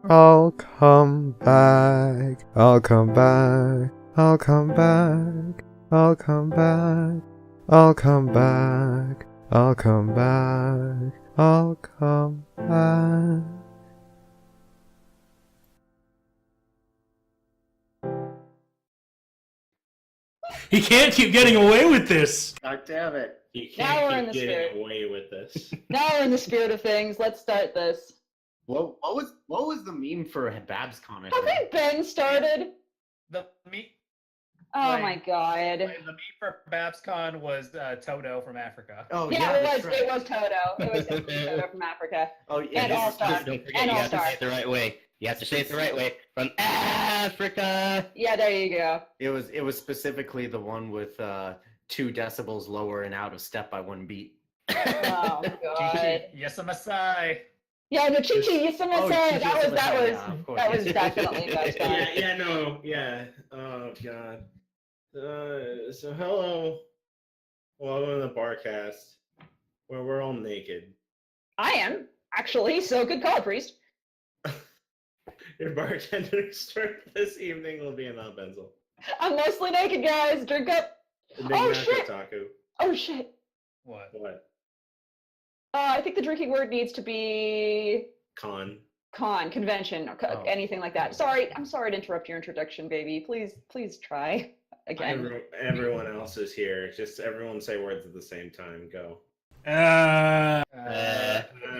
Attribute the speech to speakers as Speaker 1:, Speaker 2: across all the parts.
Speaker 1: I'll come back. I'll come back. I'll come back. I'll come back. I'll come back. I'll come back. I'll come back.
Speaker 2: He can't keep getting away with this.
Speaker 3: God damn it.
Speaker 4: You
Speaker 5: Now we're in
Speaker 4: can't
Speaker 5: the
Speaker 4: keep getting
Speaker 5: spirit.
Speaker 4: away with this.
Speaker 5: Now we're in the spirit of things. Let's start this.
Speaker 3: What was the meme for Babscon? I
Speaker 5: I think Ben started.
Speaker 6: The meme,
Speaker 5: Oh
Speaker 6: Like-
Speaker 5: my god.
Speaker 6: the meme for Babscon was Toto from Africa.
Speaker 3: Oh
Speaker 5: Yeah,
Speaker 3: that's right.
Speaker 5: it was Toto. It was definitely Toto from Africa.
Speaker 3: Oh yeah.
Speaker 5: And
Speaker 3: this is-
Speaker 5: All-Star.
Speaker 3: this-
Speaker 7: Don't forget,
Speaker 5: And
Speaker 7: you have to
Speaker 5: All-Star.
Speaker 7: say it the right way. You have to say it the right way. From Africa.
Speaker 5: Yeah, there you go.
Speaker 3: It was specifically the one with 2 decibels lower and out of step by 1 beat.
Speaker 5: Oh god.
Speaker 6: Yes, I'm a Masai.
Speaker 5: Yeah, no, Chi Chi, you
Speaker 3: Oh,
Speaker 5: said
Speaker 3: Chi-Chi
Speaker 5: that
Speaker 3: Masai,
Speaker 5: was
Speaker 3: yeah, of course.
Speaker 5: that was definitely Babscon.
Speaker 4: Oh god. So hello, welcome to the Barcast, where we're all naked.
Speaker 5: I am, actually, so good call, Priest.
Speaker 4: Your bartender extract this evening will be an Benzel.
Speaker 5: I'm mostly naked, guys. Drink up. Oh, shit.
Speaker 4: Taku.
Speaker 5: Oh shit.
Speaker 6: What?
Speaker 4: What?
Speaker 5: I think the drinking word needs to be convention,
Speaker 3: Oh.
Speaker 5: anything like that. Sorry, I'm sorry to interrupt your introduction, baby. Please try again.
Speaker 4: Everyone else is here. Just everyone say words at the same time. Go.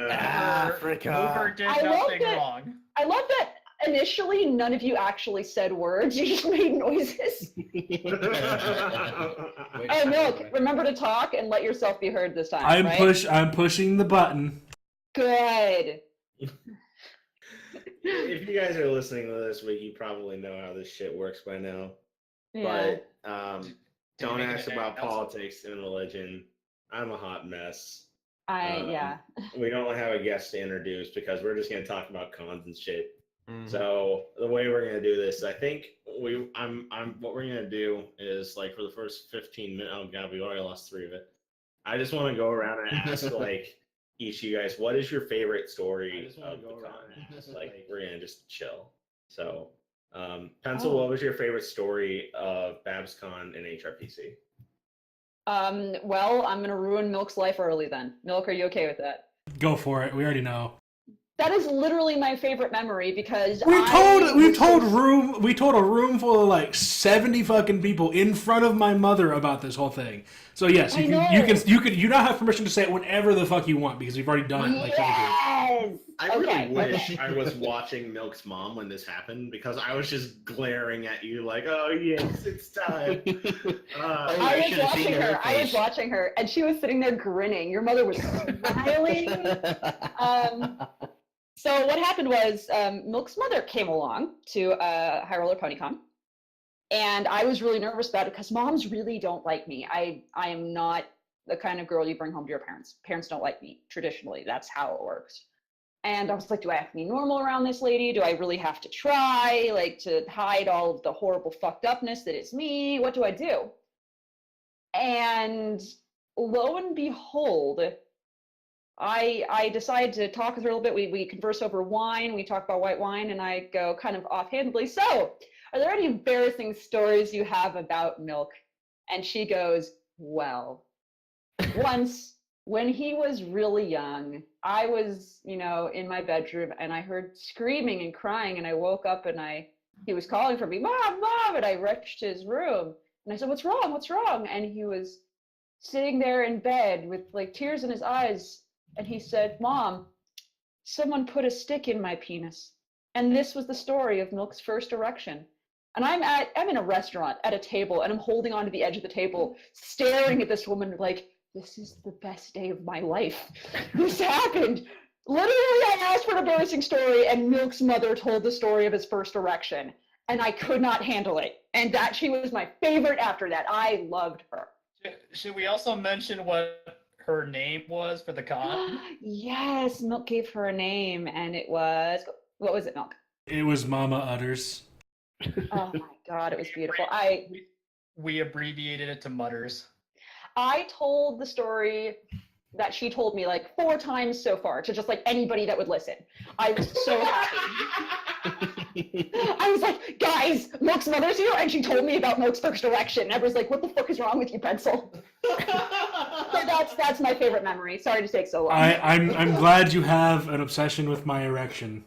Speaker 3: Africa.
Speaker 6: Hoover did
Speaker 5: I love
Speaker 6: nothing
Speaker 5: that-
Speaker 6: wrong.
Speaker 5: I love that initially none of you actually said words. You just made noises. Oh, Milk, remember to talk and let yourself be heard this time. right?
Speaker 2: I'm pushing the button.
Speaker 5: Good.
Speaker 4: If you guys are listening to this week, you probably know how this shit works by now.
Speaker 5: Yeah.
Speaker 4: But don't ask about politics and religion. I'm a hot mess.
Speaker 5: Yeah.
Speaker 4: We don't have a guest to introduce because we're just gonna talk about cons and shit.
Speaker 3: Mhm.
Speaker 4: So the way we're gonna do this, I think what we're gonna do is like for the first 15 minutes. Oh god, we already lost 3 of it. I just want to go around and ask like each of you guys, what is your favorite story of the con? Like we're gonna just chill. So, Pencil,
Speaker 5: Oh.
Speaker 4: what was your favorite story of Babscon and HRPC?
Speaker 5: Well, I'm gonna ruin Milk's life early then. Milk, are you okay with that?
Speaker 2: Go for it. We already know.
Speaker 5: That is literally my favorite memory because
Speaker 2: We told a
Speaker 5: I
Speaker 2: room full of like 70 fucking people in front of my mother about this whole thing. So yes,
Speaker 5: I
Speaker 2: you now have permission to say it whenever the fuck you want because we've already done it like 20 times.
Speaker 5: Yes.
Speaker 4: I
Speaker 5: Okay,
Speaker 4: really wish
Speaker 5: okay.
Speaker 4: I was watching Milk's mom when this happened because I was just glaring at you like, oh yes, it's time.
Speaker 5: I was
Speaker 7: should've seen
Speaker 5: watching
Speaker 7: her
Speaker 5: her. I was
Speaker 7: face.
Speaker 5: watching her, and she was sitting there grinning. Your mother was smiling. So what happened was Milk's mother came along to High Roller PonyCon, and I was really nervous about it because moms really don't like me. I am not the kind of girl you bring home to your parents. Parents don't like me traditionally. That's how it works. And I was like, do I have to be normal around this lady? Do I really have to try like to hide all of the horrible fucked upness that is me? What do I do? And lo and behold, I decide to talk with her a little bit. We converse over wine. We talk about white wine, and I go kind of offhandedly, so are there any embarrassing stories you have about Milk? And she goes, well, once when he was really young, I was, in my bedroom and I heard screaming and crying, and I woke up and he was calling for me, Mom, Mom, and I rushed to his room and I said, what's wrong? What's wrong? And he was sitting there in bed with like tears in his eyes. And he said, Mom, someone put a stick in my penis. And this was the story of Milk's first erection. And I'm in a restaurant at a table, and I'm holding onto the edge of the table, staring at this woman like, this is the best day of my life. This happened. Literally, I asked for an embarrassing story, and Milk's mother told the story of his first erection. And I could not handle it. And that she was my favorite after that. I loved her.
Speaker 6: Should we also mention what her name was for the con?
Speaker 5: Yes, Milk gave her a name, and it was, what was it, Milk?
Speaker 2: It was Mama Utters.
Speaker 5: Oh my god, it was beautiful.
Speaker 6: We abbreviated it to Mutters.
Speaker 5: I told the story that she told me like 4 times so far to just like anybody that would listen. I was so happy. I was like, guys, Milk's mother's here, and she told me about Milk's first erection. And everyone's like, what the fuck is wrong with you, Pencil? So that's my favorite memory. Sorry to take so long.
Speaker 2: I'm glad you have an obsession with my erection.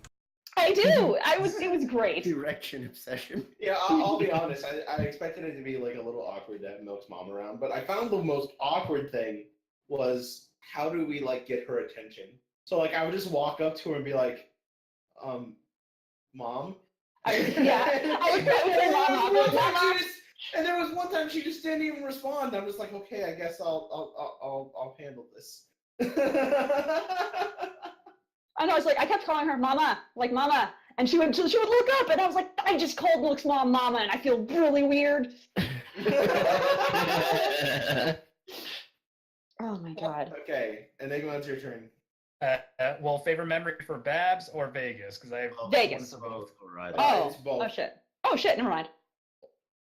Speaker 5: I do. It was great.
Speaker 3: Erection obsession.
Speaker 4: Yeah, I'll be honest. I expected it to be like a little awkward to have Milk's mom around, but I found the most awkward thing was how do we like get her attention? So like I would just walk up to her and be like, Mom.
Speaker 5: I would say Mom.
Speaker 4: And there was one time she just didn't even respond. I was like, okay, I guess I'll handle this.
Speaker 5: And I was like, I kept calling her Mama, like Mama, and she would look up, and I was like, I just called Milk's mom Mama, and I feel really weird. Oh my god.
Speaker 4: Okay, Enigma, it's your turn.
Speaker 6: Well, favorite memory for Babs or Vegas? Because I have
Speaker 5: Vegas.
Speaker 6: one for both.
Speaker 3: Right.
Speaker 4: It's both.
Speaker 5: Oh shit, never mind.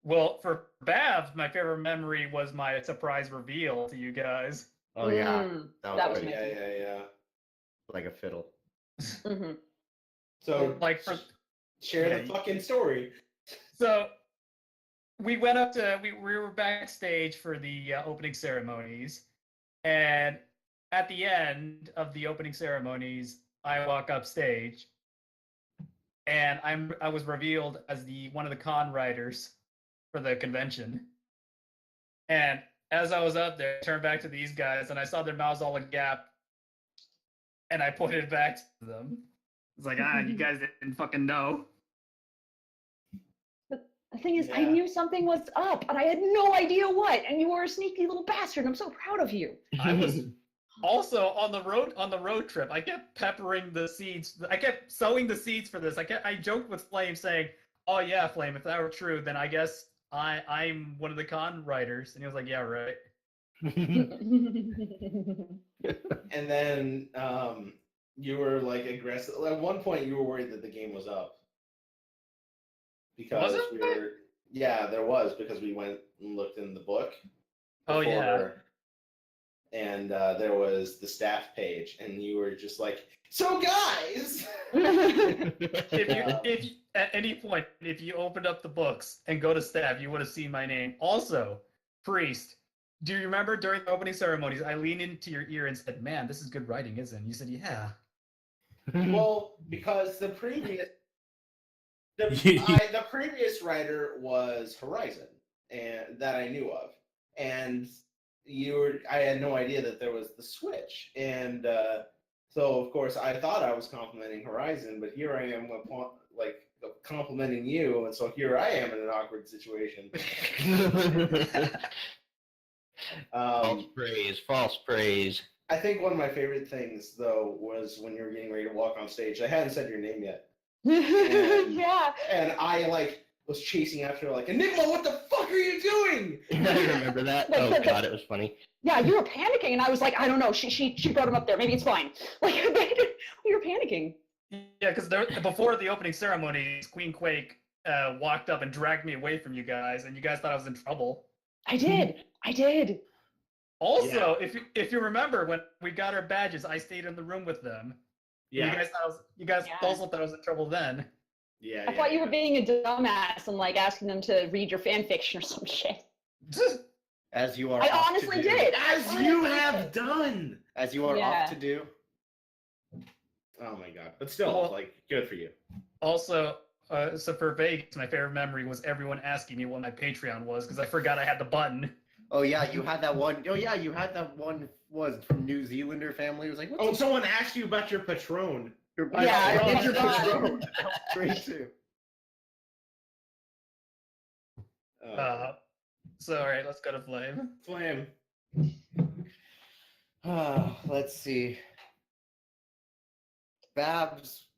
Speaker 6: Well, for Babs, my favorite memory was my surprise reveal to you guys.
Speaker 3: Oh yeah,
Speaker 5: that was
Speaker 3: great.
Speaker 5: amazing.
Speaker 4: Yeah.
Speaker 3: Like a fiddle.
Speaker 5: Mm-hmm.
Speaker 4: So
Speaker 6: Like for
Speaker 4: share the fucking story.
Speaker 6: So we went up to we were backstage for the opening ceremonies, and at the end of the opening ceremonies, I walk up stage, and I was revealed as one of the con writers for the convention. And as I was up there, I turned back to these guys, and I saw their mouths all agape, and I pointed back to them. It's like, you guys didn't fucking know.
Speaker 5: The thing is, I knew something was up, and I had no idea what. And you were a sneaky little bastard. I'm so proud of you.
Speaker 6: I was also on the road trip. I kept peppering the seeds. I kept sowing the seeds for this. I joked with Flame saying, "Oh yeah, Flame, if that were true, then I guess I'm one of the con writers." And he was like, "Yeah, right."
Speaker 4: And then you were like aggressive. At one point, you were worried that the game was up because
Speaker 6: Was it?
Speaker 4: Yeah, there was because we went and looked in the book.
Speaker 6: Oh yeah.
Speaker 4: before, And there was the staff page, and you were just like, "So guys."
Speaker 6: If at any point, if you opened up the books and go to staff, you would have seen my name. Also, Priest, do you remember during the opening ceremonies, I leaned into your ear and said, "Man, this is good writing, isn't it?" You said, "Yeah."
Speaker 4: Well, because the previous writer was Horizon, and that I knew of, and I had no idea that there was the switch, and so of course I thought I was complimenting Horizon, but here I am like complimenting you, and so here I am in an awkward situation.
Speaker 7: False praise.
Speaker 4: I think one of my favorite things though was when you were getting ready to walk on stage. I hadn't said your name yet.
Speaker 5: Yeah.
Speaker 4: And I was chasing after her, like, "Enigma, what the fuck are you doing?"
Speaker 7: I remember that. Oh god, it was funny.
Speaker 5: Yeah, you were panicking, and I was like, I don't know. She brought him up there. Maybe it's fine. Like, we were panicking.
Speaker 6: Yeah, because before the opening ceremonies, Queen Quake walked up and dragged me away from you guys, and you guys thought I was in trouble.
Speaker 5: I did.
Speaker 6: Also, if you remember, when we got our badges, I stayed in the room with them.
Speaker 4: Yeah.
Speaker 6: You guys also thought I was in trouble then.
Speaker 4: Yeah.
Speaker 5: I thought you were being a dumbass and like asking them to read your fan fiction or some shit.
Speaker 3: As you are.
Speaker 5: I
Speaker 3: off
Speaker 5: honestly
Speaker 3: to do.
Speaker 5: did.
Speaker 4: As you have done.
Speaker 3: As you are off to do.
Speaker 4: Oh my god! But still,
Speaker 6: Well,
Speaker 4: good for you.
Speaker 6: Also, so for Vegas, my favorite memory was everyone asking me what my Patreon was because I forgot I had the button.
Speaker 3: Oh yeah, you had that one. Oh yeah, you had that one. Was from New Zealander family. It was like,
Speaker 4: "Oh, someone asked you about your Patron."
Speaker 3: Your
Speaker 5: Patron.
Speaker 3: Patron. Great too.
Speaker 6: So all right, let's go to Flame.
Speaker 4: Flame.
Speaker 3: Let's see. Babs,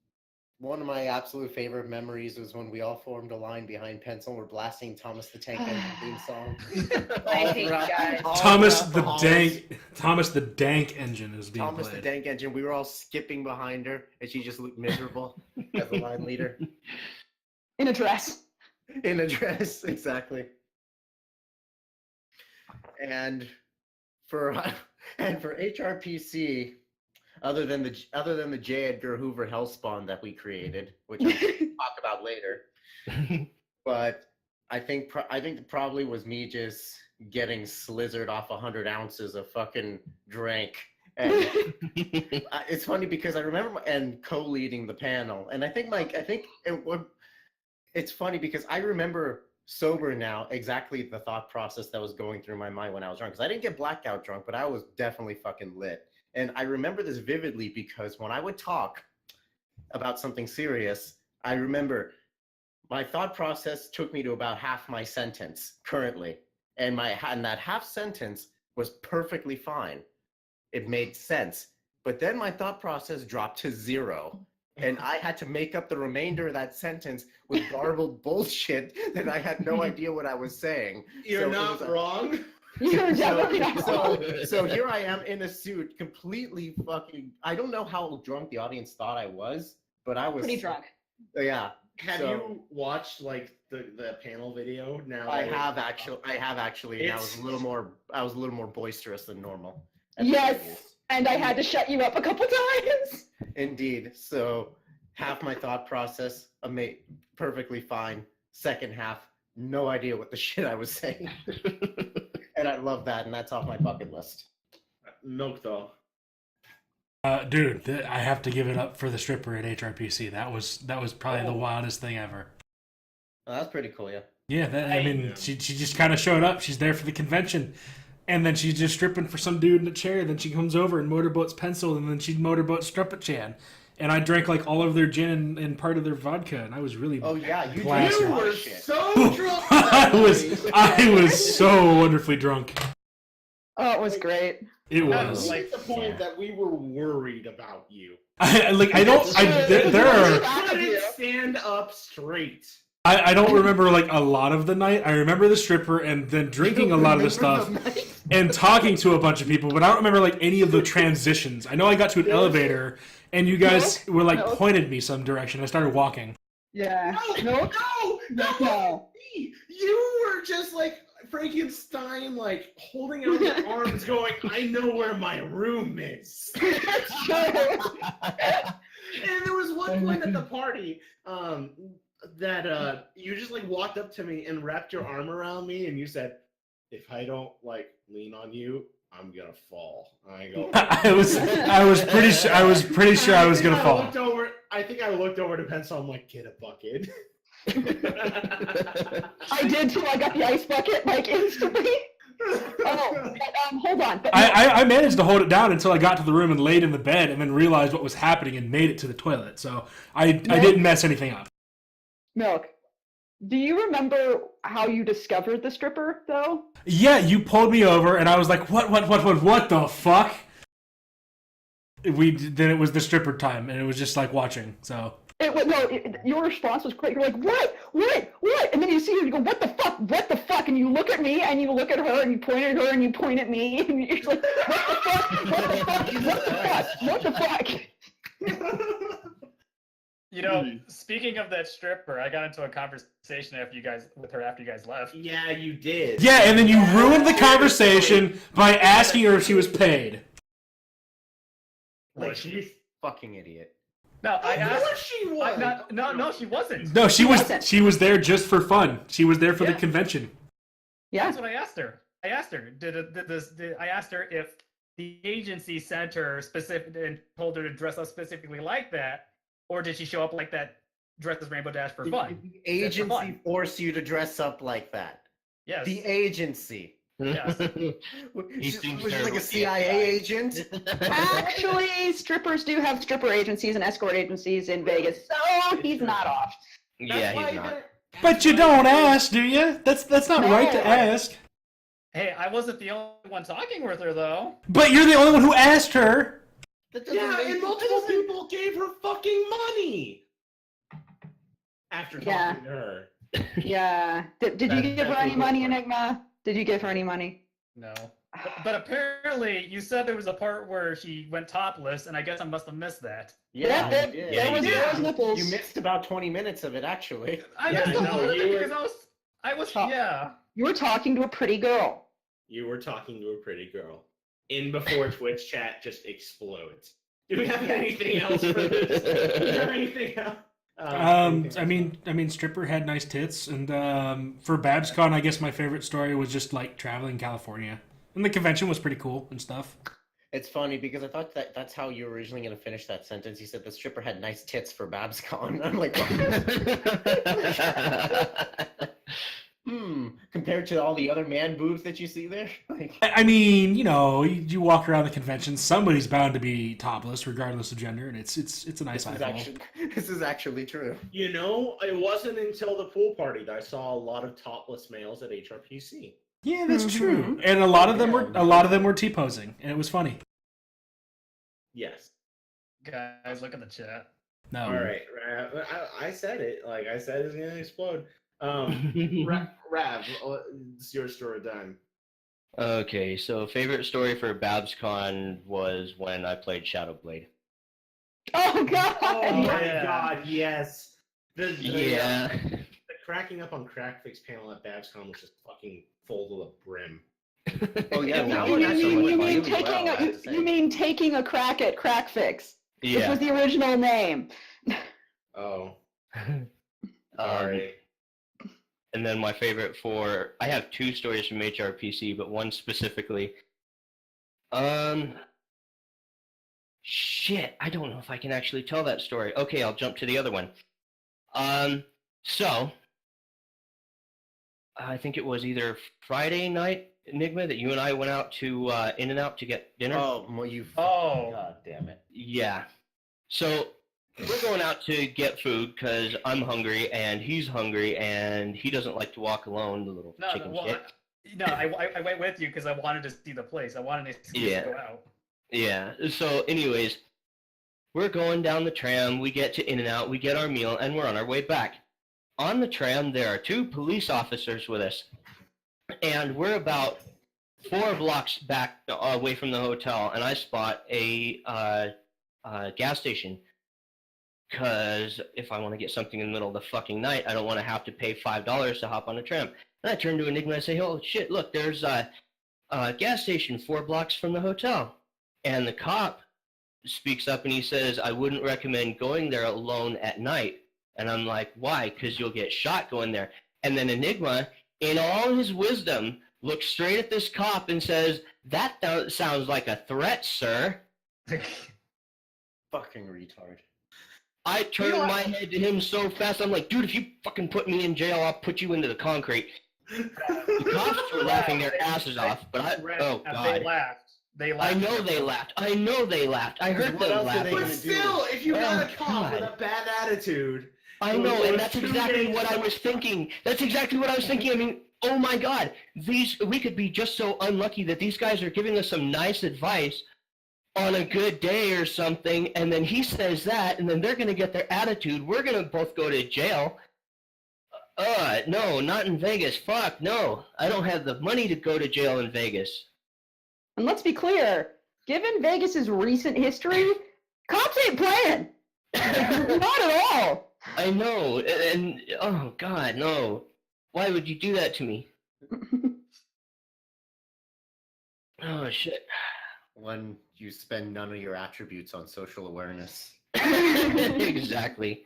Speaker 3: one of my absolute favorite memories was when we all formed a line behind Pencil. We're blasting Thomas the Tank Engine theme song.
Speaker 5: I hate you guys.
Speaker 2: Thomas the Dank Engine is being
Speaker 3: Thomas
Speaker 2: played.
Speaker 3: the Dank Engine. We were all skipping behind her, and she just looked miserable as the line leader.
Speaker 5: In a dress.
Speaker 3: In a dress, exactly. And And for HRPC, other than the J. Edgar Hoover Hellspawn that we created, which I'll talk about later, but I think probably was me just getting slizzard off 100 ounces of fucking drink. And it's funny because I remember and co-leading the panel, and it's funny because I remember sober now exactly the thought process that was going through my mind when I was drunk, because I didn't get blackout drunk, but I was definitely fucking lit. And I remember this vividly because when I would talk about something serious, I remember my thought process took me to about half my sentence currently, and that half sentence was perfectly fine. It made sense. But then my thought process dropped to 0. And I had to make up the remainder of that sentence with garbled bullshit that I had no idea what I was saying.
Speaker 4: You're not wrong.
Speaker 5: You're definitely not wrong.
Speaker 3: So here I am in a suit, completely fucking. I don't know how drunk the audience thought I was, but I was
Speaker 5: Pretty drunk.
Speaker 3: Yeah.
Speaker 4: Have you watched like the panel video now?
Speaker 3: I have actually. I was a little more boisterous than normal.
Speaker 5: Yes, and I had to shut you up a couple times.
Speaker 3: Indeed. So half my thought process, perfectly fine. Second half, no idea what the shit I was saying. And I love that, and that's off my bucket list.
Speaker 4: Milk though.
Speaker 2: Dude, I have to give it up for the stripper at HRPC. That was probably the wildest thing ever.
Speaker 3: Oh, that's pretty cool, yeah.
Speaker 2: Yeah, she just kind of showed up. She's there for the convention. And then she's just stripping for some dude in a chair. Then she comes over and motorboats Pencil, and then she motorboats Strumpet-chan. And I drank like all of their gin and part of their vodka, and I was really
Speaker 3: you
Speaker 4: were so drunk.
Speaker 2: I was so wonderfully drunk.
Speaker 5: Oh, it was great.
Speaker 2: It
Speaker 4: That
Speaker 2: was.
Speaker 4: was like the point that we were worried about you.
Speaker 2: There are.
Speaker 4: You couldn't stand up straight.
Speaker 2: I don't remember like a lot of the night. I remember the stripper and then drinking a lot of the stuff and talking to a bunch of people, but I don't remember like any of the transitions. I know I got to an elevator and you guys were like pointed me some direction. I started walking.
Speaker 5: Yeah.
Speaker 4: No. You were just like Frankenstein, like holding out your arms, going, "I know where my room is." And there was one point at the party that you just like walked up to me and wrapped your arm around me, and you said, "If I don't like lean on you, I'm gonna fall." And I go,
Speaker 2: I was pretty sure I was gonna fall.
Speaker 4: I think I looked over to Pencil. I'm like, "Get a bucket."
Speaker 5: I did too. I got the ice bucket like instantly. Hold on.
Speaker 2: I managed to hold it down until I got to the room and laid in the bed, and then realized what was happening and made it to the toilet. So I didn't mess anything up.
Speaker 5: Milk, do you remember how you discovered the stripper, though?
Speaker 2: Yeah, you pulled me over, and I was like, what the fuck? Then it was the stripper time, and it was just like watching, so.
Speaker 5: Your response was great. You're like, what? And then you see her, you go, what the fuck? And you look at me, and you look at her, and you point at her, and you point at me, and you're like, what the fuck?
Speaker 6: You know, speaking of that stripper, I got into a conversation with her after you guys left.
Speaker 4: Yeah, you did.
Speaker 2: Yeah, and then you ruined the conversation by asking her if she was paid.
Speaker 3: Like, she's fucking idiot.
Speaker 6: No, I asked.
Speaker 4: What she was?
Speaker 6: No, she wasn't.
Speaker 2: No, she was there just for fun. She was there for the convention.
Speaker 5: Yeah,
Speaker 6: That's what I asked her. I asked her if the agency sent her specific and told her to dress up specifically like that, or did she show up like that, dressed as Rainbow Dash for fun?
Speaker 3: The agency forced you to dress up like that.
Speaker 6: Yes.
Speaker 3: The agency.
Speaker 6: Yes.
Speaker 3: Was she like a CIA agent?
Speaker 5: actually, strippers do have stripper agencies and escort agencies in Vegas, so he's not off.
Speaker 7: Yeah, he's not.
Speaker 2: But you don't ask, do you? That's not right to ask.
Speaker 6: Hey, I wasn't the only one talking with her, though.
Speaker 2: But you're the only one who asked her.
Speaker 4: Yeah, and multiple people gave her fucking money after talking to her.
Speaker 5: Yeah. Did you give her any money, Enigma? Did you give her any money?
Speaker 6: No. But apparently, you said there was a part where she went topless, and I guess I must have missed that.
Speaker 3: Yeah,
Speaker 5: there was nipples.
Speaker 3: You missed about 20 minutes of it, actually.
Speaker 6: I missed the whole thing because I was.
Speaker 5: You were talking to a pretty girl.
Speaker 4: You were talking to a pretty girl. in before Twitch chat just explodes. Do we have anything else for this? Do we have anything else?
Speaker 2: I mean, Stripper had nice tits, and for Babscon, I guess my favorite story was just like traveling California, and the convention was pretty cool and stuff.
Speaker 3: It's funny because I thought that's how you were originally going to finish that sentence. You said the stripper had nice tits for Babscon. I'm like, compared to all the other man boobs that you see there. Like,
Speaker 2: I mean, you walk around the convention, somebody's bound to be topless, regardless of gender, and it's a nice eyeball.
Speaker 3: This is actually true.
Speaker 4: It wasn't until the pool party that I saw a lot of topless males at HRPC.
Speaker 2: Yeah, that's true. And a lot of them were T-posing, and it was funny.
Speaker 4: Yes.
Speaker 6: Guys, look at the chat.
Speaker 2: No.
Speaker 4: All right. I said it. Like I said, it's gonna explode. Rav, it's your story time.
Speaker 7: Okay, so favorite story for Babscon was when I played Shadowblade.
Speaker 5: Oh God!
Speaker 4: Oh my
Speaker 6: Yeah.
Speaker 4: God, yes. The cracking up on Crackfix panel at Babscon was just fucking full to the brim.
Speaker 3: Oh yeah, that
Speaker 5: You
Speaker 3: one actually went really well, I have to say.
Speaker 5: you mean taking a crack at Crackfix, which
Speaker 7: Yeah.
Speaker 5: was the original name.
Speaker 4: Oh,
Speaker 7: Um,
Speaker 4: sorry.
Speaker 7: and then my favorite I have two stories from HRPC, but one specifically. Shit, I don't know if I can actually tell that story. Okay, I'll jump to the other one. So, I think it was either Friday night, Enigma, that you and I went out to In-N-Out to get dinner.
Speaker 3: Oh, well, you.
Speaker 6: Oh.
Speaker 3: God damn it.
Speaker 7: Yeah. So, we're going out to get food because I'm hungry and he's hungry and he doesn't like to walk alone, the little chicken shit.
Speaker 6: I went with you because I wanted to see the place. I wanted to go out.
Speaker 7: Yeah. So, anyways, we're going down the tram. We get to In-N-Out. We get our meal, and we're on our way back. On the tram, there are two police officers with us, and we're about 4 blocks back away from the hotel, and I spot a gas station. Because if I want to get something in the middle of the fucking night, I don't want to have to pay $5 to hop on a tram. And I turn to Enigma and I say, "Oh shit! Look, there's a gas station 4 blocks from the hotel." And the cop speaks up and he says, "I wouldn't recommend going there alone at night." And I'm like, "Why?" "Because you'll get shot going there." And then Enigma, in all his wisdom, looks straight at this cop and says, "That sounds like a threat, sir."
Speaker 3: Fucking retard.
Speaker 7: I turned my head to him so fast, I'm like, "Dude, if you fucking put me in jail, I'll put you into the concrete." The cops were laughing their asses off, but oh God.
Speaker 6: They laughed.
Speaker 7: I know they laughed. I heard them laughing.
Speaker 4: But still, if you got a cop
Speaker 7: God.
Speaker 4: with a bad attitude,
Speaker 7: I know, and that's exactly what I was thinking. I mean, oh my God, we could be just so unlucky that these guys are giving us some nice advice on a good day or something, and then he says that, and then they're going to get their attitude. We're going to both go to jail. No, not in Vegas. Fuck, no. I don't have the money to go to jail in Vegas.
Speaker 5: And let's be clear, given Vegas's recent history, cops ain't playing. Not at all.
Speaker 7: I know, and oh God, no. Why would you do that to me? Oh, shit.
Speaker 3: When you spend none of your attributes on social awareness.
Speaker 7: Exactly.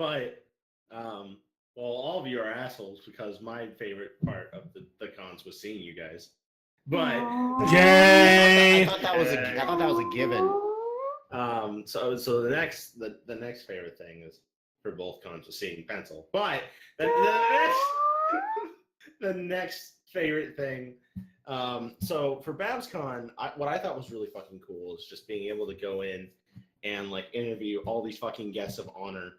Speaker 4: but well, all of you are assholes because my favorite part of the cons was seeing you guys. But
Speaker 2: Yay!
Speaker 3: I thought that was a given.
Speaker 4: So the next favorite thing is for both cons was seeing Pencil. But the next favorite thing. So for Babscon, what I thought was really fucking cool is just being able to go in and like interview all these fucking guests of honor.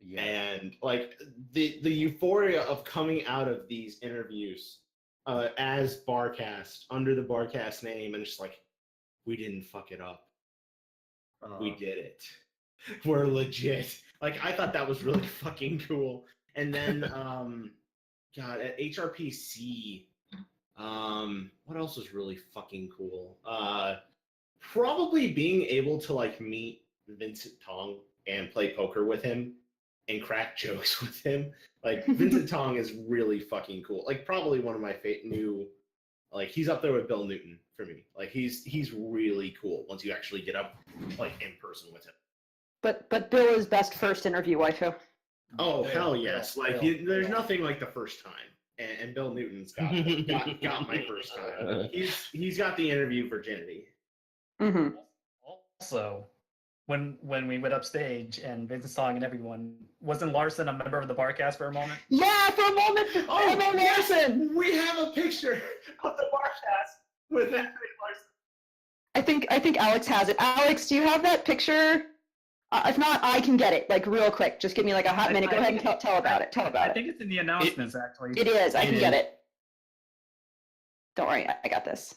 Speaker 3: Yeah.
Speaker 4: And like the euphoria of coming out of these interviews as Barcast, under the Barcast name, and just like, we didn't fuck it up. We did it. We're legit. Like, I thought that was really fucking cool. And then, God, at HRPC, what else was really fucking cool? Probably being able to like meet Vincent Tong and play poker with him and crack jokes with him. Like, Vincent Tong is really fucking cool. Like, probably one of my new Like he's up there with Bill Newton for me. Like he's really cool once you actually get up like in person with him.
Speaker 5: But Bill is best first interview waifu.
Speaker 4: Oh
Speaker 3: Bill,
Speaker 4: hell yes!
Speaker 3: Bill,
Speaker 4: Like
Speaker 3: Bill,
Speaker 4: there's
Speaker 3: Bill.
Speaker 4: nothing like the first time, and Bill Newton's got my first time. He's got the interview virginity.
Speaker 5: Mm-hmm.
Speaker 6: Also, when we went upstage and Vincent's talking and everyone, wasn't Larson a member of the Barcast for a moment?
Speaker 5: Yeah, for a moment. Emma Larson.
Speaker 4: We have a picture of the Barcast with Emily Larson.
Speaker 5: I think Alex has it. Alex, do you have that picture? If not, I can get it, like, real quick. Just give me, like, a hot minute. Go ahead and tell about it. Tell about
Speaker 6: I
Speaker 5: it.
Speaker 6: think it's in the announcements, actually.
Speaker 5: It is. I
Speaker 4: It
Speaker 5: can
Speaker 4: is.
Speaker 5: get it. Don't worry. I got this.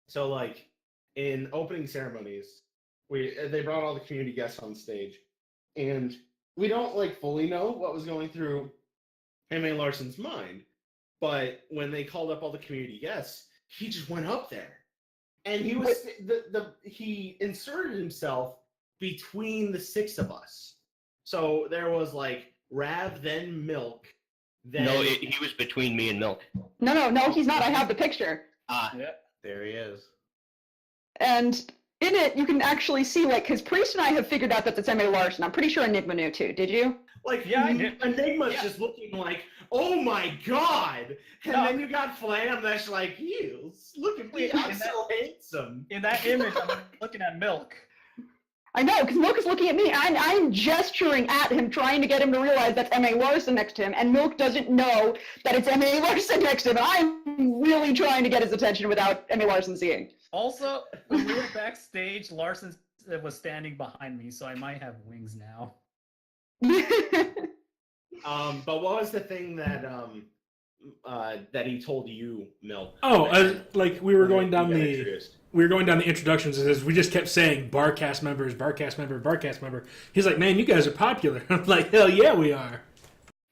Speaker 4: So like in opening ceremonies, they brought all the community guests on stage, and we don't like fully know what was going through Emily Larson's mind, but when they called up all the community guests, he just went up there, and he was he inserted himself between the six of us. So there was like Rav, then Milk, then
Speaker 7: No, he was between me and Milk.
Speaker 5: No, he's not. I have the picture.
Speaker 6: Yeah.
Speaker 3: There he is.
Speaker 5: And in it, you can actually see, like, because Priest and I have figured out that it's Emma Larson. I'm pretty sure Enigma knew, too. Did you?
Speaker 4: like
Speaker 6: Yeah, I did.
Speaker 4: Enigma's
Speaker 6: Yeah.
Speaker 4: just looking like, oh my god, and
Speaker 6: No.
Speaker 4: then you got Flam that's like, you look at me, I'm
Speaker 6: In
Speaker 4: so handsome.
Speaker 6: In that image, I'm looking at Milk.
Speaker 5: I know, because Milk is looking at me, and I'm gesturing at him, trying to get him to realize that's Emma Larson next to him, and Milk doesn't know that it's Emma Larson next to him. I'm really trying to get his attention without Emma Larson seeing.
Speaker 6: Also, when we were backstage, Larson was standing behind me, so I might have wings now.
Speaker 4: But what was the thing that that he told you, Milk?
Speaker 2: Oh, like we were going
Speaker 4: You
Speaker 2: down
Speaker 4: got
Speaker 2: the
Speaker 4: introduced?
Speaker 2: introductions, and as we just kept saying Barcast members, Barcast member, Barcast member. He's like, man, you guys are popular. I'm like, hell yeah, we are.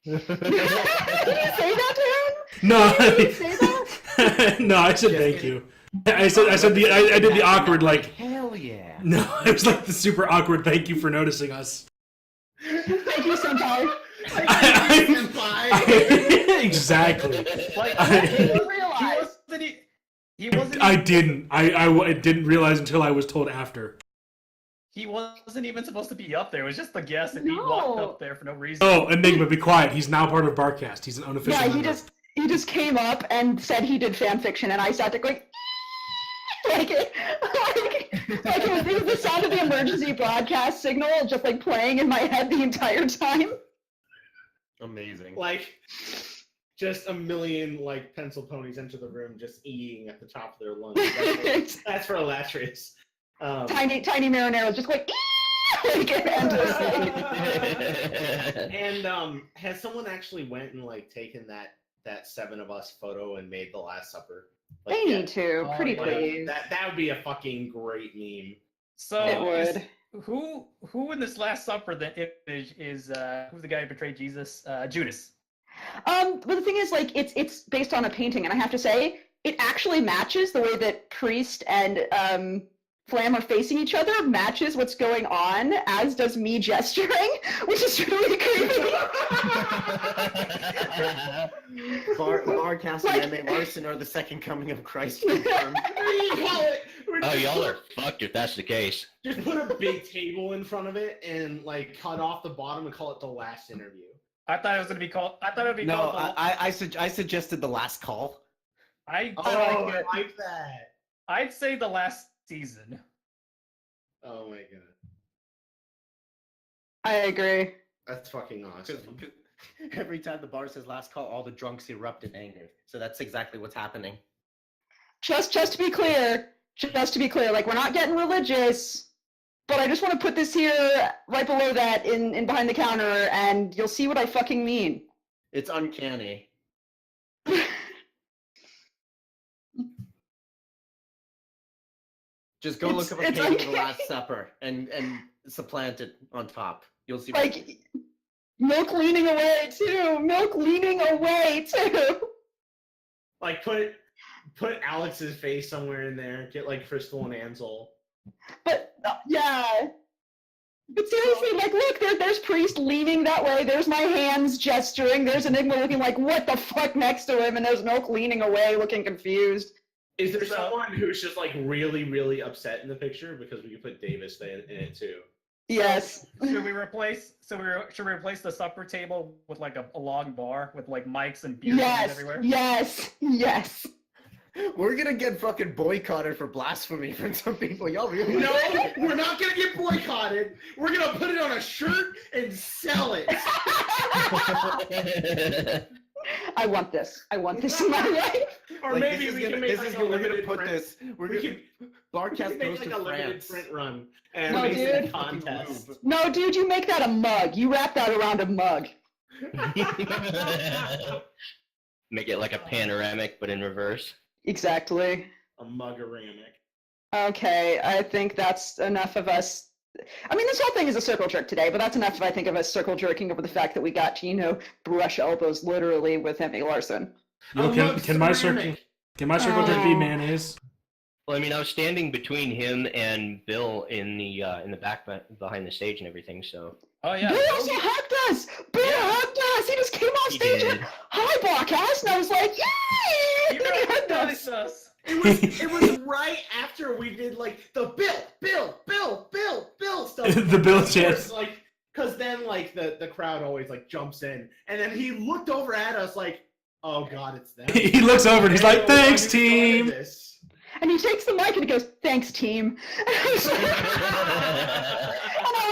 Speaker 5: Did you say that to him?
Speaker 2: No,
Speaker 5: Did you say that?
Speaker 2: no, I said thank you. I did the awkward like.
Speaker 3: Hell yeah.
Speaker 2: No, it was like the super awkward thank you for noticing us.
Speaker 5: Thank you, Senpai.
Speaker 2: Exactly.
Speaker 6: Like,
Speaker 2: I-
Speaker 6: he wasn't.
Speaker 2: I didn't. I didn't realize until I was told after.
Speaker 6: He wasn't even supposed to be up there. It was just a guess, and he walked up there for no reason.
Speaker 2: Oh, Enigma, be quiet. He's now part of Barcast. He's an unofficial
Speaker 5: Yeah,
Speaker 2: member.
Speaker 5: he just came up and said he did fan fiction, and I sat there going, like it was the sound of the emergency broadcast signal just like playing in my head the entire time.
Speaker 3: Amazing.
Speaker 4: Like, just a million like pencil ponies enter the room, just eating at the top of their lungs. That's for Elatrius.
Speaker 5: Tiny marineros just like, like endlessly.
Speaker 4: And has someone actually went and like taken that seven of us photo and made the Last Supper? Like,
Speaker 5: They need to,
Speaker 6: Oh,
Speaker 5: pretty
Speaker 6: yeah.
Speaker 5: please.
Speaker 4: that would be a fucking great meme.
Speaker 6: So
Speaker 5: It would.
Speaker 6: Who in this Last Supper the image is who's the guy who betrayed Jesus? Judas.
Speaker 5: But the thing is, like, it's based on a painting, and I have to say, it actually matches the way that Priest and Flam are facing each other, matches what's going on, as does me gesturing, which is really creepy.
Speaker 3: Barcast and Emma Larson are the second coming of Christ. Confirmed.
Speaker 7: Oh, y'all are fucked if that's the case.
Speaker 4: Just put a big table in front of it and like cut off the bottom and call it the last interview.
Speaker 6: I thought it was gonna be called. I thought it would be
Speaker 3: No,
Speaker 6: called.
Speaker 3: I suggested the last call.
Speaker 6: I
Speaker 4: Oh, I like that.
Speaker 6: I'd say the last season.
Speaker 4: Oh my god.
Speaker 5: I agree.
Speaker 4: That's fucking awesome.
Speaker 3: Every time the bar says last call, all the drunks erupt in anger. So that's exactly what's happening.
Speaker 5: Just to be clear, like, we're not getting religious, but I just want to put this here right below that in behind the counter, and you'll see what I fucking mean.
Speaker 3: It's uncanny. Just go look up a
Speaker 5: It's
Speaker 3: painting of the
Speaker 5: uncanny.
Speaker 3: Last Supper and supplant it on top. You'll see.
Speaker 5: Like, Milk leaning away too.
Speaker 4: Like put Alex's face somewhere in there. Get like Crystal and Ansel.
Speaker 5: But yeah. But seriously, like, look, there's Priest leaning that way. There's my hands gesturing. There's Enigma looking like, what the fuck next to him, and there's Milk leaning away, looking confused.
Speaker 4: Is there someone who's just like really, really upset in the picture? Because we could put Davis in it too.
Speaker 5: Yes.
Speaker 6: Should we replace the supper table with like a long bar with like mics and beer cans everywhere?
Speaker 5: Yes.
Speaker 3: We're gonna get fucking boycotted for blasphemy from some people. Y'all really?
Speaker 4: No, we're not gonna get boycotted. We're gonna put it on a shirt and sell it.
Speaker 5: I want this in my life.
Speaker 4: Or
Speaker 3: Like,
Speaker 4: maybe we can make like a limited print.
Speaker 3: We're
Speaker 4: We
Speaker 3: gonna
Speaker 4: can
Speaker 3: Barcast
Speaker 4: make
Speaker 3: goes
Speaker 4: like
Speaker 3: to
Speaker 4: a limited
Speaker 3: France.
Speaker 4: print run and
Speaker 5: No,
Speaker 4: make it a
Speaker 5: dude.
Speaker 4: contest.
Speaker 5: No, dude, you make that a mug. You wrap that around a mug.
Speaker 7: Make it like a panoramic, but in reverse.
Speaker 5: Exactly.
Speaker 4: A mugoramic.
Speaker 5: Okay, I think that's enough of us. I mean, this whole thing is a circle jerk today, but that's enough, I think, of us circle jerking over the fact that we got to, brush elbows literally with Emmy Larson.
Speaker 2: Yo, can my circle jerk be mayonnaise?
Speaker 7: Well, I mean, I was standing between him and Bill in the back behind the stage and everything. So.
Speaker 6: Oh yeah.
Speaker 5: Bill also hugged us! Bill hugged us! He just came off stage and hi, Barcast! And I was like, yay!
Speaker 6: You
Speaker 5: And he hugged us!
Speaker 6: us.
Speaker 4: It was right after we did like the Bill stuff.
Speaker 2: The Bill
Speaker 4: Of
Speaker 2: chant.
Speaker 4: course, like, because then like the crowd always like jumps in, and then he looked over at us like, oh god, it's them.
Speaker 2: He looks over and he's like, "Thanks, team."
Speaker 5: And he takes the mic and he goes, thanks, team. And I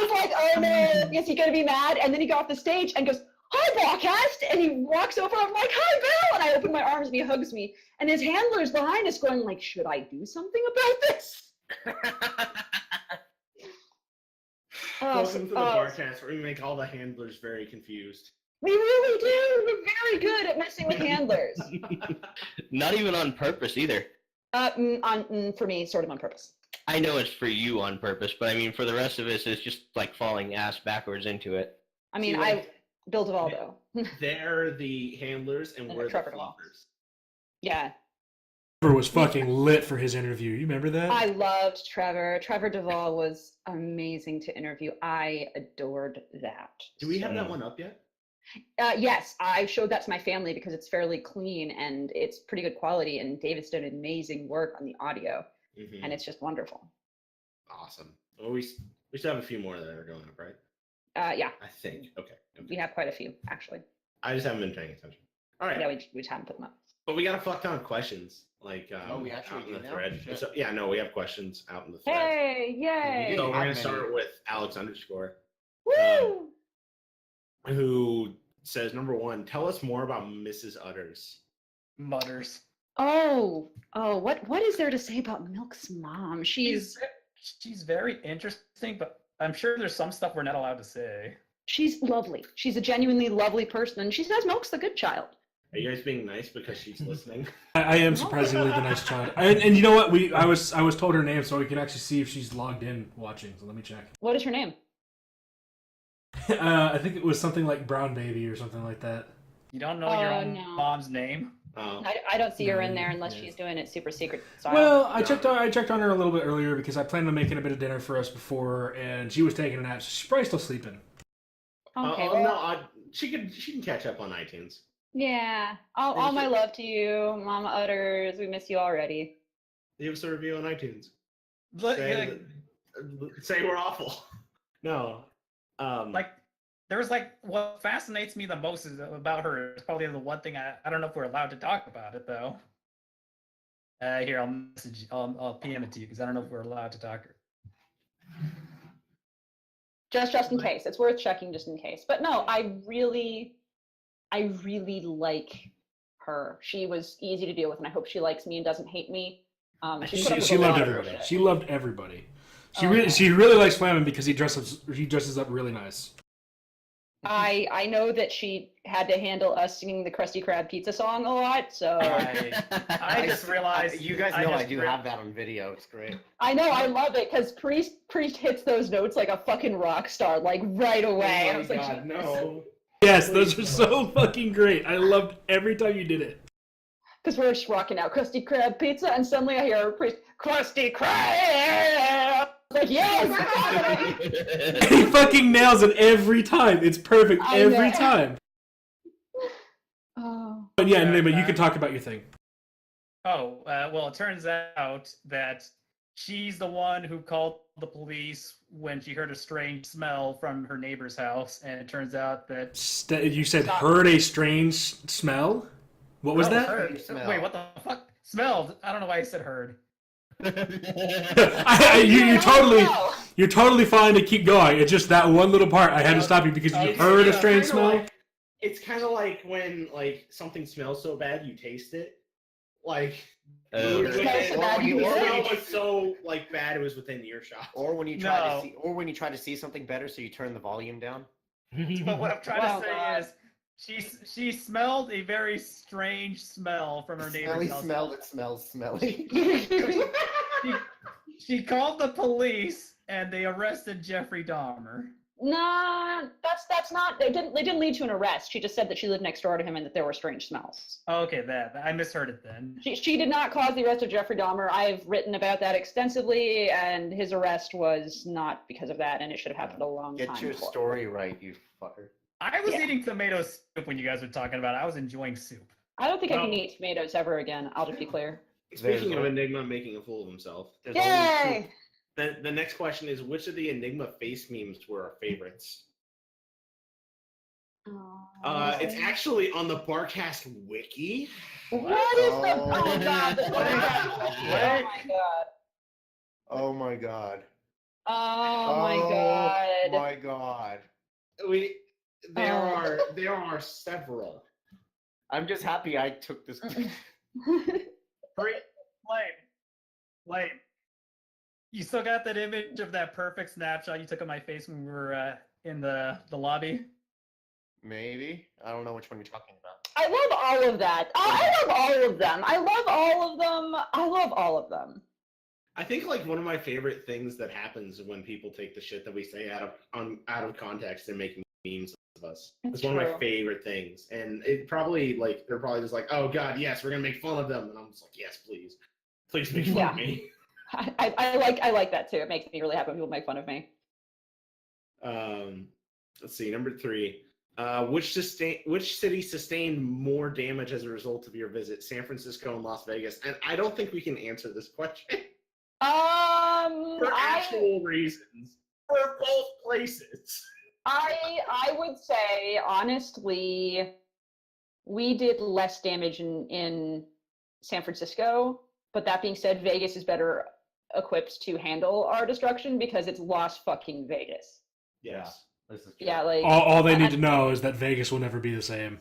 Speaker 5: was like, oh no, is he going to be mad? And then he got off the stage and goes, hi, Barcast. And he walks over, I'm like, hi, Bill. And I open my arms and he hugs me. And his handler's behind us going like, should I do something about this?
Speaker 4: Welcome to the Barcast, where we make all the handlers very confused.
Speaker 5: We really do. We're very good at messing with handlers.
Speaker 7: Not even on purpose either.
Speaker 5: For me, sort of on purpose.
Speaker 7: I know it's for you on purpose, but I mean, for the rest of us, it's just like falling ass backwards into it.
Speaker 5: I mean, Bill Duvall, though.
Speaker 4: They're the handlers, and we're the
Speaker 5: Trevor Duvall.
Speaker 4: flippers.
Speaker 5: Yeah.
Speaker 2: Trevor was fucking lit for his interview. You remember that?
Speaker 5: I loved Trevor. Trevor Duvall was amazing to interview. I adored that.
Speaker 4: Do we have that one up yet?
Speaker 5: Yes, I showed that to my family because it's fairly clean and it's pretty good quality. And David's done amazing work on the audio, and it's just wonderful.
Speaker 4: Awesome. Well, we still have a few more that are going up, right?
Speaker 5: Yeah.
Speaker 4: I think. Okay.
Speaker 5: We have quite a few, actually.
Speaker 4: I just haven't been paying attention. All right.
Speaker 5: Yeah, we just haven't put them up.
Speaker 4: But we got a fuck ton of questions, like
Speaker 3: we actually
Speaker 4: out in
Speaker 3: do
Speaker 4: the
Speaker 3: now?
Speaker 4: thread.
Speaker 3: Shit.
Speaker 4: So, yeah, no, we have questions out in the thread.
Speaker 5: Hey, yay!
Speaker 4: So we're
Speaker 3: How
Speaker 4: gonna
Speaker 3: many?
Speaker 4: start with Alex _,
Speaker 5: Woo!
Speaker 4: who says, number one, tell us more about Mrs. Utters.
Speaker 6: Mutters.
Speaker 5: What is there to say about Milk's mom? She's
Speaker 6: very interesting, but I'm sure there's some stuff we're not allowed to say.
Speaker 5: She's lovely. She's a genuinely lovely person, and she says Milk's the good child.
Speaker 4: Are you guys being nice because she's listening?
Speaker 2: I am surprisingly the nice child. And you know what? I was told her name so we can actually see if she's logged in watching. So let me check.
Speaker 5: What is her name?
Speaker 2: I think it was something like Brown Baby or something like that.
Speaker 6: You don't know your own mom's name?
Speaker 4: Oh.
Speaker 5: I don't see her in there unless she's doing it super secret style.
Speaker 2: Well, I checked on her a little bit earlier because I planned on making a bit of dinner for us before, and she was taking a nap, so she's probably still sleeping.
Speaker 5: Okay.
Speaker 4: She can catch up on iTunes.
Speaker 5: Yeah. All my love to you, Mama Utters. We miss you already.
Speaker 4: Leave us a review on iTunes.
Speaker 6: Like,
Speaker 4: Say we're awful. No.
Speaker 6: There was what fascinates me the most about her is probably the one thing I don't know if we're allowed to talk about it though. Here I'll PM it to you because I don't know if we're allowed to talk.
Speaker 5: Just in case. It's worth checking just in case. But no, I really like her. She was easy to deal with, and I hope she likes me and doesn't hate me.
Speaker 2: She loved everybody. She loved everybody. She really likes Flamin because he dresses up really nice.
Speaker 5: I know that she had to handle us singing the Krusty Krab pizza song a lot, so
Speaker 6: I just realized
Speaker 3: you guys know I do have that on video. It's great.
Speaker 5: I know, I love it because Priest hits those notes like a fucking rock star, like right away.
Speaker 4: Oh
Speaker 5: I was
Speaker 4: my
Speaker 5: like,
Speaker 4: God, no.
Speaker 2: Yes, those are so fucking great. I loved every time you did it.
Speaker 5: because we're just rocking out Krusty Krab pizza, and suddenly I hear Priest, Krusty Krab. Like, yes!
Speaker 2: He fucking nails it every time. It's perfect every time.
Speaker 5: Oh.
Speaker 2: But yeah, anyway, you can talk about your thing.
Speaker 6: Oh, well, it turns out that she's the one who called the police when she heard a strange smell from her neighbor's house, and it turns out that
Speaker 2: You said heard a strange smell. What was
Speaker 6: Oh,
Speaker 2: that?
Speaker 6: heard.
Speaker 3: Smell.
Speaker 6: Wait, what the fuck? Smelled. I don't know why I said heard.
Speaker 2: You're totally fine to keep going. It's just that one little part I had to stop you because you heard a strange smell.
Speaker 4: It's kind of like when like something smells so bad you taste it. Like
Speaker 7: Oh.
Speaker 5: It smells so bad,
Speaker 4: the
Speaker 5: you
Speaker 4: smell
Speaker 5: eat it.
Speaker 4: was so like bad it was within earshot.
Speaker 3: Or when you try to see something better, so you turn the volume down.
Speaker 6: But what I'm trying
Speaker 5: Oh,
Speaker 6: to say
Speaker 5: God.
Speaker 6: is, she smelled a very strange smell from her neighbor's house.
Speaker 3: Smell that smells smelly.
Speaker 6: She called the police, and they arrested Jeffrey Dahmer.
Speaker 5: Nah, that's not. They didn't lead to an arrest. She just said that she lived next door to him and that there were strange smells.
Speaker 6: Okay, that I misheard it then.
Speaker 5: She did not cause the arrest of Jeffrey Dahmer. I've written about that extensively, and his arrest was not because of that, and it should have happened a long time
Speaker 3: Get your
Speaker 5: before.
Speaker 3: story right, you fucker.
Speaker 6: I was
Speaker 5: Yeah.
Speaker 6: eating tomato soup when you guys were talking about it. I was enjoying soup.
Speaker 5: I don't think I can
Speaker 4: Well-
Speaker 5: eat tomatoes ever again. I'll just be clear.
Speaker 4: Speaking of
Speaker 3: There's-
Speaker 4: Enigma making a fool of himself,
Speaker 3: There's only
Speaker 5: Yay!
Speaker 4: the next question is which of the Enigma face memes were our favorites? It's actually on the Barcast wiki.
Speaker 5: What is the?
Speaker 3: Oh.
Speaker 5: Oh god!
Speaker 3: Wait.
Speaker 5: Oh my god!
Speaker 3: Oh my god.
Speaker 5: Oh my god!
Speaker 3: Oh my god.
Speaker 4: There are several.
Speaker 3: I'm just happy I took this.
Speaker 6: Flame. You still got that image of that perfect snapshot you took of my face when we were in the lobby?
Speaker 3: Maybe. I don't know which one you're talking about.
Speaker 5: I love all of that. I love all of them. I love all of them. I love all of them.
Speaker 4: I think like one of my favorite things that happens when people take the shit that we say out of context and make memes of us. It's one of my
Speaker 5: true.
Speaker 4: favorite things, and it probably like they're probably just like, oh god, yes, we're gonna make fun of them, and I'm just like, yes, please make fun of me.
Speaker 5: I like that too. It makes me really happy when people make fun of me.
Speaker 4: Let's see, number 3. Which city sustained more damage as a result of your visit? San Francisco and Las Vegas. And I don't think we can answer this question for actual reasons. For both places.
Speaker 5: I would say honestly, we did less damage in San Francisco. But that being said, Vegas is better equipped to handle our destruction because it's Las fucking Vegas.
Speaker 4: Yes.
Speaker 3: This is true.
Speaker 5: Yeah, like
Speaker 2: All they need to know is that Vegas will never be the same.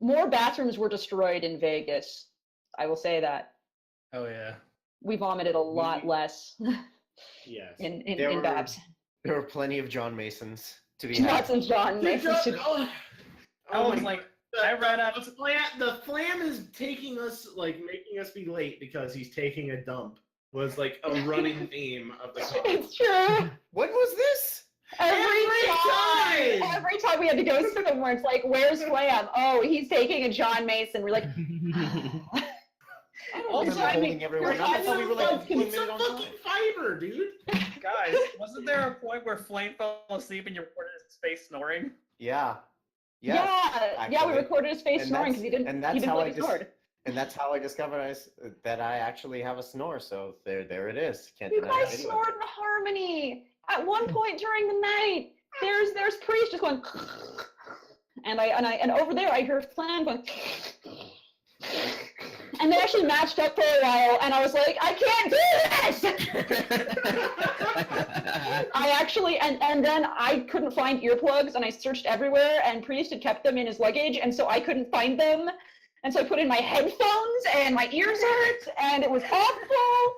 Speaker 5: more bathrooms were destroyed in Vegas. I will say that.
Speaker 6: Oh yeah.
Speaker 5: We vomited a lot less
Speaker 4: Yes.
Speaker 5: in Babs.
Speaker 3: There were plenty of John Masons to be
Speaker 5: Lots
Speaker 3: had.
Speaker 5: of John Masons.
Speaker 6: I was like, I ran out.
Speaker 4: The flam is taking us, like, making us be late because he's taking a dump. Was like a running theme of the song.
Speaker 5: It's true.
Speaker 3: What was this?
Speaker 5: Every time we had to go somewhere, it's like, where's Flam? Oh, he's taking a John Mason. We're like,
Speaker 3: Also,
Speaker 6: I
Speaker 3: holding
Speaker 6: mean,
Speaker 3: everyone up. I thought we were like
Speaker 4: It's
Speaker 3: 1
Speaker 4: a
Speaker 3: minute on
Speaker 4: fucking
Speaker 3: time.
Speaker 4: fiber, dude.
Speaker 6: Guys, wasn't there a point where Flame fell asleep and you recorded his face snoring?
Speaker 3: Yeah. Yes,
Speaker 5: yeah, we
Speaker 3: actually.
Speaker 5: recorded his face
Speaker 3: And
Speaker 5: snoring
Speaker 3: that's-
Speaker 5: because he didn't.
Speaker 3: and that's
Speaker 5: he didn't
Speaker 3: how
Speaker 5: like
Speaker 3: I
Speaker 5: he
Speaker 3: just-
Speaker 5: snored.
Speaker 3: And that's how I discovered that I actually have a snore. So there it is. Can't
Speaker 5: You
Speaker 3: deny
Speaker 5: guys
Speaker 3: it anyway.
Speaker 5: snored in harmony. At one point during the night, there's Priest just going, and over there I hear Flan going, and they actually matched up for a while, and I was like, I can't do this. I actually, and then I couldn't find earplugs, and I searched everywhere, and Priest had kept them in his luggage, and so I couldn't find them. And so I put in my headphones, and my ears hurt, and it was awful.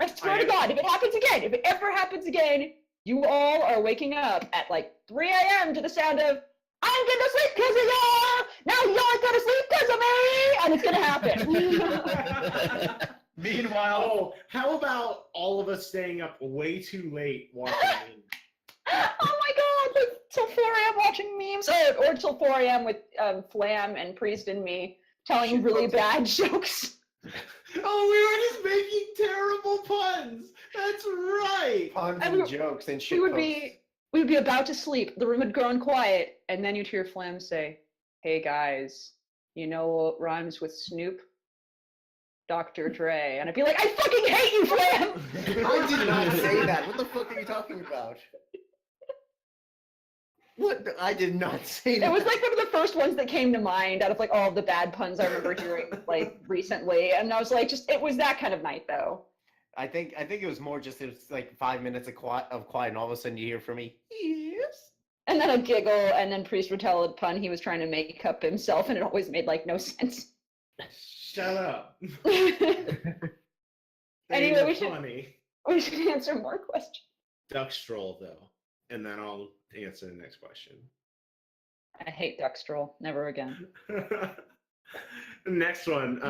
Speaker 5: I swear to God, if it happens again, if it ever happens again, you all are waking up at like 3 a.m. to the sound of, I'm gonna sleep because of y'all! Now y'all gonna sleep because of me! And it's gonna happen.
Speaker 6: Meanwhile,
Speaker 4: Oh, how about all of us staying up way too late watching memes?
Speaker 5: Oh my God, like till 4 a.m. watching memes, or till 4 a.m. with Flam and Priest and me telling really bad jokes.
Speaker 4: Oh, we were just making terrible puns. That's right.
Speaker 3: Puns
Speaker 5: And
Speaker 3: and
Speaker 5: we-
Speaker 3: jokes and shit.
Speaker 5: We would be about to sleep. The room had grown quiet, and then you'd hear Flam say, "Hey guys, you know what rhymes with Snoop?" Dr. Dre, and I'd be like, I fucking hate you, Flam!
Speaker 3: I did not say that. What the fuck are you talking about? What? I did not say that.
Speaker 5: It was like one of the first ones that came to mind out of like all of the bad puns I remember hearing like recently, and I was like, it was that kind of night though.
Speaker 3: I think it was more just it was like 5 minutes of quiet, and all of a sudden you hear from me, yes.
Speaker 5: And then a giggle, and then Priest would tell a pun he was trying to make up himself, and it always made like no sense.
Speaker 4: Shut up.
Speaker 5: Anyway, we should answer more questions.
Speaker 4: Duck stroll though, and then I'll answer the next question.
Speaker 5: I hate duck stroll. Never again.
Speaker 4: Next one.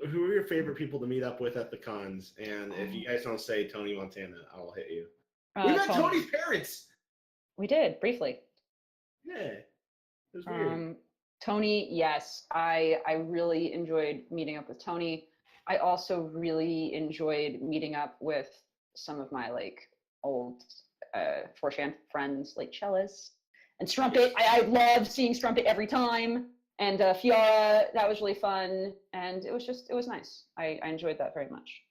Speaker 4: Who are your favorite people to meet up with at the cons? And if you guys don't say Tony Montana, I'll hit you. We met Tony's parents.
Speaker 5: We did briefly.
Speaker 4: Yeah, it was weird.
Speaker 5: Tony, yes, I really enjoyed meeting up with Tony. I also really enjoyed meeting up with some of my like old 4chan friends, like Chellis and Strumpet. I love seeing Strumpet every time. And Fiora, that was really fun, and it was nice. I enjoyed that very much.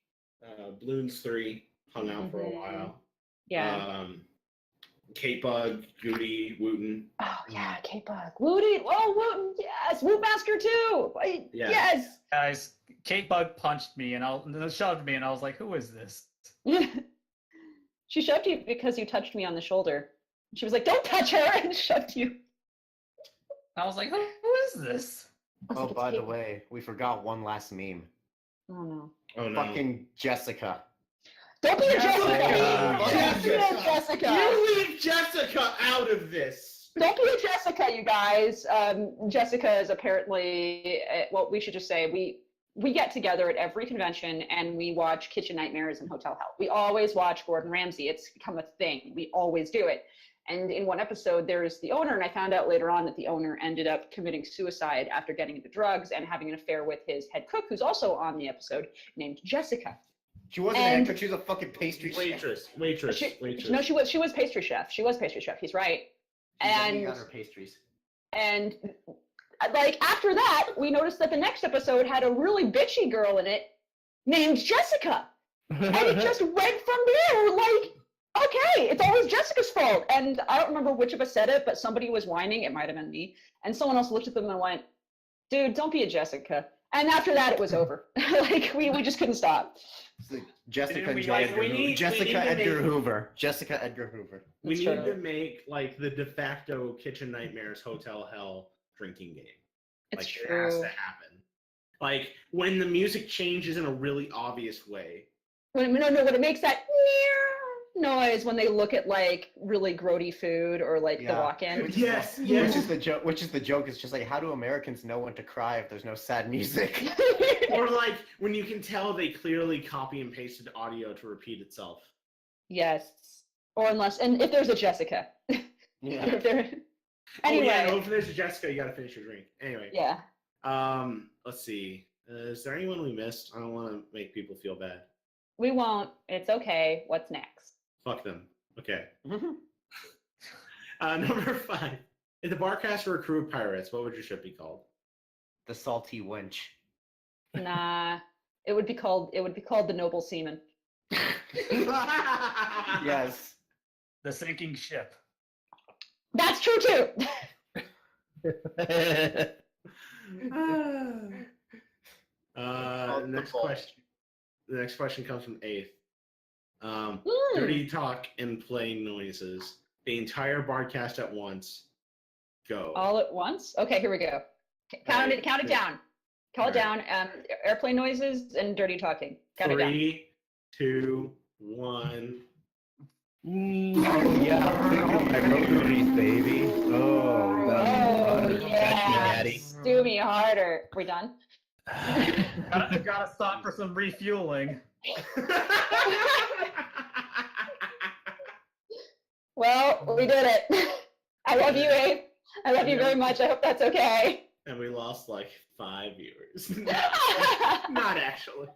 Speaker 4: Bloons 3 hung out for a while.
Speaker 5: Yeah.
Speaker 4: Kate Bug, Goody, Wooten.
Speaker 5: Oh yeah, Kate Bug, Wooty. Oh, Wooten, yes. Woot Master too. Yes.
Speaker 6: Guys, Kate Bug punched me and shoved me, and I was like, "Who is this?"
Speaker 5: She shoved you because you touched me on the shoulder. She was like, "Don't touch her," and shoved you.
Speaker 6: I was like, "Who is this?"
Speaker 3: Oh, by the way, we forgot one last meme.
Speaker 5: Oh no.
Speaker 4: Oh no.
Speaker 3: Fucking Jessica.
Speaker 5: Don't be a
Speaker 3: Jessica!
Speaker 5: Jessica!
Speaker 4: You leave Jessica out of this!
Speaker 5: Don't be a Jessica, you guys. Jessica is apparently, well, we should just say, we get together at every convention and we watch Kitchen Nightmares and Hotel Hell. We always watch Gordon Ramsay. It's become a thing. We always do it. And in one episode, there's the owner, and I found out later on that the owner ended up committing suicide after getting into drugs and having an affair with his head cook, who's also on the episode, named Jessica.
Speaker 3: She wasn't a head cook, she was a fucking pastry chef.
Speaker 4: Waitress.
Speaker 5: No, she was pastry chef. She was pastry chef. He's right.
Speaker 3: She got her pastries.
Speaker 5: And like after that, we noticed that the next episode had a really bitchy girl in it named Jessica, and it just went from there. We're like, okay, it's always Jessica's fault. And I don't remember which of us said it, but somebody was whining. It might have been me. And someone else looked at them and went, "Dude, don't be a Jessica." And after that, it was over. Like we just couldn't stop.
Speaker 3: Jessica
Speaker 4: Edgar
Speaker 3: Hoover. Jessica Edgar Hoover.
Speaker 4: We need to make like the de facto Kitchen Nightmares Hotel Hell drinking game.
Speaker 5: It's
Speaker 4: like
Speaker 5: true.
Speaker 4: It has to happen. Like when the music changes in a really obvious way.
Speaker 5: When it makes that noise when they look at like really grody food or like the walk-in.
Speaker 3: Yes. Which is the joke. It's just like, how do Americans know when to cry if there's no sad music?
Speaker 4: Or like when you can tell they clearly copy and pasted audio to repeat itself.
Speaker 5: Yes. Or if there's a Jessica.
Speaker 3: Yeah.
Speaker 5: Anyway.
Speaker 4: If there's a Jessica, you gotta finish your drink. Anyway.
Speaker 5: Yeah.
Speaker 4: Let's see. Is there anyone we missed? I don't want to make people feel bad.
Speaker 5: We won't. It's okay. What's next?
Speaker 4: Fuck them. Okay. Number 5. If the Barcast were a crew of pirates, what would your ship be called?
Speaker 3: The Salty Wench.
Speaker 5: Nah. It would be called the Noble Seaman.
Speaker 3: Yes.
Speaker 6: The sinking ship.
Speaker 5: That's true too.
Speaker 4: The next question comes from Eighth. Dirty talk and play noises. The entire Barcast at once. Go.
Speaker 5: All at once? Okay, here we go. Count it down. Call it down. Airplane noises and dirty talking. Count it down.
Speaker 4: 3, 2, 1.
Speaker 1: I wrote movies, baby.
Speaker 5: Yes. Do me harder. We done?
Speaker 6: Gotta stop for some refueling.
Speaker 5: Well, we did it. I love you, Abe. I love you very much. I hope that's okay.
Speaker 4: And we lost like 5 viewers. Not actually.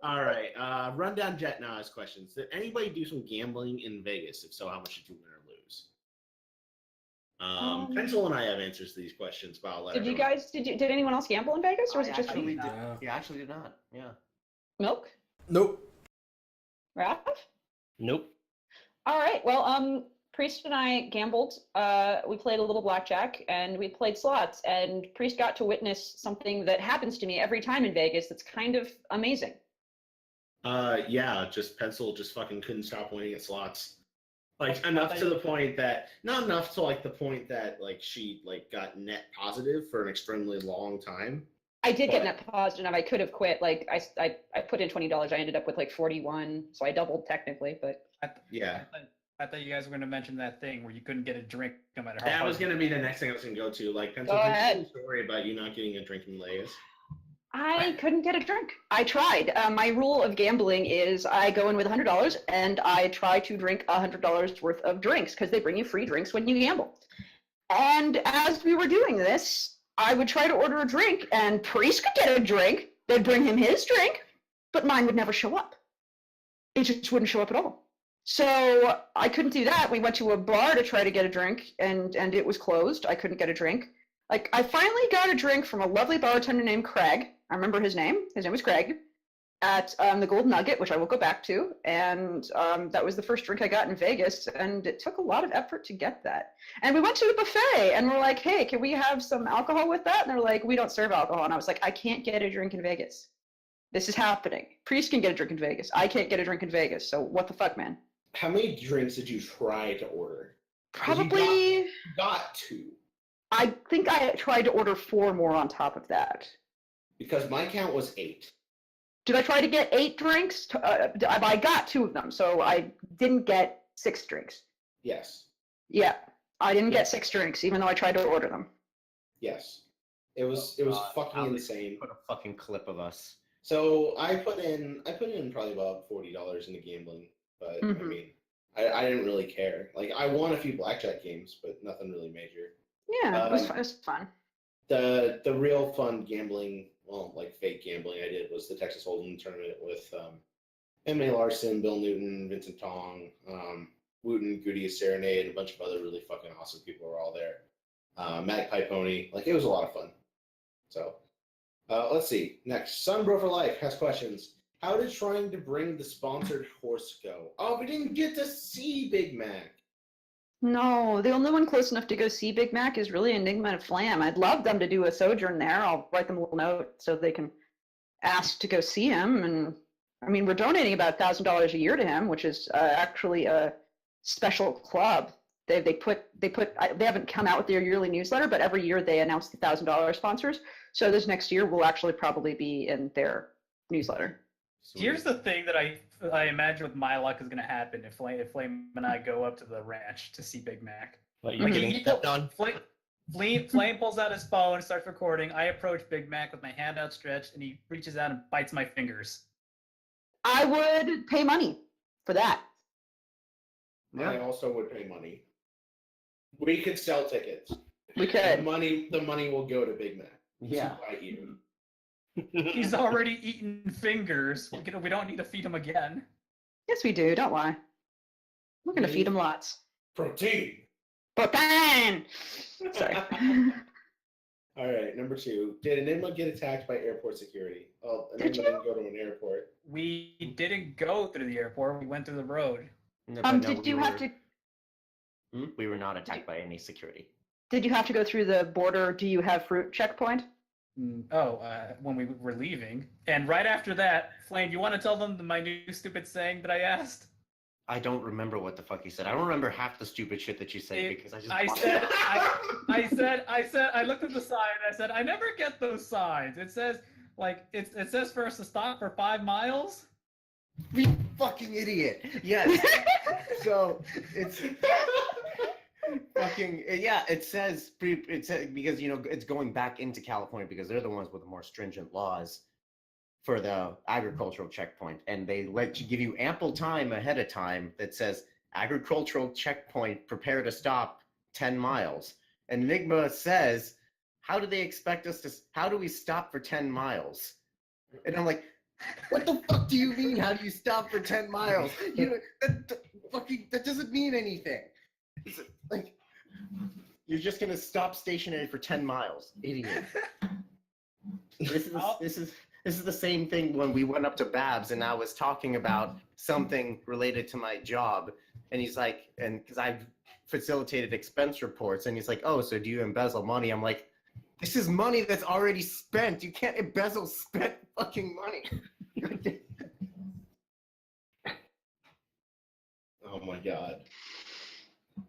Speaker 4: All right. Rundown Jet now has questions. Did anybody do some gambling in Vegas? If so, how much did you win or lose? Pencil and I have answers to these questions, but I'll let
Speaker 5: Did you
Speaker 4: everyone-
Speaker 5: guys? Did anyone else gamble in Vegas, or was it just
Speaker 3: actually
Speaker 5: you?
Speaker 3: did.
Speaker 2: Yeah.
Speaker 3: Yeah, actually did not. Yeah.
Speaker 5: Milk?
Speaker 2: Nope.
Speaker 5: Ralph?
Speaker 7: Nope.
Speaker 5: All right. Well, Priest and I gambled. We played a little blackjack and we played slots. And Priest got to witness something that happens to me every time in Vegas. That's kind of amazing.
Speaker 4: Yeah, just Pencil just fucking couldn't stop winning at slots. Like enough to the point that not enough to like the point that like she like got net positive for an extremely long time.
Speaker 5: I did get
Speaker 4: But-
Speaker 5: net positive. I could have quit. Like I put in $20. I ended up with like 41, so I doubled technically. But
Speaker 4: Yeah.
Speaker 6: I thought you guys were going to mention that thing where you couldn't get a drink no matter how
Speaker 4: That
Speaker 6: hard
Speaker 4: was
Speaker 6: you
Speaker 4: gonna be the next thing I was gonna go to. Like Pencil,
Speaker 5: Go
Speaker 4: can you tell
Speaker 5: ahead.
Speaker 4: a story about you not getting a drink in Vegas.
Speaker 5: I couldn't get a drink. I tried. My rule of gambling is I go in with $100 and I try to drink $100 worth of drinks because they bring you free drinks when you gamble. And as we were doing this, I would try to order a drink and Priest could get a drink. They'd bring him his drink, but mine would never show up. It just wouldn't show up at all. So I couldn't do that. We went to a bar to try to get a drink and it was closed. I couldn't get a drink. Like, I finally got a drink from a lovely bartender named Craig. I remember his name. His name was Craig. At the Gold Nugget, which I will go back to. And that was the first drink I got in Vegas. And it took a lot of effort to get that. And we went to the buffet and we're like, hey, can we have some alcohol with that? And they're like, we don't serve alcohol. And I was like, I can't get a drink in Vegas. This is happening. Priest can get a drink in Vegas. I can't get a drink in Vegas. So what the fuck, man?
Speaker 4: How many drinks did you try to order?
Speaker 5: Probably,
Speaker 4: You got two.
Speaker 5: I think I tried to order 4 more on top of that.
Speaker 4: Because my count was 8.
Speaker 5: Did I try to get 8 drinks? I got 2 of them, so I didn't get 6 drinks.
Speaker 4: Yes.
Speaker 5: Yeah, I didn't get 6 drinks, even though I tried to order them.
Speaker 4: Yes. It was fucking insane.
Speaker 3: Put a fucking clip of us.
Speaker 4: So I put in probably about $40 into gambling, but I
Speaker 5: Mhm.
Speaker 4: mean I didn't really care. Like I won a few blackjack games, but nothing really major.
Speaker 5: Yeah, it was fun.
Speaker 4: The real fun gambling, well, like fake gambling I did was the Texas Hold'em tournament with M.A. Larson, Bill Newton, Vincent Tong, Wooten, Goody Serenade, and a bunch of other really fucking awesome people were all there. Magpie Pony, like it was a lot of fun. So let's see. Next, Sunbro for Life has questions. How did trying to bring the sponsored horse go? Oh, we didn't get to see Big Mac.
Speaker 5: No, the only one close enough to go see Big Mac is really Enigma and Flam. I'd love them to do a sojourn there. I'll write them a little note so they can ask to go see him. And I mean, we're donating about $1,000 a year to him, which is actually a special club. They haven't come out with their yearly newsletter, but every year they announce the $1,000 sponsors. So this next year will actually probably be in their newsletter.
Speaker 6: Here's the thing that I imagine with my luck is going to happen if Flame and I go up to the ranch to see Big Mac.
Speaker 7: What, you're getting stepped on?
Speaker 6: Flame pulls out his phone and starts recording. I approach Big Mac with my hand outstretched, and he reaches out and bites my fingers.
Speaker 5: I would pay money for that.
Speaker 4: I also would pay money. We could sell tickets.
Speaker 5: We
Speaker 4: The
Speaker 5: could.
Speaker 4: money will go to Big Mac.
Speaker 3: Yeah.
Speaker 4: To buy you.
Speaker 6: He's already eaten fingers. We don't need to feed him again.
Speaker 5: Yes, we do. Don't lie. We're going to feed him lots.
Speaker 4: Protein.
Speaker 5: Protein! Sorry.
Speaker 4: All right, number 2. Did Enigma get attacked by airport security? Oh,
Speaker 5: Did
Speaker 4: Enigma didn't go to an airport.
Speaker 6: We didn't go through the airport. We went through the road.
Speaker 3: No, but no,
Speaker 5: Did you have to?
Speaker 3: We were not attacked by any security.
Speaker 5: Did you have to go through the border? Do you have fruit checkpoint?
Speaker 6: When we were leaving. And right after that, Flame, you want to tell them my new stupid saying that I asked?
Speaker 3: I don't remember what the fuck you said. I don't remember half the stupid shit that you say because I
Speaker 6: I looked at the sign and I said, I never get those signs. It says, it says for us to stop for 5 miles.
Speaker 3: You fucking idiot. Yes. So it's fucking yeah. It says because it's going back into California because they're the ones with the more stringent laws for the agricultural checkpoint, and they give you ample time ahead of time that says agricultural checkpoint, prepare to stop 10 miles. And Enigma says, how do they expect us to? How do we stop for 10 miles? And I'm like, what the fuck do you mean? How do you stop for 10 miles? That doesn't mean anything. It's like, You're just gonna stop stationary for 10 miles, idiot. This is the same thing when we went up to Babs and I was talking about something related to my job, and he's like, and because I've facilitated expense reports, and he's like, oh, so do you embezzle money? I'm like, this is money that's already spent. You can't embezzle spent fucking money.
Speaker 4: Oh my god.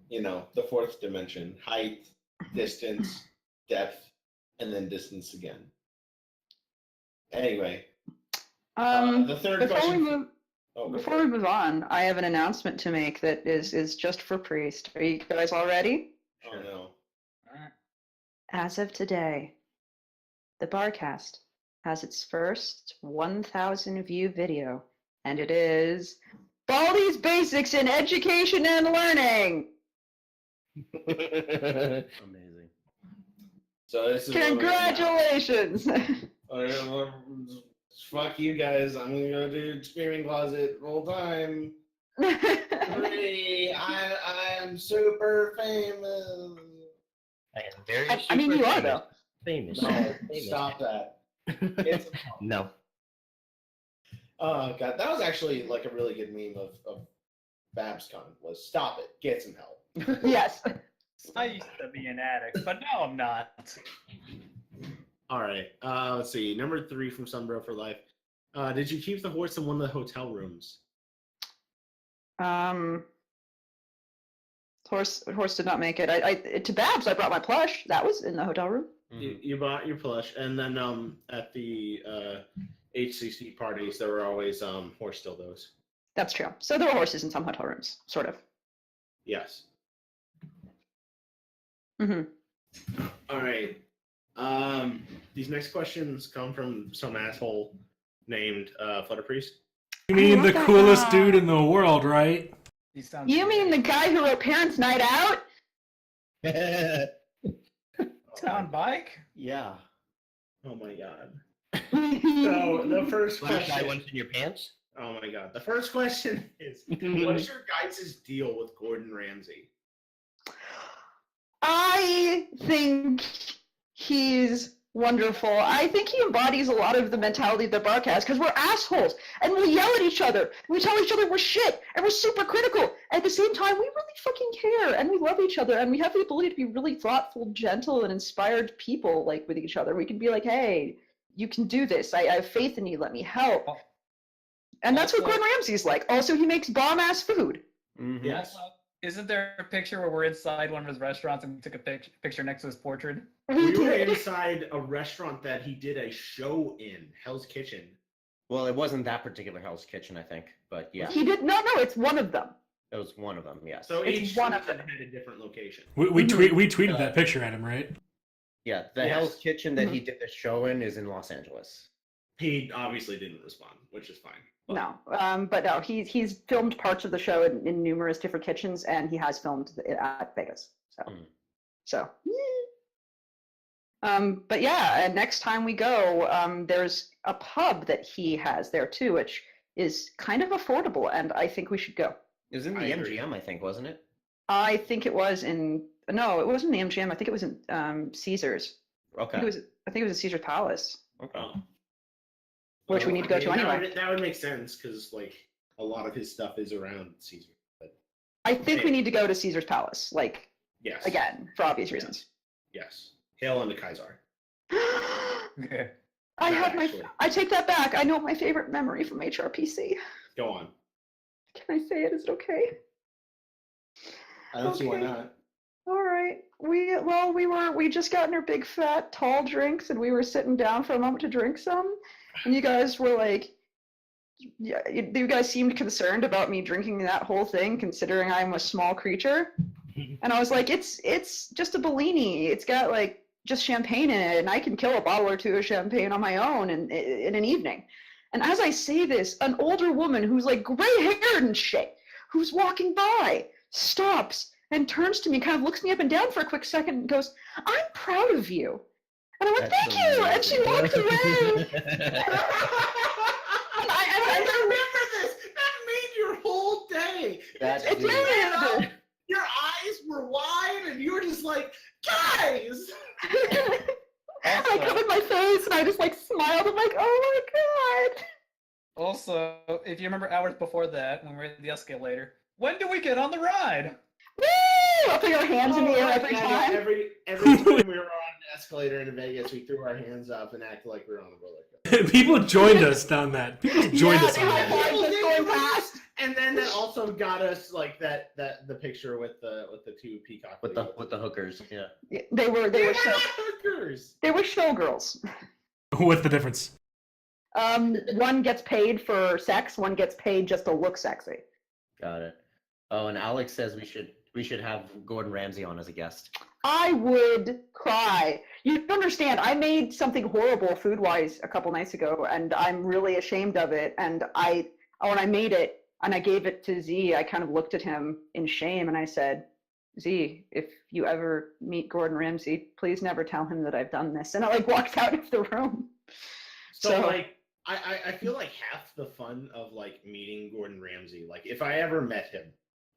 Speaker 4: You know, the fourth dimension: height, distance, depth, and then distance again. Anyway, the third
Speaker 5: before
Speaker 4: question.
Speaker 5: Before we move on, I have an announcement to make that is just for Priest. Are you guys all ready?
Speaker 4: Oh no.
Speaker 5: As of today, the Barcast has its first 1,000 view video, and it is Baldi's Basics in Education and Learning.
Speaker 3: Amazing.
Speaker 4: So this is
Speaker 5: Congratulations!
Speaker 4: Fuck you guys. I'm gonna go do Screaming Closet full time. Hooray, I am super famous.
Speaker 7: I am very.
Speaker 5: I mean, you are
Speaker 7: famous.
Speaker 5: though.
Speaker 7: Famous.
Speaker 4: No,
Speaker 7: Famous.
Speaker 4: stop that. It's,
Speaker 7: No.
Speaker 4: oh god, that was actually like a really good meme of Babscon. Was stop it, get some help.
Speaker 5: Yes.
Speaker 6: I used to be an addict, but now I'm not.
Speaker 4: All right. Let's see. Number 3 from Sunbro for Life. Did you keep the horse in one of the hotel rooms?
Speaker 5: Horse did not make it. I to Babs, I brought my plush. That was in the hotel room.
Speaker 4: You bought your plush, and then at the HCC parties, there were always horse dildos.
Speaker 5: That's true. So there were horses in some hotel rooms, sort of.
Speaker 4: Yes.
Speaker 5: Mm-hmm.
Speaker 4: All right. These next questions come from some asshole named Flutter Priest.
Speaker 2: You mean
Speaker 5: love
Speaker 2: the
Speaker 5: that
Speaker 2: coolest
Speaker 5: guy.
Speaker 2: dude in the world, right?
Speaker 6: He sounds
Speaker 5: You mean the guy who wrote Parents' Night Out?
Speaker 6: town bike?
Speaker 3: Yeah.
Speaker 4: Oh my god. So the first
Speaker 7: Flash
Speaker 4: question.
Speaker 7: ones in your pants?
Speaker 4: Oh my god. The first question is, what is your guys' deal with Gordon Ramsay?
Speaker 5: I think he's wonderful. I think he embodies a lot of the mentality of the Barcast because we're assholes and we yell at each other. We tell each other we're shit and we're super critical. At the same time, we really fucking care and we love each other and we have the ability to be really thoughtful, gentle, and inspired people like with each other. We can be like, hey, you can do this. I have faith in you. Let me help. And that's what
Speaker 6: Also-
Speaker 5: Gordon Ramsay's like. Also, he makes bomb-ass food.
Speaker 3: Mm-hmm.
Speaker 4: Yes.
Speaker 6: Isn't there a picture where we're inside one of his restaurants and we took a picture next to his portrait?
Speaker 4: We were inside a restaurant that he did a show in, Hell's Kitchen.
Speaker 3: Well, it wasn't that particular Hell's Kitchen, I think, but yeah,
Speaker 5: He did no, it's one of them.
Speaker 3: it was one of them. Yes.
Speaker 4: So
Speaker 5: It's
Speaker 4: each
Speaker 5: one of
Speaker 4: season
Speaker 5: them.
Speaker 4: had a different location.
Speaker 2: We tweeted that picture at him, right?
Speaker 3: Yeah, the
Speaker 4: Yes.
Speaker 3: Hell's Kitchen that he did the show in is in Los Angeles.
Speaker 4: He obviously didn't respond, which is fine. But
Speaker 5: No, but no, he's filmed parts of the show in numerous different kitchens, and he has filmed it at Vegas. So, but yeah, and next time we go, there's a pub that he has there too, which is kind of affordable, and I think we should go.
Speaker 3: It was in
Speaker 4: I
Speaker 3: the
Speaker 4: agree.
Speaker 3: MGM, I think, wasn't it?
Speaker 5: I think it was in no, it wasn't the MGM. I think it was in Caesars.
Speaker 3: Okay.
Speaker 5: I think it was in Caesar's Palace,
Speaker 3: Okay.
Speaker 4: Oh.
Speaker 5: which we need to go to anyway.
Speaker 4: That would make sense because like a lot of his stuff is around Caesar. But
Speaker 5: I think we need to go to Caesar's Palace, like
Speaker 4: yes,
Speaker 5: again for obvious reasons.
Speaker 4: yes. Hail unto Kaiser.
Speaker 5: I
Speaker 4: Not
Speaker 5: have
Speaker 4: actually.
Speaker 5: I take that back. I know my favorite memory from HRPC.
Speaker 4: Go on.
Speaker 5: Can I say it? Is it okay?
Speaker 4: I don't see why
Speaker 5: Okay.
Speaker 4: not.
Speaker 5: All right. We just got in our big fat tall drinks and we were sitting down for a moment to drink some, and you guys were like, yeah, you guys seemed concerned about me drinking that whole thing, considering I'm a small creature. And I was like, it's just a Bellini. It's got like just champagne in it, and I can kill a bottle or two of champagne on my own in an evening. And as I say this, an older woman who's like gray-haired and shit, who's walking by, stops and turns to me, kind of looks me up and down for a quick second, and goes, "I'm proud of you." And I went,
Speaker 3: That's
Speaker 5: "Thank you." And she
Speaker 3: amazing.
Speaker 5: walked away.
Speaker 4: I remember this. That made your whole day.
Speaker 3: That
Speaker 5: It
Speaker 3: did.
Speaker 5: did.
Speaker 4: Your eyes were wide, and you were just like,
Speaker 5: and I just like smiled. I'm like, oh my god.
Speaker 6: Also, if you remember hours before that, when we were at the escalator, when do we get on the ride?
Speaker 5: Woo! I'll put your hands in the air every time.
Speaker 4: Every time we were on the escalator in Vegas, we threw our hands up and acted like we were on a roller coaster.
Speaker 2: People joined us on that. People joined us on
Speaker 5: they
Speaker 2: that.
Speaker 5: high-fived us going past.
Speaker 4: And then that also got us like the picture with the two peacock
Speaker 3: With the hookers, yeah.
Speaker 5: Yeah, they were
Speaker 4: hookers.
Speaker 5: they were showgirls.
Speaker 2: What's the difference?
Speaker 5: One gets paid for sex, one gets paid just to look sexy.
Speaker 3: Got it. Oh, and Alex says we should have Gordon Ramsay on as a guest.
Speaker 5: I would cry. You understand, I made something horrible food-wise a couple nights ago, and I'm really ashamed of it. And when I made it and I gave it to Z, I kind of looked at him in shame and I said, Z, if you ever meet Gordon Ramsay, please never tell him that I've done this. And I like walked out of the room.
Speaker 4: So like, I feel like half the fun of like meeting Gordon Ramsay, like if I ever met him,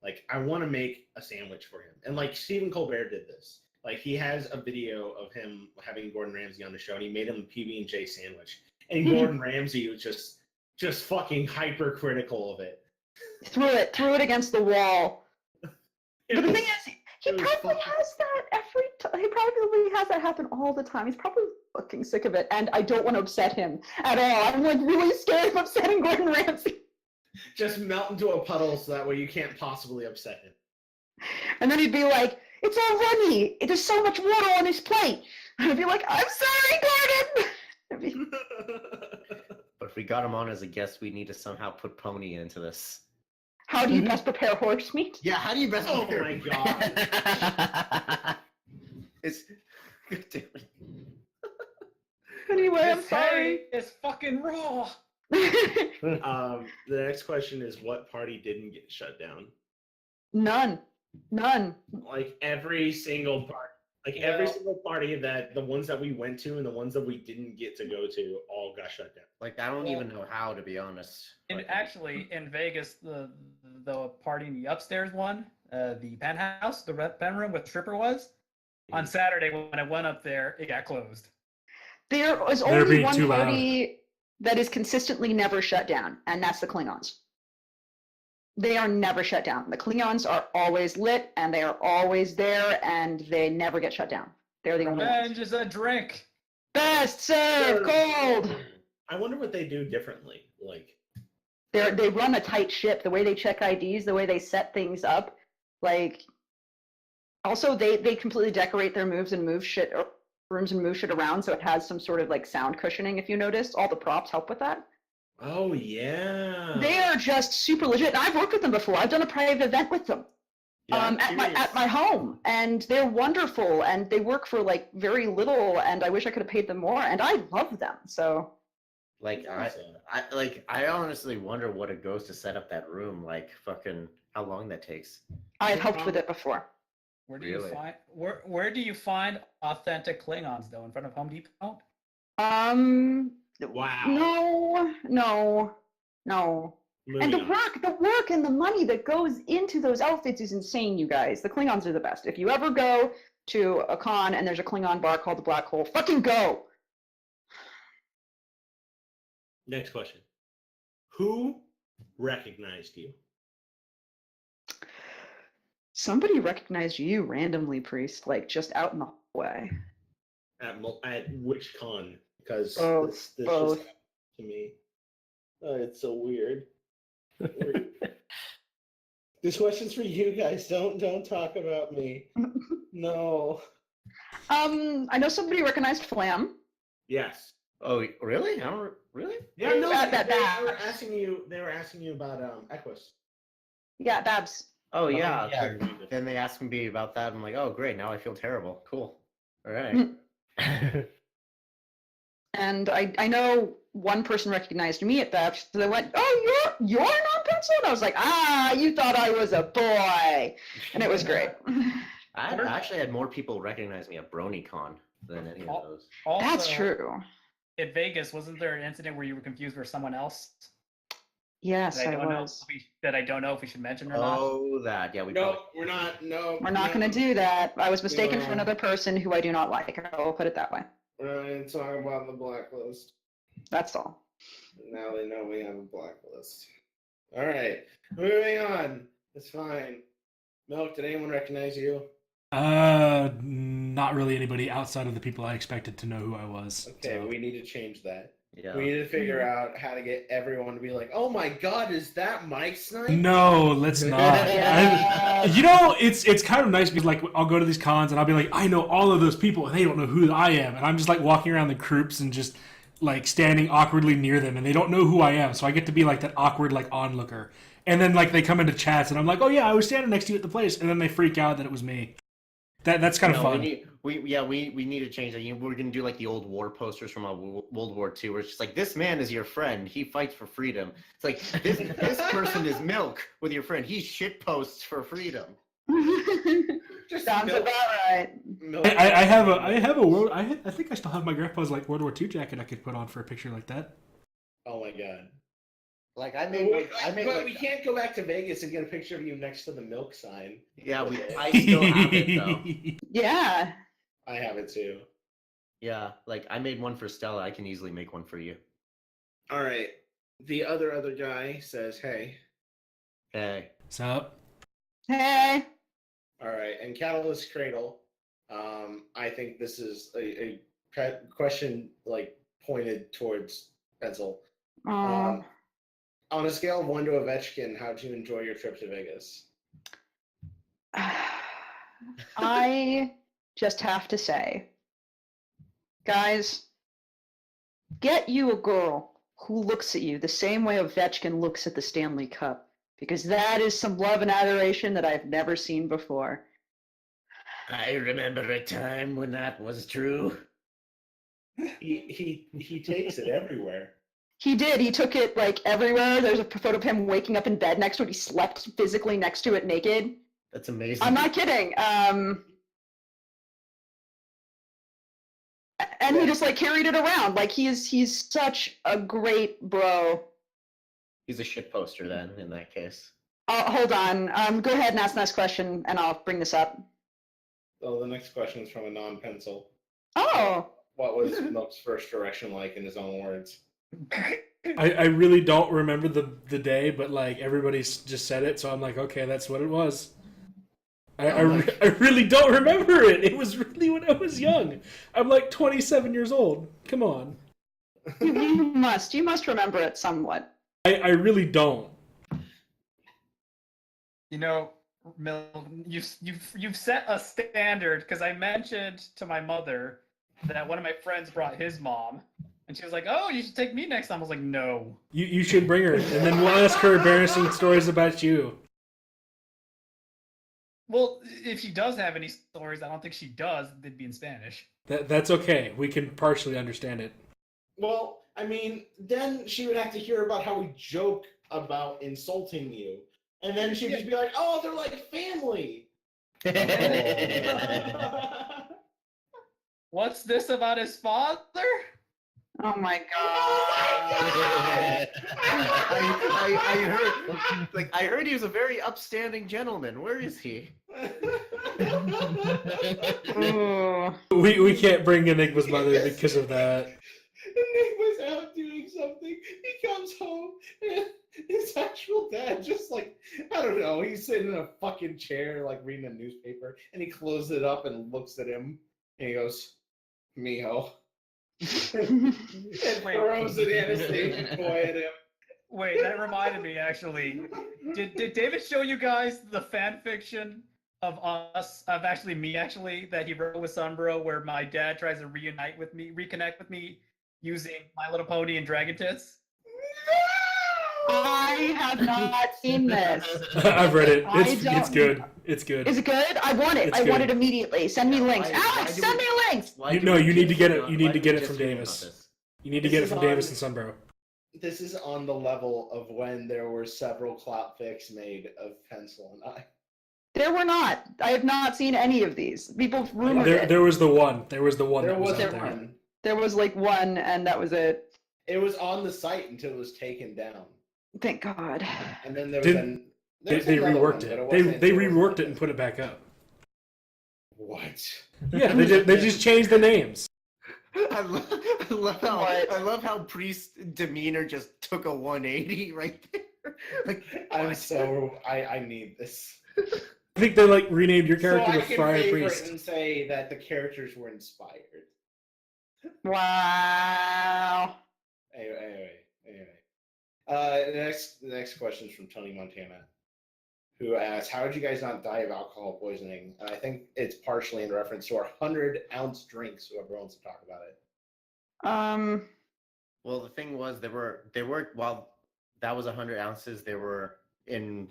Speaker 4: like I want to make a sandwich for him. And like Stephen Colbert did this. Like he has a video of him having Gordon Ramsay on the show and he made him a PB&J sandwich. And Gordon Ramsay was just fucking hypercritical of it.
Speaker 5: Threw it against the wall. But the thing is, he probably has that every time. He probably has that happen all the time. He's probably fucking sick of it, and I don't want to upset him at all. I'm like really scared of upsetting Gordon Ramsay.
Speaker 4: Just melt into a puddle so that way you can't possibly upset him.
Speaker 5: And then he'd be like, "It's all runny. There's so much water on his plate." And I'd be like, "I'm sorry, Gordon."
Speaker 3: But if we got him on as a guest, we need to somehow put Pony into this.
Speaker 5: How do you best prepare horse meat?
Speaker 3: Yeah, how do you best prepare?
Speaker 4: Oh my god.
Speaker 3: It's good.
Speaker 5: Anyway, I'm
Speaker 6: This
Speaker 5: sorry.
Speaker 6: hay is fucking raw.
Speaker 4: The next question is, what party didn't get shut down?
Speaker 5: None.
Speaker 4: Like every single party. Like every single party that the ones that we went to and the ones that we didn't get to go to all got shut down.
Speaker 3: Like I don't even know how, to be honest.
Speaker 6: And
Speaker 3: Like,
Speaker 6: actually, in Vegas, the party in the upstairs one, the penthouse, the red pen room where the stripper was, on Saturday when I went up there, it got closed.
Speaker 5: There is
Speaker 2: They're
Speaker 5: only
Speaker 2: being
Speaker 5: one
Speaker 2: too loud.
Speaker 5: party that is consistently never shut down, and that's the Klingons. They are never shut down. The Klingons are always lit, and they are always there, and they never get shut down. They're the only ones.
Speaker 6: Revenge is a drink.
Speaker 5: Best served cold.
Speaker 4: I wonder what they do differently. Like
Speaker 5: They run a tight ship. The way they check IDs, the way they set things up, like. Also, they completely decorate their rooms and move shit around, so it has some sort of like sound cushioning. If you notice, all the props help with that.
Speaker 4: oh yeah.
Speaker 5: They are just super legit. And I've worked with them before. I've done a private event with them.
Speaker 4: Yeah, I'm
Speaker 5: at my home, and they're wonderful, and they work for like very little, and I wish I could have paid them more, and I love them. So
Speaker 3: Like I honestly wonder what it goes to set up that room. Like fucking how long that takes.
Speaker 5: I've helped with it before.
Speaker 6: Where do you
Speaker 3: Really?
Speaker 6: find where do you find authentic Klingons though? In front of Home Depot?
Speaker 4: Wow.
Speaker 5: No. And the work and the money that goes into those outfits is insane, you guys. The Klingons are the best. If you ever go to a con and there's a Klingon bar called the Black Hole, fucking go.
Speaker 4: Next question. Who recognized you?
Speaker 5: Somebody recognized you randomly, Priest, like just out in the hallway.
Speaker 4: At which con? Because
Speaker 5: Both.
Speaker 4: this just
Speaker 5: Both.
Speaker 4: happened to me. Oh, it's so weird. This question's for you guys. Don't talk about me. No.
Speaker 5: I know somebody recognized Flam.
Speaker 4: Yes.
Speaker 3: Oh really? I don't really.
Speaker 4: Yeah. No.
Speaker 5: That-
Speaker 4: They were asking you. They were asking you about Equus.
Speaker 5: Yeah, Babs.
Speaker 3: Oh yeah.
Speaker 4: yeah.
Speaker 3: Then they asked me about that. I'm like, oh great. Now I feel terrible. Cool. All right.
Speaker 5: And I know one person recognized me at Babs, so they went, "Oh, you're non-pencil?" And I was like, you thought I was a boy," and it was great.
Speaker 3: I actually had more people recognize me at BronyCon than any of those.
Speaker 6: Also,
Speaker 5: That's true.
Speaker 6: At Vegas, wasn't there an incident where you were confused with someone else?
Speaker 5: Yes,
Speaker 6: That I
Speaker 5: I
Speaker 6: don't know
Speaker 5: was.
Speaker 6: that I don't know if we should mention or not.
Speaker 3: Oh, that. Yeah, we
Speaker 4: No,
Speaker 3: probably.
Speaker 4: we're not. No.
Speaker 5: We're not going to do that. I was mistaken for
Speaker 4: No.
Speaker 5: another person who I do not like. I will put it that way.
Speaker 4: We're going to talk about the blacklist.
Speaker 5: That's all.
Speaker 4: Now they know we have a blacklist. All right, moving on. It's fine. Milk, did anyone recognize you?
Speaker 2: Not really anybody outside of the people I expected to know who I was.
Speaker 4: Okay,
Speaker 2: so.
Speaker 4: we need to change that.
Speaker 3: Yeah.
Speaker 4: We need to figure out how to get everyone to be like, "Oh my God, is that Mike Snipe?"
Speaker 2: No, let's not. It's kind of nice because like I'll go to these cons and I'll be like, I know all of those people and they don't know who I am, and I'm just like walking around the groups and just like standing awkwardly near them and they don't know who I am, so I get to be like that awkward like onlooker. And then like they come into chats and I'm like, oh yeah, I was standing next to you at the place, and then they freak out that it was me. That's kind of fun.
Speaker 3: We need to change that. We're gonna do like the old war posters from World War II, where it's just like, this man is your friend. He fights for freedom. It's like this person is Milk with your friend. He shit posts for freedom.
Speaker 5: Sounds about right.
Speaker 2: I have a world. I think I still have my grandpa's like World War II jacket I could put on for a picture like that.
Speaker 4: Oh my God.
Speaker 3: Like
Speaker 4: But we can't go back to Vegas and get a picture of you next to the milk sign.
Speaker 3: Yeah, I still have it though.
Speaker 5: Yeah.
Speaker 4: I have it too.
Speaker 3: Yeah, like I made one for Stella. I can easily make one for you.
Speaker 4: All right. The other guy says, "Hey."
Speaker 3: Hey.
Speaker 2: What's up?
Speaker 5: Hey.
Speaker 4: All right. And Catalyst Cradle. I think this is a question like pointed towards Pencil. On a scale of 1 to Ovechkin, how'd you enjoy your trip to Vegas?
Speaker 5: I just have to say, guys, get you a girl who looks at you the same way Ovechkin looks at the Stanley Cup, because that is some love and adoration that I've never seen before.
Speaker 3: I remember a time when that was true.
Speaker 4: He takes it everywhere.
Speaker 5: He did. He took it like everywhere. There's a photo of him waking up in bed next to it. He slept physically next to it naked.
Speaker 3: That's amazing.
Speaker 5: I'm not kidding. And he just like carried it around. Like he's such a great bro.
Speaker 3: He's a shit poster then, in that case.
Speaker 5: Hold on. Go ahead and ask the next question, and I'll bring this up.
Speaker 4: Oh, the next question is from a non-pencil.
Speaker 5: Oh.
Speaker 4: What was Milk's first direction like in his own words?
Speaker 2: I really don't remember the day, but like everybody's just said it, so I'm like, okay, that's what it was. I really don't remember it. It was really when I was young. I'm like 27 years old. Come on.
Speaker 5: You must remember it somewhat.
Speaker 2: I really don't.
Speaker 6: You know, you've set a standard, because I mentioned to my mother that one of my friends brought his mom, and she was like, "Oh, you should take me next time." I was like, "No."
Speaker 2: You should bring her, and then we'll ask her embarrassing stories about you.
Speaker 6: Well, if she does have any stories, I don't think she does. They'd be in Spanish.
Speaker 2: That's okay. We can partially understand it.
Speaker 4: Well, I mean, then she would have to hear about how we joke about insulting you. And then she'd just be like, oh, they're like family.
Speaker 6: What's this about his father?
Speaker 5: Oh my
Speaker 3: Oh
Speaker 5: god.
Speaker 3: I heard he was a very upstanding gentleman. Where is he?
Speaker 2: We can't bring Enigma's mother because of that.
Speaker 4: Enigma's out doing something. He comes home and his actual dad just like, I don't know, he's sitting in a fucking chair like reading a newspaper, and he closes it up and looks at him and he goes, Mijo. And throws an Anastasia toy at him.
Speaker 6: Wait, that reminded me actually. Did David show you guys the fan fiction of us, of actually me that he wrote with Sunbro, where my dad tries to reconnect with me using My Little Pony and Dragon Tits?
Speaker 5: I have not seen this.
Speaker 2: I've read it. It's good. It's good.
Speaker 5: Is it good? I want it. I want it immediately. Send me links. Alex, send me links.
Speaker 2: You need to get it. You need to get it from Davis. You need to get it from Davis and Sunbro.
Speaker 4: This is on the level of when there were several clout fics made of Pencil and I.
Speaker 5: There were not. I have not seen any of these. People rumored it.
Speaker 2: There was the one. There was the one.
Speaker 4: There
Speaker 2: that was
Speaker 4: was
Speaker 2: out
Speaker 4: one.
Speaker 5: There was like one, and that was it.
Speaker 4: It was on the site until it was taken down.
Speaker 5: Thank God.
Speaker 4: And then there was
Speaker 2: they reworked it. They reworked it and put it back up.
Speaker 4: What?
Speaker 2: Yeah, they just changed the names.
Speaker 3: I love how Priest's demeanor just took a 180 right there. Like,
Speaker 4: I need this.
Speaker 2: I think they like renamed your character
Speaker 4: so
Speaker 2: to
Speaker 4: I can
Speaker 2: Friar
Speaker 4: favorite
Speaker 2: Priest.
Speaker 4: and say that the characters were inspired.
Speaker 5: Wow.
Speaker 4: Anyway. The next question is from Tony Montana, who asks, "How did you guys not die of alcohol poisoning?" And I think it's partially in reference to our 100-ounce drinks. Whoever wants to talk about it.
Speaker 3: Well, the thing was, they were while that was 100 ounces, they were in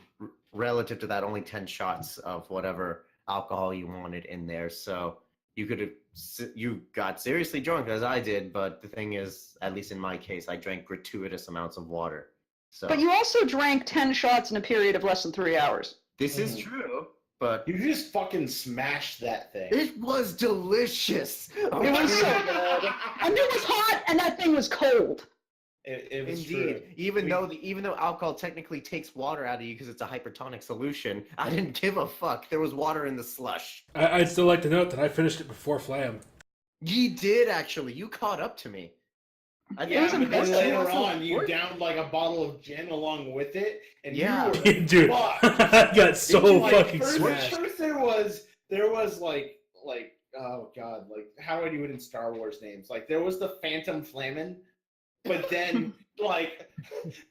Speaker 3: relative to that only 10 shots of whatever alcohol you wanted in there. So you got seriously drunk as I did, but the thing is, at least in my case, I drank gratuitous amounts of water. So
Speaker 5: But you also drank 10 shots in a period of less than 3 hours.
Speaker 3: this is true, but
Speaker 4: You just fucking smashed that thing.
Speaker 3: it was delicious.
Speaker 5: It was so good. And it was hot, and that thing was cold.
Speaker 4: It was
Speaker 3: Indeed.
Speaker 4: true.
Speaker 3: Even though alcohol technically takes water out of you because it's a hypertonic solution, I didn't give a fuck. There was water in the slush.
Speaker 2: I'd still like to note that I finished it before Flam.
Speaker 3: Ye did actually. You caught up to me. I
Speaker 4: Yeah,
Speaker 5: was
Speaker 4: but then
Speaker 5: impressive.
Speaker 4: later on, you downed like a bottle of gin along with it, and
Speaker 3: Yeah.
Speaker 4: you were
Speaker 2: Dude,
Speaker 4: fucked.
Speaker 2: I got so
Speaker 4: Like,
Speaker 2: fucking
Speaker 4: first
Speaker 2: smashed.
Speaker 4: there was like oh god, like how do I do it in Star Wars names? Like there was the Phantom Flamin', but then like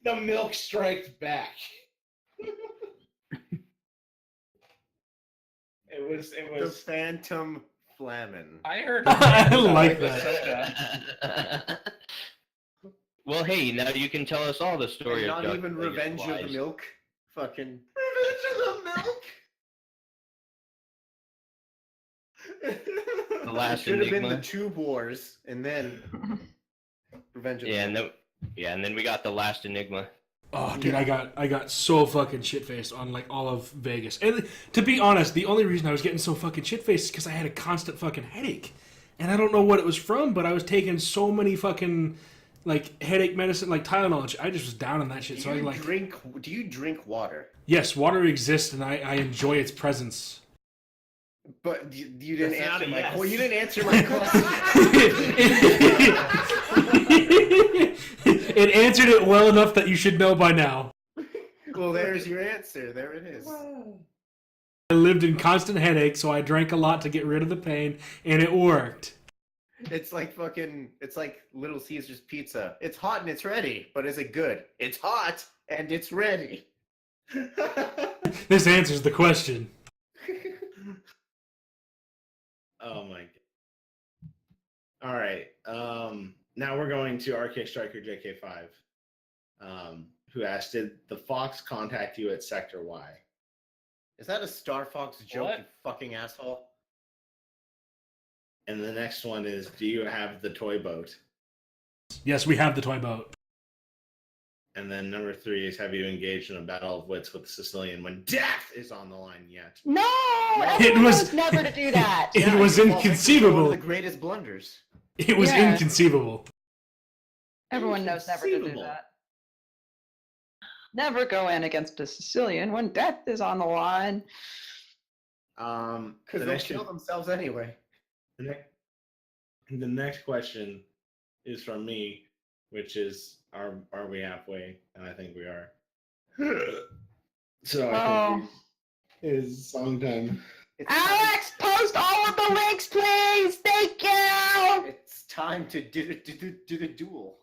Speaker 4: the milk strikes back. It was
Speaker 3: The Phantom Flamin'.
Speaker 6: I heard.
Speaker 2: I like
Speaker 6: the
Speaker 2: that.
Speaker 6: soda.
Speaker 7: Well, hey, now you can tell us all the
Speaker 3: And
Speaker 7: story
Speaker 3: not
Speaker 7: of Darth
Speaker 3: even
Speaker 7: Vader's
Speaker 3: Revenge of the
Speaker 7: lies.
Speaker 3: Milk. Fucking
Speaker 4: Revenge of the Milk.
Speaker 7: The last
Speaker 3: should have been
Speaker 7: Enigma.
Speaker 3: the Tube Wars, and then Revenge of the
Speaker 7: Yeah,
Speaker 3: Milk.
Speaker 7: and then we got the last Enigma.
Speaker 2: Oh, dude, I got so fucking shit faced on like all of Vegas. And to be honest, the only reason I was getting so fucking shit faced is because I had a constant fucking headache, and I don't know what it was from, but I was taking so many fucking like headache medicine, like Tylenol. And shit. I just was down on that shit. So I like
Speaker 3: Do you drink water?
Speaker 2: yes, water exists, and I enjoy its presence.
Speaker 3: But you didn't
Speaker 4: That's not
Speaker 3: answer
Speaker 4: a
Speaker 3: my
Speaker 4: yes.
Speaker 3: question. You didn't answer my question.
Speaker 2: It answered it well enough that you should know by now.
Speaker 3: Well, there's your answer. There it is.
Speaker 2: I lived in constant headache, so I drank a lot to get rid of the pain, and it worked.
Speaker 3: It's like Little Caesar's pizza. It's hot and it's ready, but is it good? It's hot and it's ready.
Speaker 2: This answers the question.
Speaker 4: Oh my god. All right. Now we're going to Arcade Striker JK5, who asked, "Did the Fox contact you at Sector Y?"
Speaker 3: Is that a Star Fox joke,
Speaker 6: What?
Speaker 3: you fucking asshole?
Speaker 4: And the next one is, "Do you have the toy boat?"
Speaker 2: Yes, we have the toy boat.
Speaker 4: And then number 3 is, "Have you engaged in a battle of wits with the Sicilian when death is on the line yet?"
Speaker 5: No!
Speaker 2: It
Speaker 5: Everyone
Speaker 2: was-
Speaker 5: knows never to do that.
Speaker 2: It
Speaker 3: Yeah,
Speaker 2: was
Speaker 3: you fall victim to one
Speaker 2: inconceivable.
Speaker 3: of the greatest blunders.
Speaker 2: It was
Speaker 5: Yeah.
Speaker 2: inconceivable.
Speaker 5: Everyone knows never to do
Speaker 4: Inconceivable.
Speaker 5: that. Never go in against a Sicilian when death is on the line.
Speaker 3: Because
Speaker 4: The
Speaker 3: they'll
Speaker 4: next,
Speaker 3: kill themselves anyway.
Speaker 4: the next question is from me, which is, are we halfway? And I think we are. So I think it's song time.
Speaker 3: It's
Speaker 5: Alex, post all of the links, please. Thank you.
Speaker 3: It's time to do the duel.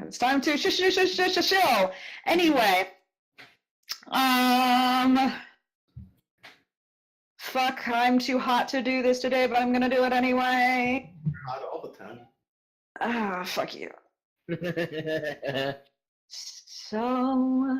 Speaker 5: It's time to show. Anyway, fuck, I'm too hot to do this today, but I'm gonna do it anyway.
Speaker 4: Not all the time.
Speaker 5: Fuck you. So,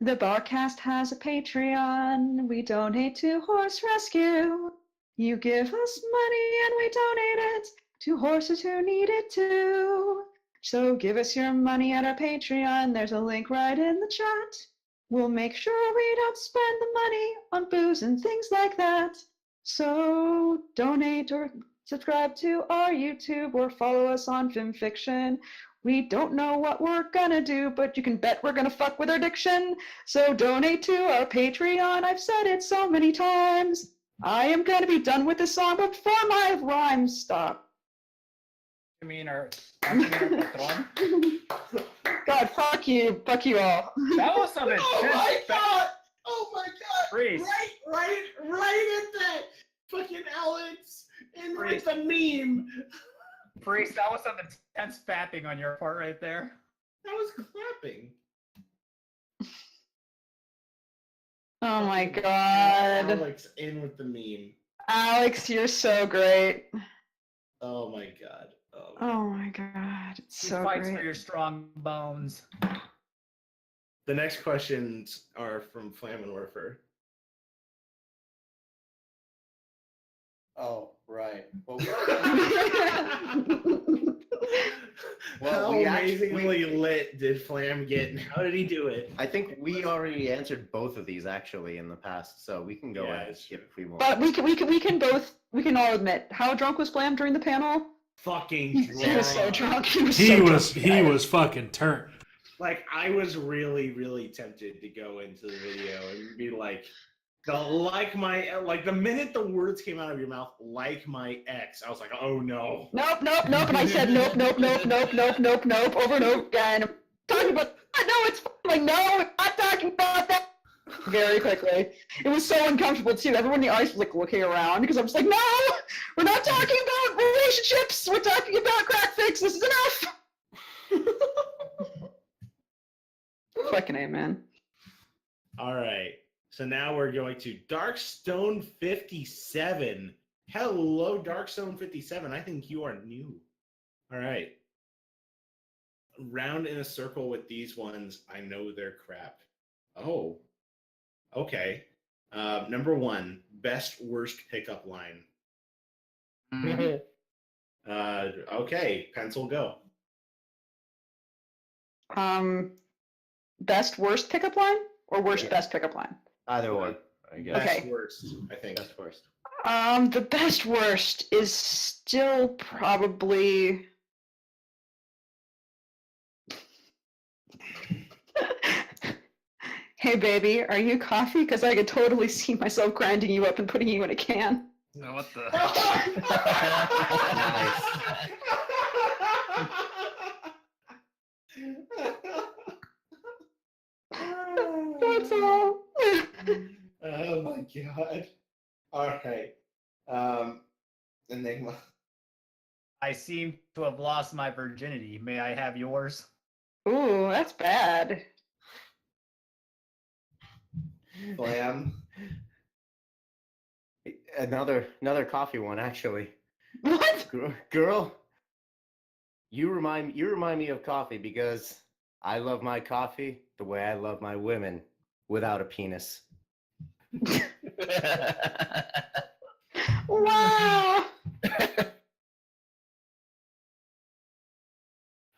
Speaker 5: the Barcast has a Patreon. We donate to Horse Rescue. You give us money and we donate it to horses who need it too. So give us your money at our Patreon. There's a link right in the chat. We'll make sure we don't spend the money on booze and things like that. So donate or subscribe to our YouTube or follow us on FimFiction. We don't know what we're gonna do, but you can bet we're gonna fuck with our diction. So donate to our Patreon. I've said it so many times. I am going to be done with this song before my rhymes stop.
Speaker 6: You mean our patron?
Speaker 5: God, fuck you all.
Speaker 6: That was some intense.
Speaker 3: Oh my god!
Speaker 6: Priest.
Speaker 3: Right at that fucking Alex and like
Speaker 6: Priest.
Speaker 3: the meme.
Speaker 6: Priest, that was some intense fapping on your part right there.
Speaker 3: That was clapping.
Speaker 5: Oh my god.
Speaker 3: Alex in with the meme.
Speaker 5: Alex, you're so great.
Speaker 3: Oh my god. Oh.
Speaker 5: Oh my god. It's
Speaker 6: He
Speaker 5: so
Speaker 6: fights for
Speaker 5: great.
Speaker 6: your strong bones.
Speaker 3: The next questions are from Flam and Warfer. Oh, right. Well,
Speaker 4: How
Speaker 3: we
Speaker 4: amazingly lit did Flam get, and how did he do it?
Speaker 3: I think we already answered both of these actually in the past, so we can go
Speaker 4: Yeah,
Speaker 3: ahead and
Speaker 4: it's
Speaker 3: skip if we want.
Speaker 5: But we can all admit, how drunk was Blam during the panel?
Speaker 4: Fucking
Speaker 5: He was so drunk. He was
Speaker 2: He
Speaker 5: so
Speaker 2: was
Speaker 5: drunk.
Speaker 2: he was fucking turned.
Speaker 4: Like, I was really, really tempted to go into the video and be like, the minute the words came out of your mouth, like my ex, I was like, oh no.
Speaker 5: Nope. And I said nope, over and over again. I'm talking about, no, it's like, no, I'm not talking about that. Very quickly. It was so uncomfortable too. Everyone in the audience was like looking around because I was like, no, we're not talking about relationships. We're talking about crack fix. This is enough. Fucking A, man.
Speaker 4: All right. So now we're going to Darkstone 57. Hello, Darkstone 57. I think you are new. All right. Round in a circle with these ones. I know they're crap. Oh. Okay. Number 1, best worst pickup line. Okay, pencil go.
Speaker 5: Best worst pickup line or worst
Speaker 3: Yeah.
Speaker 5: best pickup line?
Speaker 3: Either one, I guess.
Speaker 4: Best
Speaker 5: Okay.
Speaker 4: worst, I think.
Speaker 3: Best worst.
Speaker 5: The best worst is still probably. Hey baby, are you coffee? Because I could totally see myself grinding you up and putting you in a can.
Speaker 6: No, what the?
Speaker 5: That's all.
Speaker 4: Oh my god. All right. Enigma.
Speaker 6: I seem to have lost my virginity. May I have yours?
Speaker 5: Ooh, that's bad.
Speaker 4: Blam.
Speaker 3: Another coffee one, actually.
Speaker 5: What?
Speaker 3: Girl, you remind me of coffee because I love my coffee the way I love my women without a penis.
Speaker 5: Wow.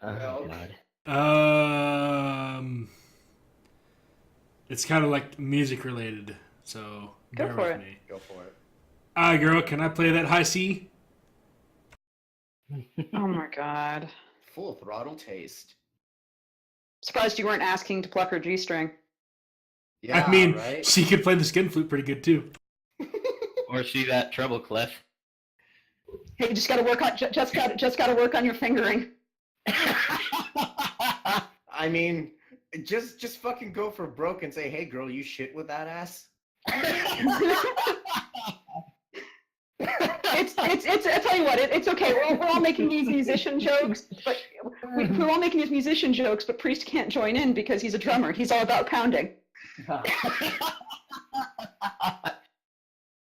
Speaker 7: Oh, God.
Speaker 2: It's kind of like music related, so
Speaker 5: Go
Speaker 2: bear
Speaker 5: for
Speaker 2: with
Speaker 5: it.
Speaker 2: me.
Speaker 3: Go for it.
Speaker 2: Alright, girl, can I play that high C?
Speaker 5: Oh my god.
Speaker 3: Full throttle taste.
Speaker 5: Surprised you weren't asking to pluck her G-string.
Speaker 3: Yeah,
Speaker 2: I mean,
Speaker 3: right?
Speaker 2: she could play the skin flute pretty good too.
Speaker 7: Or see that treble clef.
Speaker 5: Hey, just gotta work on just gotta work on your fingering.
Speaker 3: I mean, just fucking go for broke and say, "Hey, girl, you shit with that ass."
Speaker 5: It's I tell you what, it's okay. We're all making these musician jokes, but we're all making these musician jokes, but Priest can't join in because he's a drummer. He's all about pounding.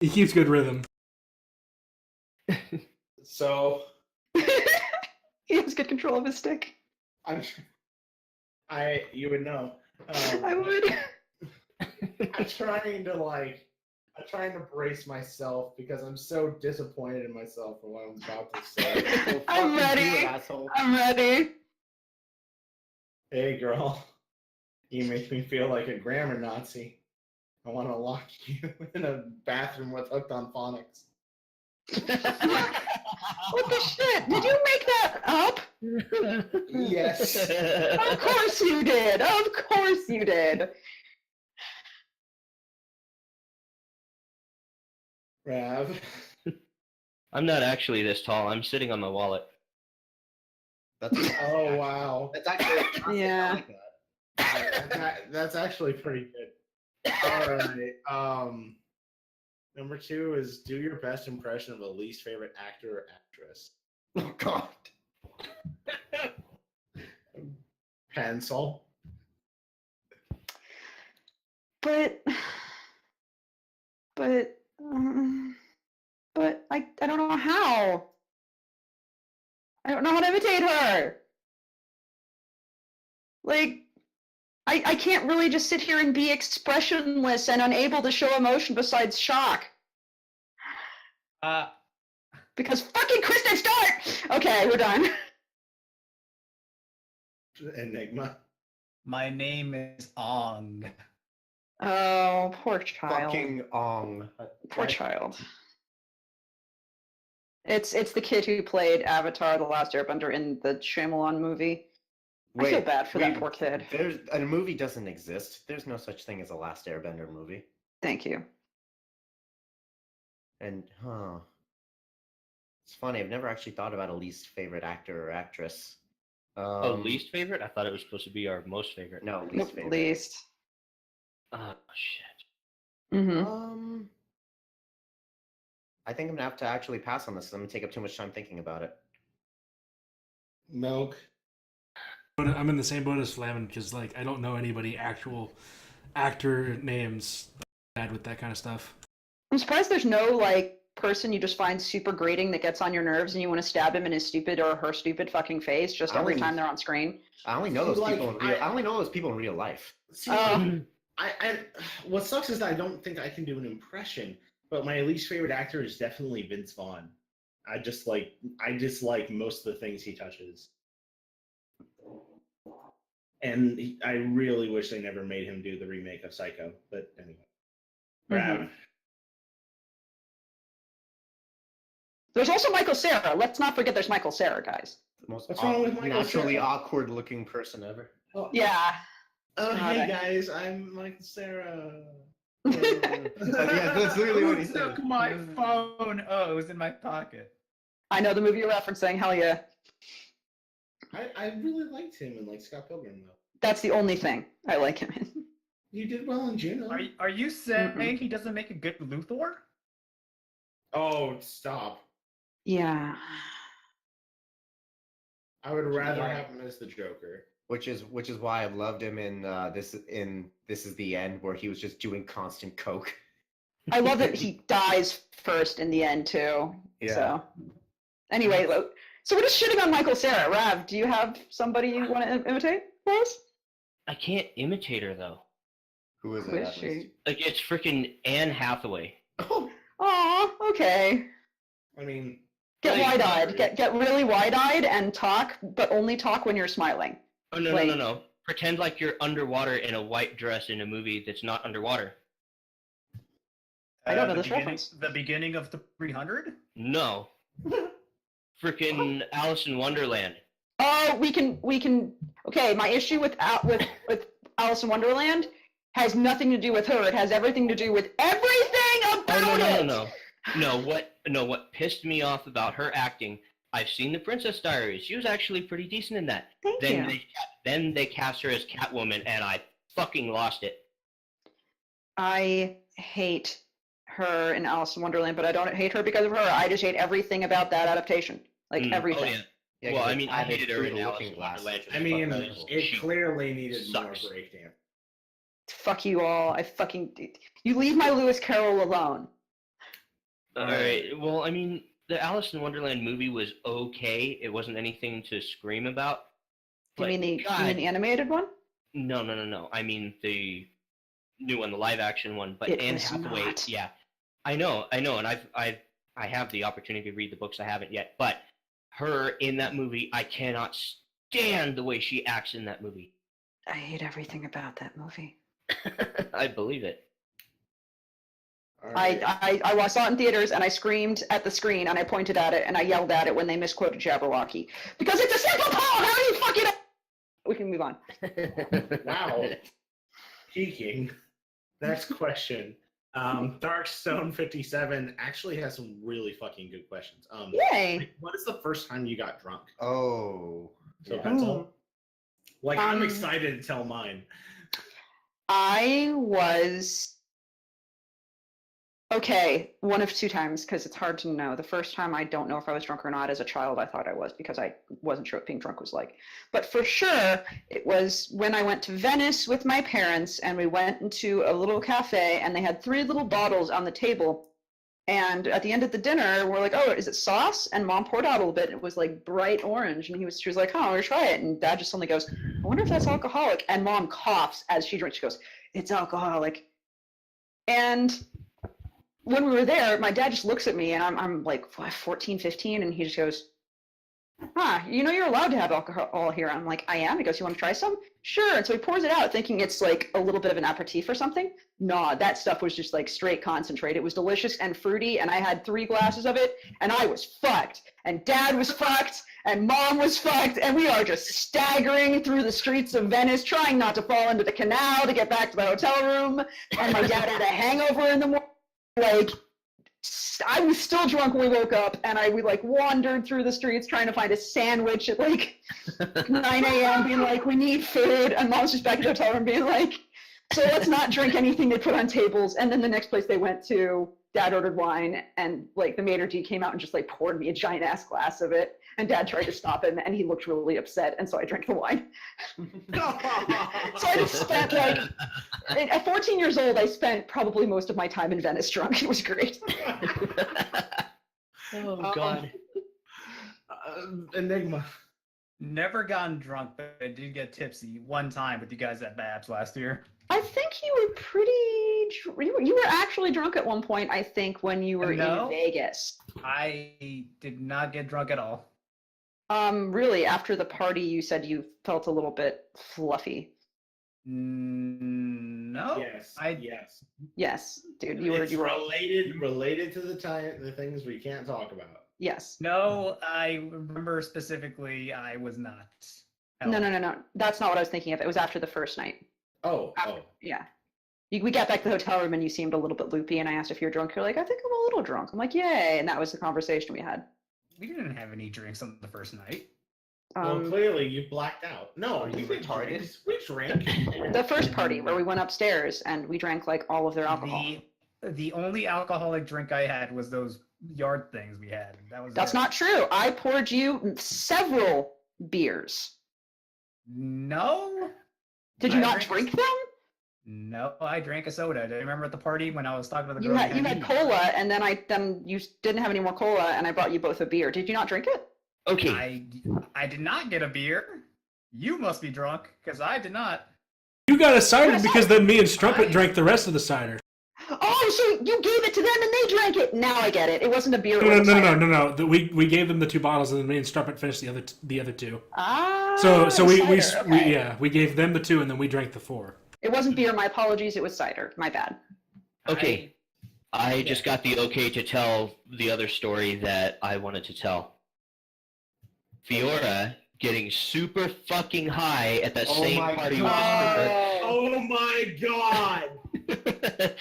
Speaker 2: He keeps good rhythm.
Speaker 4: So
Speaker 5: He has good control of his stick.
Speaker 4: you would know.
Speaker 5: I would.
Speaker 4: I'm trying to brace myself because I'm so disappointed in myself for what I'm about to say.
Speaker 3: Well,
Speaker 5: I'm
Speaker 3: fucking do
Speaker 5: ready.
Speaker 3: it, asshole.
Speaker 5: I'm ready.
Speaker 4: Hey, girl, you make me feel like a grammar Nazi. I want to lock you in a bathroom with hooked on phonics.
Speaker 5: What the shit? Did you make that up?
Speaker 4: Yes.
Speaker 5: Of course you did. Of course you did.
Speaker 4: Rav.
Speaker 7: I'm not actually this tall. I'm sitting on my wallet.
Speaker 3: That's
Speaker 4: Oh wow.
Speaker 3: That's actually
Speaker 5: Yeah.
Speaker 3: I like that.
Speaker 4: That's actually pretty good. All right. Number 2 is do your best impression of a least favorite actor or actress.
Speaker 3: Oh God.
Speaker 4: Pencil.
Speaker 5: But I don't know how. I don't know how to imitate her. Like, I can't really just sit here and be expressionless and unable to show emotion besides shock. Because fucking Kristen Stewart! Okay, we're done.
Speaker 4: Enigma.
Speaker 6: My name is Ong.
Speaker 5: Oh, poor child.
Speaker 3: Fucking Ong.
Speaker 5: Poor child. It's the kid who played Avatar: The Last Airbender in the Shyamalan movie. I feel bad for that poor kid.
Speaker 3: There's a movie doesn't exist. There's no such thing as a Last Airbender movie.
Speaker 5: Thank you.
Speaker 3: And it's funny. I've never actually thought about a least favorite actor or actress.
Speaker 7: Least favorite? I thought it was supposed to be our most favorite.
Speaker 3: No, least
Speaker 5: Nope,
Speaker 3: favorite.
Speaker 5: least.
Speaker 7: Oh, shit.
Speaker 5: Mm-hmm.
Speaker 3: I think I'm gonna have to actually pass on this. I'm gonna take up too much time thinking about it.
Speaker 4: Milk.
Speaker 2: But I'm in the same boat as Flamin because like I don't know anybody actual actor names bad with that kind of stuff.
Speaker 5: I'm surprised there's no like person you just find super grating that gets on your nerves and you want to stab him in his stupid or her stupid fucking face just every time they're on screen.
Speaker 3: I only know those
Speaker 4: Like,
Speaker 3: people in real. I only know those people in real life.
Speaker 4: See,
Speaker 5: Oh.
Speaker 4: I what sucks is that I don't think I can do an impression, but my least favorite actor is definitely Vince Vaughn. I dislike most of the things he touches. And I really wish they never made him do the remake of Psycho. But anyway. Rav.
Speaker 5: There's also Michael Cera. Let's not forget there's Michael Cera, guys.
Speaker 3: The most
Speaker 4: What's wrong with Michael
Speaker 3: naturally
Speaker 4: Cera?
Speaker 3: awkward-looking person ever.
Speaker 4: Oh,
Speaker 5: Yeah.
Speaker 4: oh,
Speaker 5: God,
Speaker 4: hey
Speaker 5: I-
Speaker 4: guys, I'm Michael Cera.
Speaker 3: Yeah, that's literally what he
Speaker 6: Who
Speaker 3: said.
Speaker 6: took my phone? Oh, it was in my pocket.
Speaker 5: I know the movie you're referencing. Hell yeah.
Speaker 4: I really liked him in like Scott Pilgrim though.
Speaker 5: That's the only thing I like him in.
Speaker 4: You did well in Juno.
Speaker 6: Are you saying he doesn't make a good Luthor?
Speaker 4: Oh, stop!
Speaker 5: Yeah.
Speaker 4: I would rather have him as the Joker.
Speaker 3: Which is why I've loved him in This Is the End, where he was just doing constant coke.
Speaker 5: I love that he dies first in the end, too.
Speaker 3: Yeah.
Speaker 5: So, anyway, so we're just shitting on Michael Cera. Rav, do you have somebody you want to imitate for us?
Speaker 7: I can't imitate her, though.
Speaker 3: Who is
Speaker 5: Who
Speaker 3: it?
Speaker 5: is
Speaker 3: at
Speaker 5: she?
Speaker 3: least?
Speaker 7: Like, it's freaking Anne Hathaway.
Speaker 4: Oh,
Speaker 5: Aw, okay.
Speaker 4: I mean,
Speaker 5: Get
Speaker 7: Like-
Speaker 5: wide-eyed. Get really wide-eyed and talk, but only talk when you're smiling.
Speaker 7: Oh, no,
Speaker 5: Like-
Speaker 7: no. Pretend like you're underwater in a white dress in a movie that's not underwater.
Speaker 5: I don't know
Speaker 6: the
Speaker 5: this
Speaker 6: beginning-
Speaker 5: reference.
Speaker 6: The beginning of the 300?
Speaker 7: No. Freaking Alice in Wonderland.
Speaker 5: Oh, we can. Okay, my issue with Alice in Wonderland has nothing to do with her. It has everything to do with everything about
Speaker 7: Oh,
Speaker 5: it.
Speaker 7: No, what pissed me off about her acting, I've seen The Princess Diaries. She was actually pretty decent in that.
Speaker 5: Thank you.
Speaker 7: Then they cast her as Catwoman, and I fucking lost it.
Speaker 5: I hate her in Alice in Wonderland, but I don't hate her because of her. I just hate everything about that adaptation. Like
Speaker 7: Mm,
Speaker 5: everything.
Speaker 7: Oh, yeah.
Speaker 3: Yeah,
Speaker 7: Well,
Speaker 3: 'cause
Speaker 7: I
Speaker 3: they
Speaker 7: mean, I
Speaker 3: added
Speaker 7: hated her in
Speaker 3: through the
Speaker 7: Alice
Speaker 3: looking
Speaker 7: in
Speaker 3: glass.
Speaker 7: Wonderland.
Speaker 4: I mean,
Speaker 7: because
Speaker 4: it
Speaker 7: she
Speaker 4: clearly needed
Speaker 7: sucks.
Speaker 4: more breakdown.
Speaker 5: Fuck you all. You leave my Lewis Carroll alone.
Speaker 7: Alright, well, I mean, the Alice in Wonderland movie was okay. It wasn't anything to scream about.
Speaker 5: You
Speaker 7: But
Speaker 5: mean the animated one?
Speaker 7: No. I mean the new one, the live action one. But
Speaker 5: It
Speaker 7: Anne
Speaker 5: was
Speaker 7: Hathaway,
Speaker 5: not.
Speaker 7: yeah. I know, and I have the opportunity to read the books. I haven't yet, but her in that movie, I cannot stand the way she acts in that movie.
Speaker 5: I hate everything about that movie.
Speaker 7: I believe it.
Speaker 4: All right.
Speaker 5: I saw it in theaters and I screamed at the screen and I pointed at it and I yelled at it when they misquoted Jabberwocky. Because it's a simple poem! How do you fucking... We can move on.
Speaker 4: Wow. Peaking. Next question. Darkstone57 actually has some really fucking good questions.
Speaker 5: Yay!
Speaker 4: What is the first time you got drunk?
Speaker 3: Oh.
Speaker 4: So
Speaker 3: yeah.
Speaker 4: Pencil? Like, I'm
Speaker 5: Um,
Speaker 4: excited to tell mine.
Speaker 5: I was okay one of two times because it's hard to know. The first time, I don't know if I was drunk or not. As a child, I thought I was because I wasn't sure what being drunk was like. But for sure, it was when I went to Venice with my parents and we went into a little cafe and they had 3 little bottles on the table. And at the end of the dinner, we're like, "Oh, is it sauce?" And Mom poured out a little bit. And it was like bright orange, and she was like, "Oh, I'm gonna try it." And Dad just suddenly goes, "I wonder if that's alcoholic." And Mom coughs as she drinks. She goes, "It's alcoholic." And when we were there, my dad just looks at me, and I'm like 14, 15, and he just goes, "Huh, you know you're allowed to have alcohol here." I'm like, "I am." He goes, "You want to try some?" "Sure." And so he pours it out, thinking it's like a little bit of an aperitif or something. Nah, that stuff was just like straight concentrate. It was delicious and fruity, and I had 3 glasses of it, and I was fucked. And Dad was fucked, and Mom was fucked, and we are just staggering through the streets of Venice, trying not to fall into the canal to get back to the hotel room. And my dad had a hangover in the morning. Like, I was still drunk when we woke up, and we like wandered through the streets trying to find a sandwich at like 9 a.m. being like, "We need food," and Mom's just back at the hotel room being like, "So let's not drink anything they put on tables." And then the next place they went to, Dad ordered wine, and like the maitre d' came out and just like poured me a giant ass glass of it, and Dad tried to stop him, and he looked really upset, and so I drank the wine. So I just spent like, at 14 years old, I spent probably most of my time in Venice drunk. It was great.
Speaker 7: Oh God.
Speaker 4: Enigma.
Speaker 6: Never gotten drunk, but I did get tipsy one time with you guys at Babs last year.
Speaker 5: I think you were pretty. You were actually drunk at one point. I think when you were
Speaker 6: No.
Speaker 5: in Vegas.
Speaker 6: I did not get drunk at all.
Speaker 5: Really, after the party, you said you felt a little bit fluffy.
Speaker 6: No.
Speaker 4: Yes. Yes.
Speaker 5: Yes, dude,
Speaker 4: It's
Speaker 5: you were.
Speaker 4: related to the things we can't talk about.
Speaker 5: Yes.
Speaker 6: No, I remember specifically I was not. at all.
Speaker 5: No. That's not what I was thinking of. It was after the first night.
Speaker 4: Oh.
Speaker 5: Yeah. We got back to the hotel room and you seemed a little bit loopy, and I asked if you were drunk. You're like, "I think I'm a little drunk." I'm like, "Yay!" And that was the conversation we had.
Speaker 6: We didn't have any drinks on the first night.
Speaker 4: Well, clearly you blacked out. No,
Speaker 3: Are you retarded?
Speaker 4: We drank.
Speaker 5: The first party where we went upstairs and we drank like all of their alcohol.
Speaker 6: The only alcoholic drink I had was those yard things we had.
Speaker 5: That's not true. I poured you several beers.
Speaker 6: No.
Speaker 5: Did you
Speaker 6: I
Speaker 5: not
Speaker 6: drank-
Speaker 5: drink them?
Speaker 6: No, I drank a soda. Do you remember at the party when I was talking to the
Speaker 5: You
Speaker 6: girl?
Speaker 5: had cola, and then you didn't have any more cola, and I brought you both a beer. Did you not drink it?
Speaker 7: Okay.
Speaker 6: I did not get a beer. You must be drunk because I did not.
Speaker 2: You got a cider because then me and Strumpet drank the rest of the cider.
Speaker 5: Oh, so you gave it to them and they drank it. Now I get it. It wasn't a beer.
Speaker 2: No.
Speaker 5: It was a cider.
Speaker 2: No. We gave them the 2 bottles, and then me and Strumpet finished the other 2.
Speaker 5: Ah.
Speaker 2: So we
Speaker 5: cider, okay.
Speaker 2: we gave them the 2, and then we drank the 4.
Speaker 5: It wasn't beer. My apologies. It was cider. My bad.
Speaker 7: Okay. I just got the okay to tell the other story that I wanted to tell. Fiora getting super fucking high at that
Speaker 4: Oh
Speaker 7: same
Speaker 4: my
Speaker 7: party
Speaker 4: God. Oh my God!
Speaker 7: with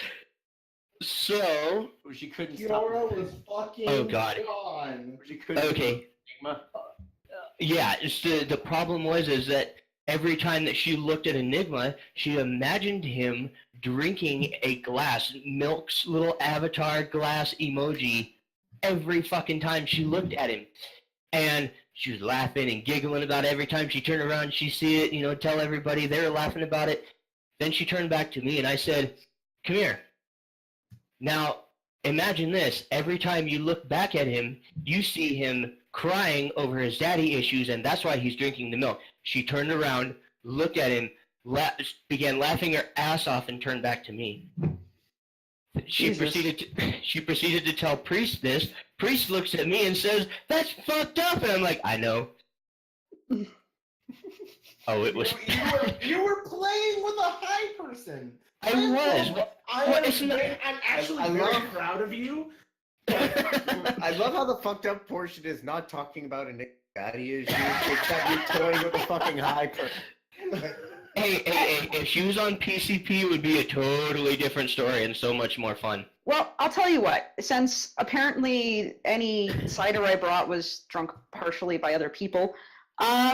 Speaker 7: So,
Speaker 3: She couldn't stop.
Speaker 4: Fiora was fucking
Speaker 7: Oh, God.
Speaker 4: gone.
Speaker 3: She couldn't.
Speaker 7: okay.
Speaker 3: Enigma.
Speaker 7: Yeah, it's the problem is that every time that she looked at Enigma, she imagined him drinking a glass, Milk's little avatar glass emoji, every fucking time she looked at him. And she was laughing and giggling about it every time she turned around, she see it, tell everybody, they were laughing about it. Then she turned back to me and I said, "Come here. Now, imagine this. Every time you look back at him, you see him crying over his daddy issues, and that's why he's drinking the milk." She turned around, looked at him, began laughing her ass off, and turned back to me. She proceeded to tell Priest this. Priest looks at me and says, "That's fucked up," and I'm like, "I know." Oh, it was.
Speaker 4: You were playing with a high person.
Speaker 7: I was.
Speaker 4: I'm actually very proud of you.
Speaker 3: I love how the fucked up portion is not talking about a daddy issue, except you're toying with a fucking high person.
Speaker 7: Hey, if she was on PCP, it would be a totally different story and so much more fun.
Speaker 5: Well, I'll tell you what, since apparently any cider I brought was drunk partially by other people, I'll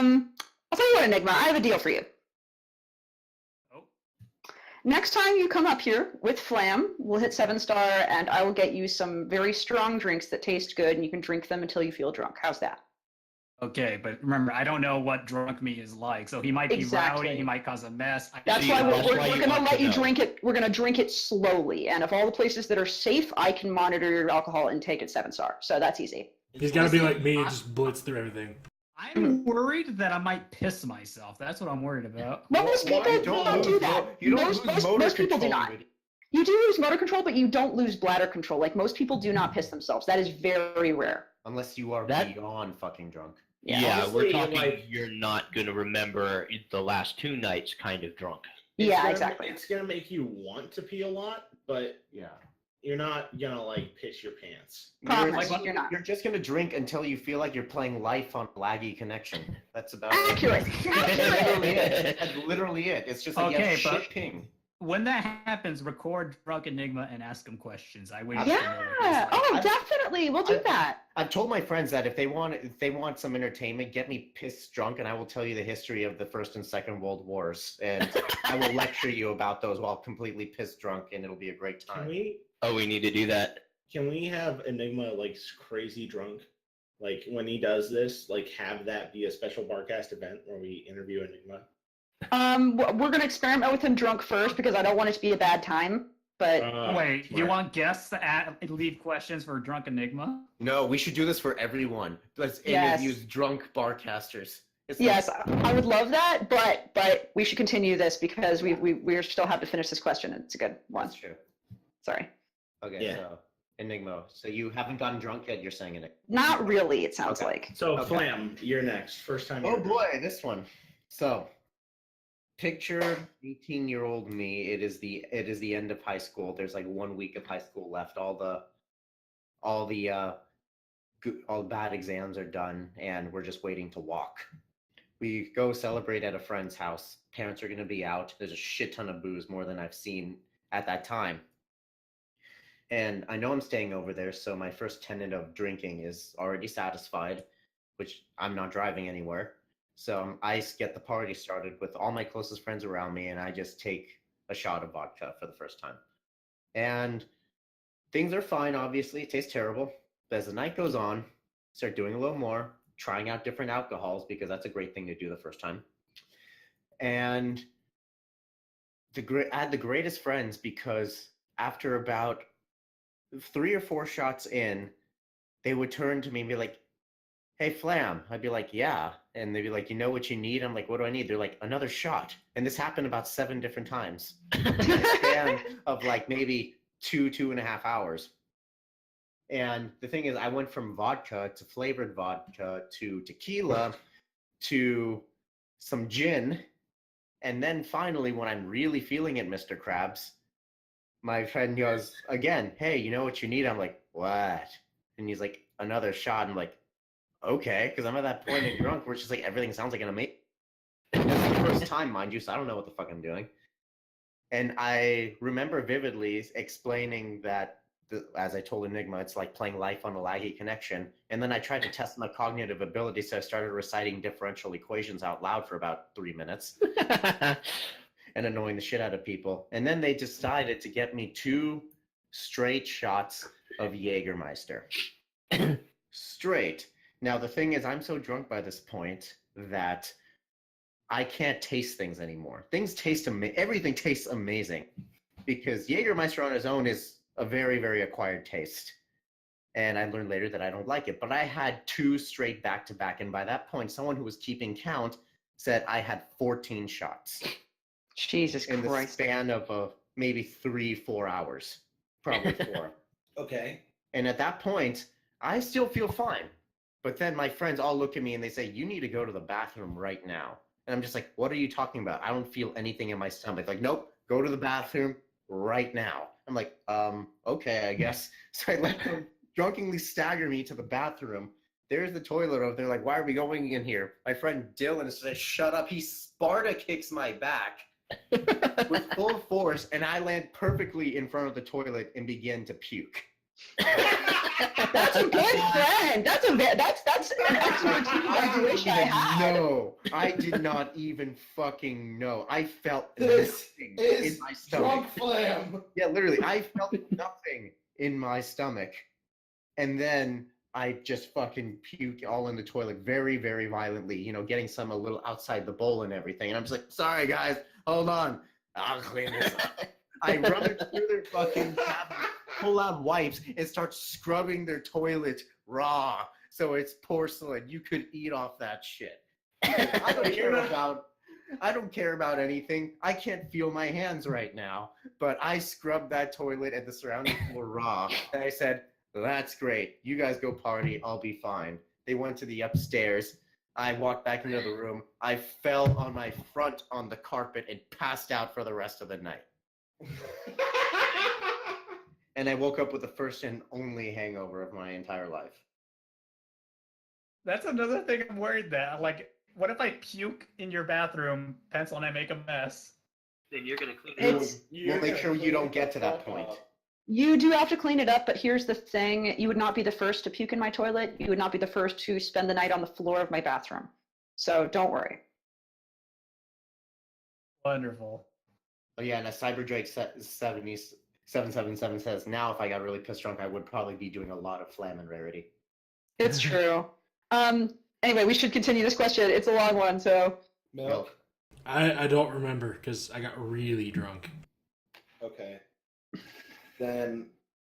Speaker 5: tell you what, Enigma, I have a deal for you.
Speaker 6: Oh.
Speaker 5: Next time you come up here with Flam, we'll hit 7-star, and I will get you some very strong drinks that taste good, and you can drink them until you feel drunk. How's that?
Speaker 6: Okay, but remember, I don't know what drunk me is like. So he might be
Speaker 5: Exactly.
Speaker 6: rowdy, he might cause a mess.
Speaker 5: That's
Speaker 7: See,
Speaker 5: why
Speaker 7: that's
Speaker 5: we're
Speaker 7: why you
Speaker 5: going to
Speaker 7: want
Speaker 5: let
Speaker 7: to
Speaker 5: you
Speaker 7: know.
Speaker 5: drink it. We're going to drink it slowly, and if all the places that are safe, I can monitor your alcohol intake at 7-star. So that's easy.
Speaker 2: He's got to be like me and just blitz through everything.
Speaker 6: I'm worried that I might piss myself. That's what I'm worried about.
Speaker 5: Most people don't do that.
Speaker 3: You don't
Speaker 5: Most
Speaker 3: lose motor
Speaker 5: people do
Speaker 3: control
Speaker 5: not.
Speaker 3: with it.
Speaker 5: You do lose motor control, but you don't lose bladder control. Like, most people do not piss themselves. That is very rare.
Speaker 3: Unless you are
Speaker 7: That-
Speaker 3: beyond fucking drunk.
Speaker 7: Yeah,
Speaker 4: Honestly,
Speaker 7: we're talking
Speaker 4: like-
Speaker 7: you're not going to remember the last 2 nights kind of drunk.
Speaker 5: Yeah, exactly.
Speaker 4: It's gonna make you want to pee a lot, but
Speaker 3: Yeah.
Speaker 4: you're not gonna like piss your pants.
Speaker 5: Promise,
Speaker 6: like-
Speaker 5: you're not.
Speaker 3: You're just gonna drink until you feel like you're playing life on a laggy connection. That's about
Speaker 5: Accurate.
Speaker 3: it.
Speaker 5: Accurate.
Speaker 3: That's literally it. That's literally it. It's just like you
Speaker 6: Okay,
Speaker 3: have
Speaker 6: but-
Speaker 3: shit ping.
Speaker 6: When that happens, record Drunk Enigma and ask him questions. I wish to know what
Speaker 5: Yeah.
Speaker 6: he's like.
Speaker 5: Oh, definitely. We'll do that.
Speaker 3: I've told my friends that if they want some entertainment, get me pissed drunk, and I will tell you the history of the First and Second World Wars, and I will lecture you about those while completely pissed drunk, and it'll be a great
Speaker 4: Can
Speaker 3: time.
Speaker 7: We need to do that.
Speaker 4: Can we have Enigma like crazy drunk? Like when he does this, like have that be a special Barcast event where we interview Enigma.
Speaker 5: We're gonna experiment with him drunk first because I don't want it to be a bad time. But
Speaker 6: Wait, you
Speaker 4: smart.
Speaker 6: want guests to leave questions for Drunk Enigma?
Speaker 3: No, we should do this for everyone. Let's
Speaker 5: Yes.
Speaker 3: interview drunk barcasters. It's
Speaker 5: yes, I would love that. But we should continue this because we still have to finish this question. It's a good one.
Speaker 3: That's true.
Speaker 5: Sorry.
Speaker 3: Okay,
Speaker 4: Yeah.
Speaker 3: so Enigma. So you haven't gotten drunk yet? You're saying it.
Speaker 5: Not really. It sounds
Speaker 3: Okay.
Speaker 5: like.
Speaker 4: So
Speaker 3: Okay.
Speaker 4: Flam, you're next. First time.
Speaker 3: Oh
Speaker 4: you're
Speaker 3: boy, this one. So, picture 18-year-old me. It is the end of high school. There's like 1 week of high school left. All the bad exams are done, and we're just waiting to walk. We go celebrate at a friend's house. Parents are going to be out. There's a shit ton of booze, more than I've seen at that time. And I know I'm staying over there, so my first tenet of drinking is already satisfied, which I'm not driving anywhere. So I get the party started with all my closest friends around me, and I just take a shot of vodka for the first time. And things are fine, obviously. It tastes terrible. But as the night goes on, start doing a little more, trying out different alcohols, because that's a great thing to do the first time. And I had the greatest friends, because after about 3 or 4 shots in, they would turn to me and be like, "Hey, Flam." I'd be like, "Yeah." And they'd be like, "You know what you need?" I'm like, "What do I need?" They're like, "Another shot." And this happened about 7 different times in a span of like maybe 2.5 hours. And the thing is, I went from vodka to flavored vodka to tequila to some gin. And then finally, when I'm really feeling it, Mr. Krabs, my friend goes again, "Hey, you know what you need?" I'm like, "What?" And he's like, "Another shot." I'm like, "Okay," because I'm at that point in drunk where it's just like everything sounds like an amazing. It's the first time, mind you, so I don't know what the fuck I'm doing. And I remember vividly explaining that, as I told Enigma, it's like playing life on a laggy connection. And then I tried to test my cognitive ability, so I started reciting differential equations out loud for about 3 minutes and annoying the shit out of people. And then they decided to get me 2 straight shots of Jägermeister. Straight. Now, the thing is, I'm so drunk by this point that I can't taste things anymore. Everything tastes amazing, because Jägermeister on his own is a very, very acquired taste. And I learned later that I don't like it. But I had 2 straight back-to-back, and by that point, someone who was keeping count said I had 14 shots
Speaker 5: Jesus
Speaker 3: in the
Speaker 5: Christ.
Speaker 3: span of maybe 3-4 hours. Probably 4.
Speaker 4: Okay.
Speaker 3: And at that point, I still feel fine. But then my friends all look at me and they say, "You need to go to the bathroom right now." And I'm just like, "What are you talking about? I don't feel anything in my stomach." Like, "Nope, go to the bathroom right now." I'm like, okay, I guess. So I let them drunkenly stagger me to the bathroom. there's the toilet over there. Like, why are we going in here? My friend Dylan says, shut up. He Sparta kicks my back with full force, and I land perfectly in front of the toilet and begin to puke.
Speaker 5: That's a good friend. That's an expertise I wish I had.
Speaker 3: No, I did not even fucking know. I felt
Speaker 8: This
Speaker 3: nothing
Speaker 8: is
Speaker 3: in my stomach.
Speaker 8: drunk flam.
Speaker 3: Yeah, literally, I felt nothing in my stomach. And then I just fucking puked all in the toilet very, very violently, you know, getting some a little outside the bowl and everything. And I'm just like, sorry, guys, hold on. I'll clean this up. I rummage through their fucking cabinet, pull out wipes, and start scrubbing their toilet raw. So it's porcelain. You could eat off that shit. I don't care about anything. I can't feel my hands right now. But I scrubbed that toilet and the surrounding floor raw. And I said, that's great. You guys go party. I'll be fine. They went to the upstairs. I walked back into the room. I fell on my front on the carpet and passed out for the rest of the night. And I woke up with the first and only hangover of my entire life.
Speaker 6: That's another thing I'm worried that, like, what if I puke in your bathroom, pencil, and I make a mess?
Speaker 7: Then you're gonna clean it up.
Speaker 3: We'll make sure you don't get to that point.
Speaker 5: You do have to clean it up, but here's the thing. You would not be the first to puke in my toilet. You would not be the first to spend the night on the floor of my bathroom. So don't worry.
Speaker 6: Wonderful.
Speaker 3: Oh yeah, and a Cyberdrake 777 says, now if I got really pissed drunk, I would probably be doing a lot of flam and rarity.
Speaker 5: It's true. Anyway, we should continue this question. It's a long one, so.
Speaker 8: Milk.
Speaker 2: I don't remember because I got really drunk.
Speaker 8: Okay. Then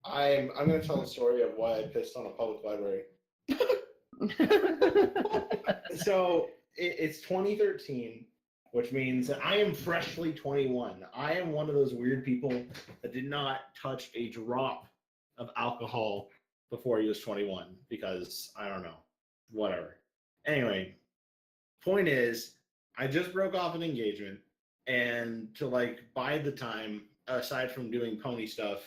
Speaker 8: I'm going to tell the story of why I pissed on a public library. So it's 2013, which means that I am freshly 21. I am one of those weird people that did not touch a drop of alcohol before he was 21 because I don't know, whatever. Anyway, point is, I just broke off an engagement, and to like buy the time, aside from doing pony stuff,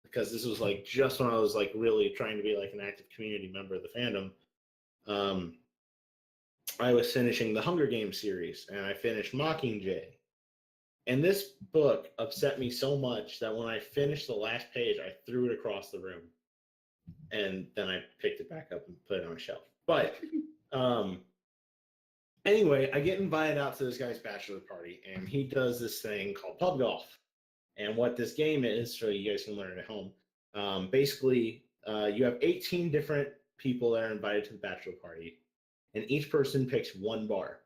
Speaker 8: because this was like just when I was like really trying to be like an active community member of the fandom, I was finishing the Hunger Games series, and I finished Mockingjay. And this book upset me so much that when I finished the last page, I threw it across the room. And then I picked it back up and put it on a shelf. But anyway, I get invited out to this guy's bachelor party, and he does this thing called pub golf. And what this game is, so you guys can learn it at home, basically, you have 18 different people that are invited to the bachelor party, and each person picks one bar.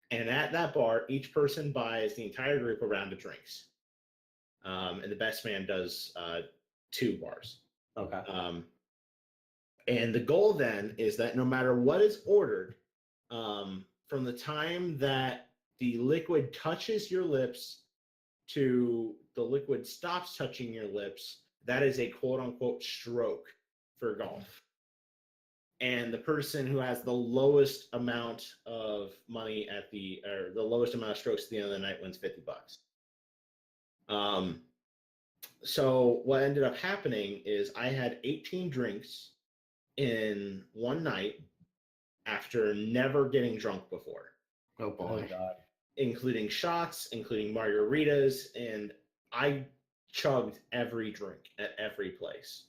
Speaker 8: And at that bar, each person buys the entire group a round of drinks. And the best man does 2 bars.
Speaker 3: Okay.
Speaker 8: And the goal then is that no matter what is ordered, from the time that the liquid touches your lips to the liquid stops touching your lips, that is a quote-unquote stroke for golf. And the person who has the lowest amount of money or the lowest amount of strokes at the end of the night wins $50. So what ended up happening is I had 18 drinks in one night after never getting drunk before.
Speaker 3: Oh boy.
Speaker 6: Oh, God.
Speaker 8: Including shots, including margaritas, and I chugged every drink at every place.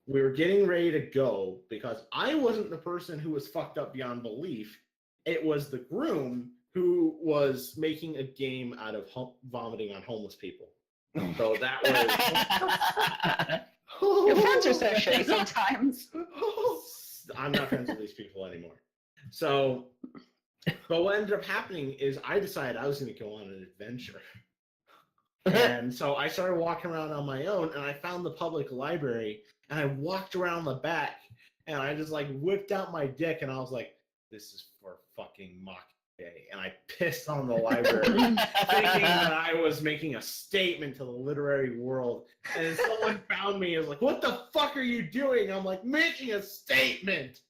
Speaker 8: We were getting ready to go because I wasn't the person who was fucked up beyond belief. It was the groom who was making a game out of vomiting on homeless people. So that was...
Speaker 5: Your friends are so shitty sometimes.
Speaker 8: I'm not friends with these people anymore. So, but what ended up happening is I decided I was going to go on an adventure. And so I started walking around on my own, and I found the public library, and I walked around the back, and I just like whipped out my dick, and I was like, this is for fucking Mockingjay. And I pissed on the library, thinking that I was making a statement to the literary world. And then someone found me and was like, what the fuck are you doing? I'm like, making a statement.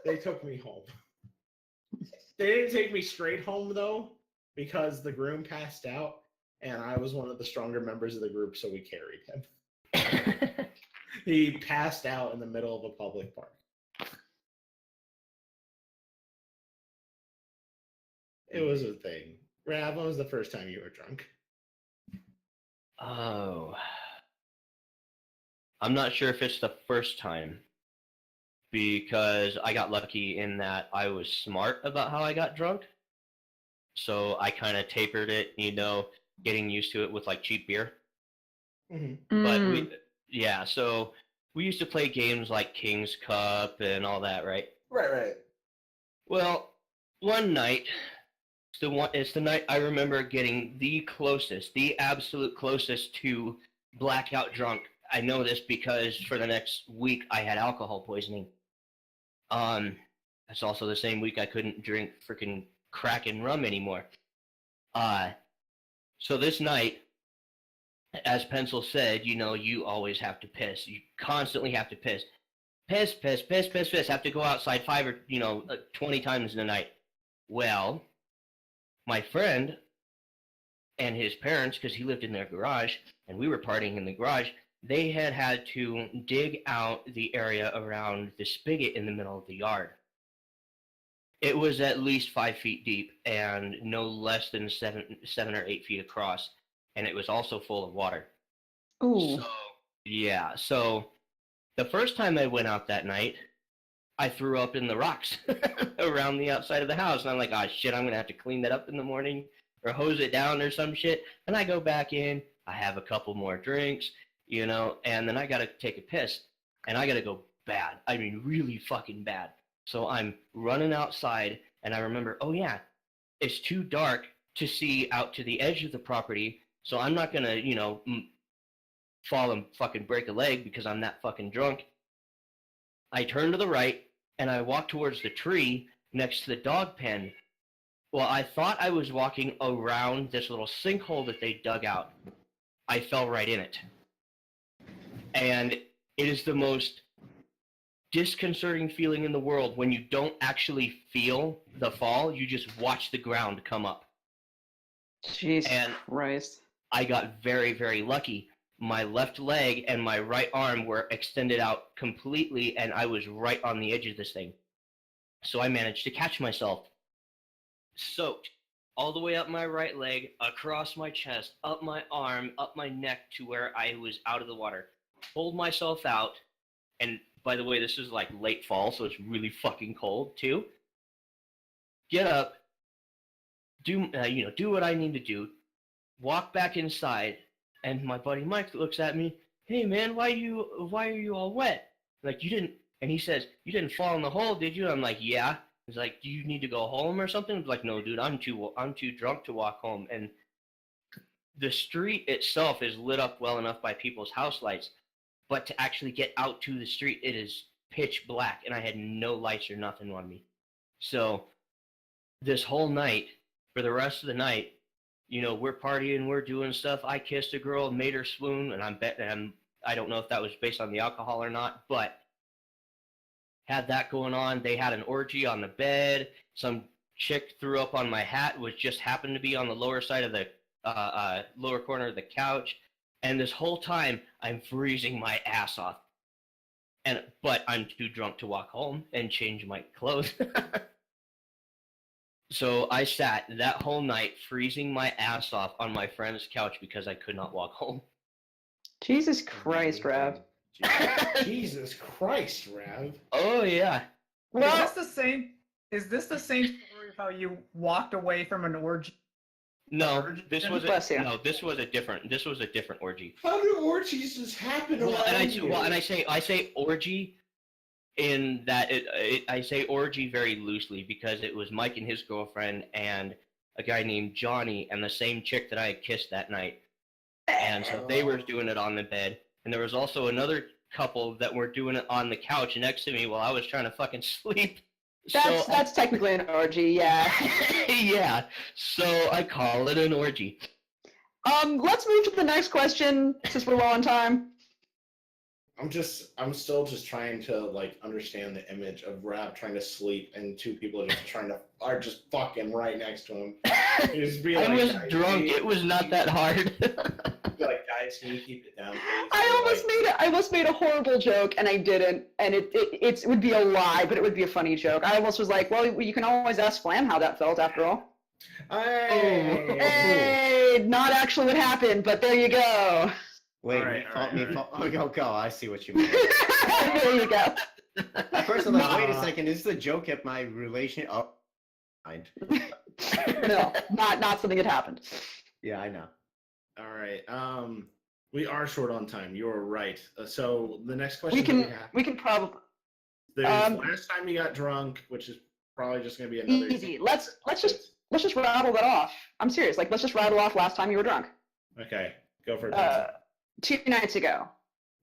Speaker 8: They took me home. They didn't take me straight home, though, because the groom passed out. and I was one of the stronger members of the group, so we carried him. He passed out in the middle of a public park. It was a thing. Rav, when was the first time you were drunk?
Speaker 7: Oh. I'm not sure if it's the first time, because I got lucky in that I was smart about how I got drunk. So I kind of tapered it, getting used to it with like cheap beer.
Speaker 8: Mm-hmm.
Speaker 7: But so we used to play games like King's Cup and all that, right?
Speaker 8: Right.
Speaker 7: Well, one night, it's the night I remember getting the absolute closest to blackout drunk. I know this because for the next week I had alcohol poisoning. That's also the same week I couldn't drink freaking crack and rum anymore. So this night, as Pencil said, you always have to piss. You constantly have to piss. Piss. Have to go outside 5 or 20 times in the night. Well, my friend and his parents, because he lived in their garage and we were partying in the garage, they had to dig out the area around the spigot in the middle of the yard. It was at least 5 feet deep and no less than 7 or 8 feet across, and it was also full of water.
Speaker 5: Ooh.
Speaker 7: So the first time I went out that night, I threw up in the rocks around the outside of the house, and I'm like, oh shit, I'm gonna have to clean that up in the morning or hose it down or some shit. And I go back in, I have a couple more drinks, and then I gotta take a piss, and I gotta go bad. I mean, really fucking bad. So I'm running outside, and I remember, oh yeah, it's too dark to see out to the edge of the property, so I'm not gonna, fall and fucking break a leg because I'm that fucking drunk. I turn to the right, and I walk towards the tree next to the dog pen. Well, I thought I was walking around this little sinkhole that they dug out. I fell right in it. And it is the most disconcerting feeling in the world when you don't actually feel the fall, you just watch the ground come up.
Speaker 5: Jesus Christ.
Speaker 7: I got very, very lucky. My left leg and my right arm were extended out completely, and I was right on the edge of this thing. So I managed to catch myself. Soaked all the way up my right leg, across my chest, up my arm, up my neck to where I was out of the water. Pulled myself out, and by the way, this is like late fall, so it's really fucking cold too. Get up, do what I need to do, walk back inside, and my buddy Mike looks at me. Hey man, why are you all wet? Like, you didn't, and he says, you didn't fall in the hole, did you? I'm like, yeah. He's like, do you need to go home or something? I'm like, no, dude, I'm too drunk to walk home. And the street itself is lit up well enough by people's house lights, but to actually get out to the street, it is pitch black, and I had no lights or nothing on me. So this whole night, for the rest of the night, we're partying, we're doing stuff. I kissed a girl, made her swoon, and I don't know if that was based on the alcohol or not, but had that going on. They had an orgy on the bed. Some chick threw up on my hat, which just happened to be on the lower side of the lower corner of the couch. And this whole time, I'm freezing my ass off. But I'm too drunk to walk home and change my clothes. So I sat that whole night freezing my ass off on my friend's couch because I could not walk home.
Speaker 5: Jesus Christ, Rav.
Speaker 8: Jesus Christ, Rav.
Speaker 7: Oh yeah.
Speaker 5: Well,
Speaker 6: Is this the same story of how you walked away from an orgy?
Speaker 7: No, this was
Speaker 5: Bless you.
Speaker 7: this was a different orgy.
Speaker 8: How do orgies just happen around you?
Speaker 7: And I say orgy in that I say orgy very loosely because it was Mike and his girlfriend and a guy named Johnny and the same chick that I had kissed that night. And so they were doing it on the bed. And there was also another couple that were doing it on the couch next to me while I was trying to fucking sleep.
Speaker 5: That's technically an orgy, yeah.
Speaker 7: Yeah. So I call it an orgy.
Speaker 5: Let's move to the next question since we're low on time.
Speaker 8: I'm still just trying to understand the image of Rab trying to sleep and two people are just fucking right next to him.
Speaker 4: You just be
Speaker 7: I
Speaker 4: like,
Speaker 7: was
Speaker 4: "Guys,
Speaker 7: drunk.
Speaker 4: can you-
Speaker 7: It was not that hard.
Speaker 4: be like, guys, can you keep it down, please?"
Speaker 5: I almost made a horrible joke and I didn't, and it would be a lie, but it would be a funny joke. I almost was like, well, you can always ask Flam how that felt after all.
Speaker 3: Hey!
Speaker 5: Hey, not actually what happened, but there you go.
Speaker 3: Wait,
Speaker 4: Alright,
Speaker 3: go. I see what you mean.
Speaker 5: There you go.
Speaker 3: At first, I'm like, wait a second, is this a joke at my relation? Oh, mind.
Speaker 5: No, not something that happened.
Speaker 3: Yeah, I know.
Speaker 4: All right. We are short on time. You're right. So the next question
Speaker 5: We can probably
Speaker 4: there's last time you got drunk, which is probably just going to be another
Speaker 5: easy. Let's just rattle that off. I'm serious. Like, let's just rattle off last time you were drunk.
Speaker 4: Okay, go for it.
Speaker 5: 2 nights ago.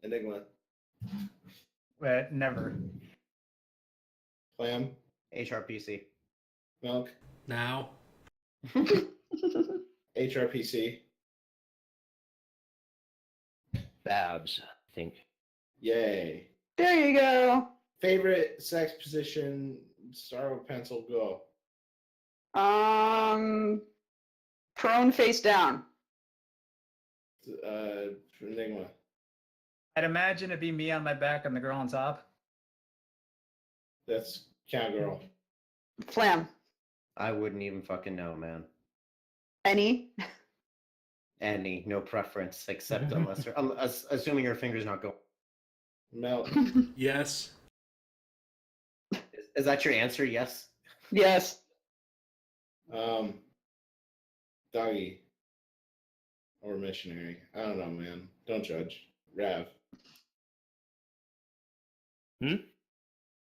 Speaker 4: Enigma,
Speaker 6: Never.
Speaker 4: Clam,
Speaker 3: HRPC.
Speaker 4: Milk,
Speaker 2: Now.
Speaker 4: HRPC.
Speaker 7: Babs, I think.
Speaker 4: Yay.
Speaker 5: There you go.
Speaker 4: Favorite sex position? Start with pencil. Go.
Speaker 5: Prone face down.
Speaker 4: Enigma.
Speaker 6: I'd imagine it'd be me on my back and the girl on top.
Speaker 4: That's cowgirl.
Speaker 5: Flam.
Speaker 3: I wouldn't even fucking know, man.
Speaker 5: Any?
Speaker 3: Any, no preference, except unless assuming your finger's not going.
Speaker 4: Milk.
Speaker 2: Yes.
Speaker 3: Is that your answer? Yes.
Speaker 5: Yes.
Speaker 4: Doggy. Or missionary. I don't know, man. Don't judge. Rav.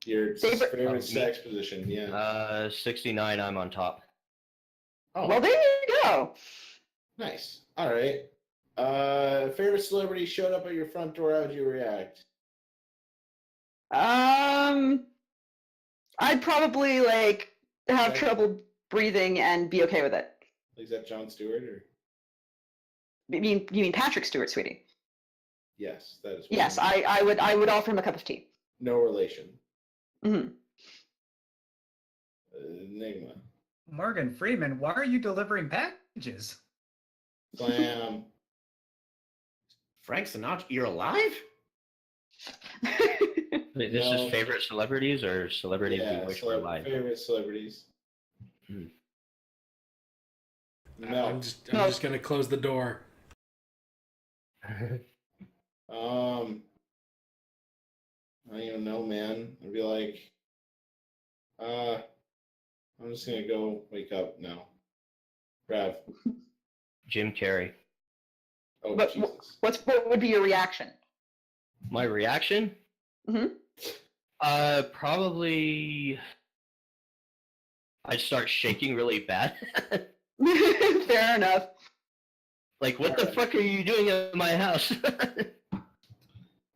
Speaker 4: Your favorite sex position? Yeah.
Speaker 7: 69. I'm on top.
Speaker 4: Oh,
Speaker 5: Well, there you go.
Speaker 4: nice. All right. Favorite celebrity showed up at your front door. How would you react?
Speaker 5: I'd probably have
Speaker 4: Okay.
Speaker 5: trouble breathing and be okay with it.
Speaker 4: Is that Jon Stewart or?
Speaker 5: You mean Patrick Stewart, sweetie?
Speaker 4: Yes, that is.
Speaker 5: Yes, I would offer him a cup of tea.
Speaker 4: No relation.
Speaker 5: Hmm.
Speaker 4: Enigma.
Speaker 6: Morgan Freeman, why are you delivering packages?
Speaker 4: Clam.
Speaker 3: Frank Sinatra, you're alive?
Speaker 7: Wait, this
Speaker 4: No.
Speaker 7: is favorite celebrities or celebrities
Speaker 4: Yeah,
Speaker 7: we wish were alive?
Speaker 4: favorite celebrities.
Speaker 7: Hmm.
Speaker 4: No.
Speaker 2: I'm just gonna close the door.
Speaker 4: I don't even know, man. I'd be like, I'm just gonna go wake up now. Rav.
Speaker 7: Jim Carrey.
Speaker 4: Oh,
Speaker 5: But
Speaker 4: Jesus.
Speaker 5: what would be your reaction?
Speaker 7: My reaction?
Speaker 5: Mhm.
Speaker 7: Probably I'd start shaking really bad.
Speaker 5: Fair enough.
Speaker 7: Like, what the fuck are you doing at my house?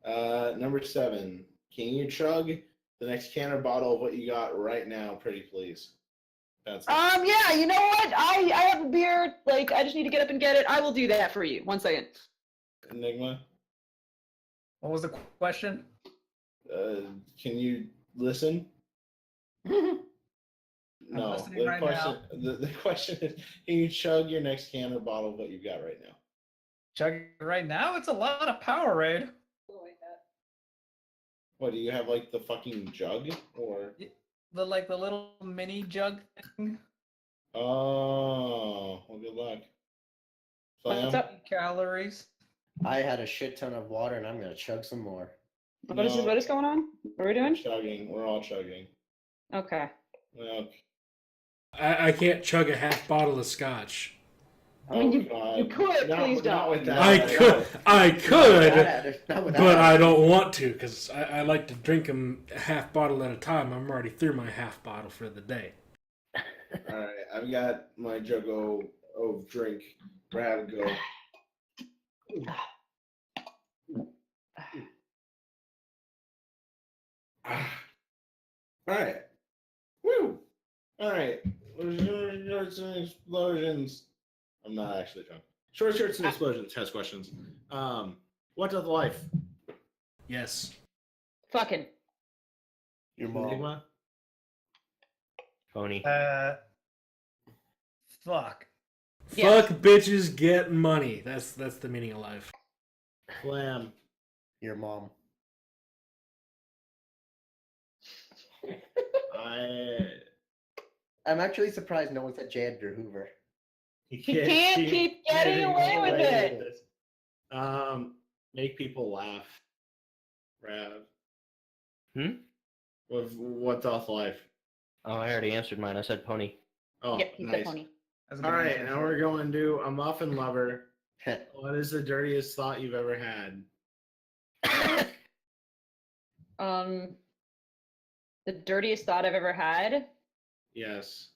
Speaker 4: Number 7. Can you chug the next can or bottle of what you got right now, pretty please? That's
Speaker 5: Yeah, you know what? I have a beer. Like, I just need to get up and get it. I will do that for you. 1 second.
Speaker 4: Enigma.
Speaker 6: What was the question?
Speaker 4: Can you listen? No.
Speaker 6: listening
Speaker 4: The
Speaker 6: right
Speaker 4: question. The question is, can you chug your next can or bottle of what you've got right now?
Speaker 6: Chug right now? It's a lot of Powerade.
Speaker 4: What do you have, like the fucking jug or?
Speaker 6: The little mini jug thing.
Speaker 4: Oh, well, good luck.
Speaker 6: What's
Speaker 4: Flam?
Speaker 6: up? Calories.
Speaker 3: I had a shit ton of water and I'm gonna chug some more.
Speaker 5: What is
Speaker 4: No.
Speaker 5: what is going on? What are we doing?
Speaker 4: Chugging. We're all chugging.
Speaker 5: Okay.
Speaker 4: Well,
Speaker 2: I can't chug a half bottle of scotch.
Speaker 5: I mean,
Speaker 4: God.
Speaker 5: you could, please
Speaker 4: Not
Speaker 5: don't.
Speaker 4: with that.
Speaker 2: I could,
Speaker 3: Not with
Speaker 2: but
Speaker 3: that.
Speaker 2: I don't want to because I like to drink them a half bottle at a time. I'm already through my half bottle for the day.
Speaker 4: All right, I've got my jug of drink. Grab go. All right. Woo. All right. Shorts and explosions. I'm not actually drunk. Short shirts and explosions has questions. What doth life?
Speaker 2: Yes.
Speaker 5: Fucking.
Speaker 3: Your mom.
Speaker 4: Enigma?
Speaker 7: Phony.
Speaker 6: Fuck.
Speaker 5: Yes.
Speaker 2: Fuck bitches, get money. That's the meaning of life.
Speaker 4: Flam.
Speaker 3: Your mom. I'm actually surprised no one said J. Edgar Hoover.
Speaker 5: He can't keep getting away with it.
Speaker 4: this. Make people laugh. Rav. What's off life?
Speaker 7: Oh, I already answered mine. I said pony.
Speaker 4: Oh,
Speaker 5: Yep, he's
Speaker 4: nice.
Speaker 5: the pony.
Speaker 6: That's a
Speaker 4: All
Speaker 6: good
Speaker 4: right,
Speaker 6: answer.
Speaker 4: now we're going to a muffin lover. What is the dirtiest thought you've ever had?
Speaker 5: The dirtiest thought I've ever had.
Speaker 4: Yes.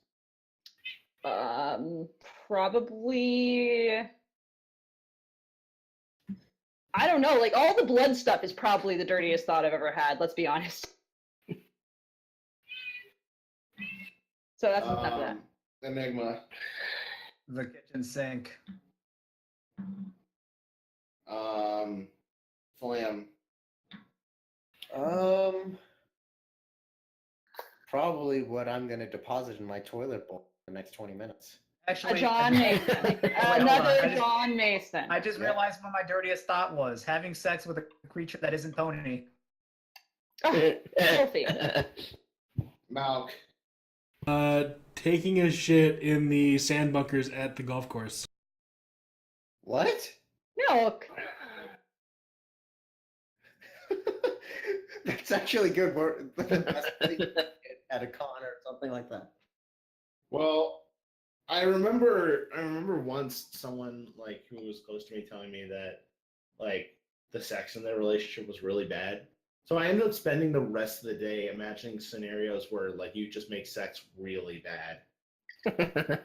Speaker 5: Probably. I don't know. Like all the blood stuff is probably the dirtiest thought I've ever had. Let's be honest. So that's enough of that.
Speaker 8: Enigma.
Speaker 6: The kitchen sink.
Speaker 8: Flam.
Speaker 3: Probably what I'm gonna deposit in my toilet bowl in the next 20 minutes.
Speaker 6: Actually,
Speaker 5: John Mason.
Speaker 6: Wait, hold on.
Speaker 5: Another John Mason.
Speaker 6: I just realized what my dirtiest thought was: having sex with a creature that isn't Tony.
Speaker 5: Oh, filthy.
Speaker 8: Malk.
Speaker 2: Taking a shit in the sand bunkers at the golf course.
Speaker 3: What?
Speaker 5: Milk.
Speaker 3: That's actually good. At a con or something like that.
Speaker 4: Well, I remember once someone like who was close to me telling me that like the sex in their relationship was really bad. So I ended up spending the rest of the day imagining scenarios where like you just make sex really bad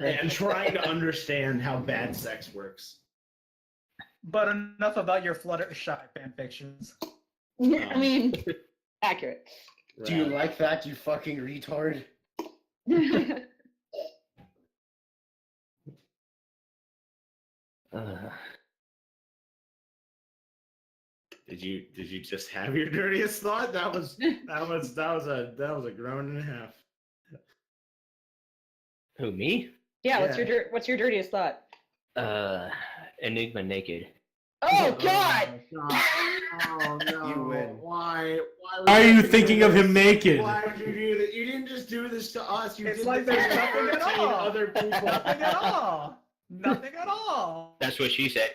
Speaker 4: and trying to understand how bad sex works.
Speaker 6: But enough about your Fluttershy fanfictions.
Speaker 5: I mean, accurate.
Speaker 3: Do you like that, you fucking retard?
Speaker 4: Did you just have your dirtiest thought? That was a groan and a half.
Speaker 7: Who, me?
Speaker 5: Yeah,
Speaker 4: Yeah.
Speaker 5: what's your dirtiest thought?
Speaker 7: Enigma naked.
Speaker 5: Oh God!
Speaker 4: Oh no!
Speaker 3: You win.
Speaker 4: Why
Speaker 2: Why are you thinking of him naked?
Speaker 4: Why would you do that? You didn't just do this to us. You
Speaker 6: It's
Speaker 4: did
Speaker 6: like
Speaker 4: this
Speaker 6: there's
Speaker 4: to
Speaker 6: nothing at
Speaker 4: entertain
Speaker 6: all.
Speaker 4: other people.
Speaker 6: Nothing at all. Nothing at all.
Speaker 7: That's what she said.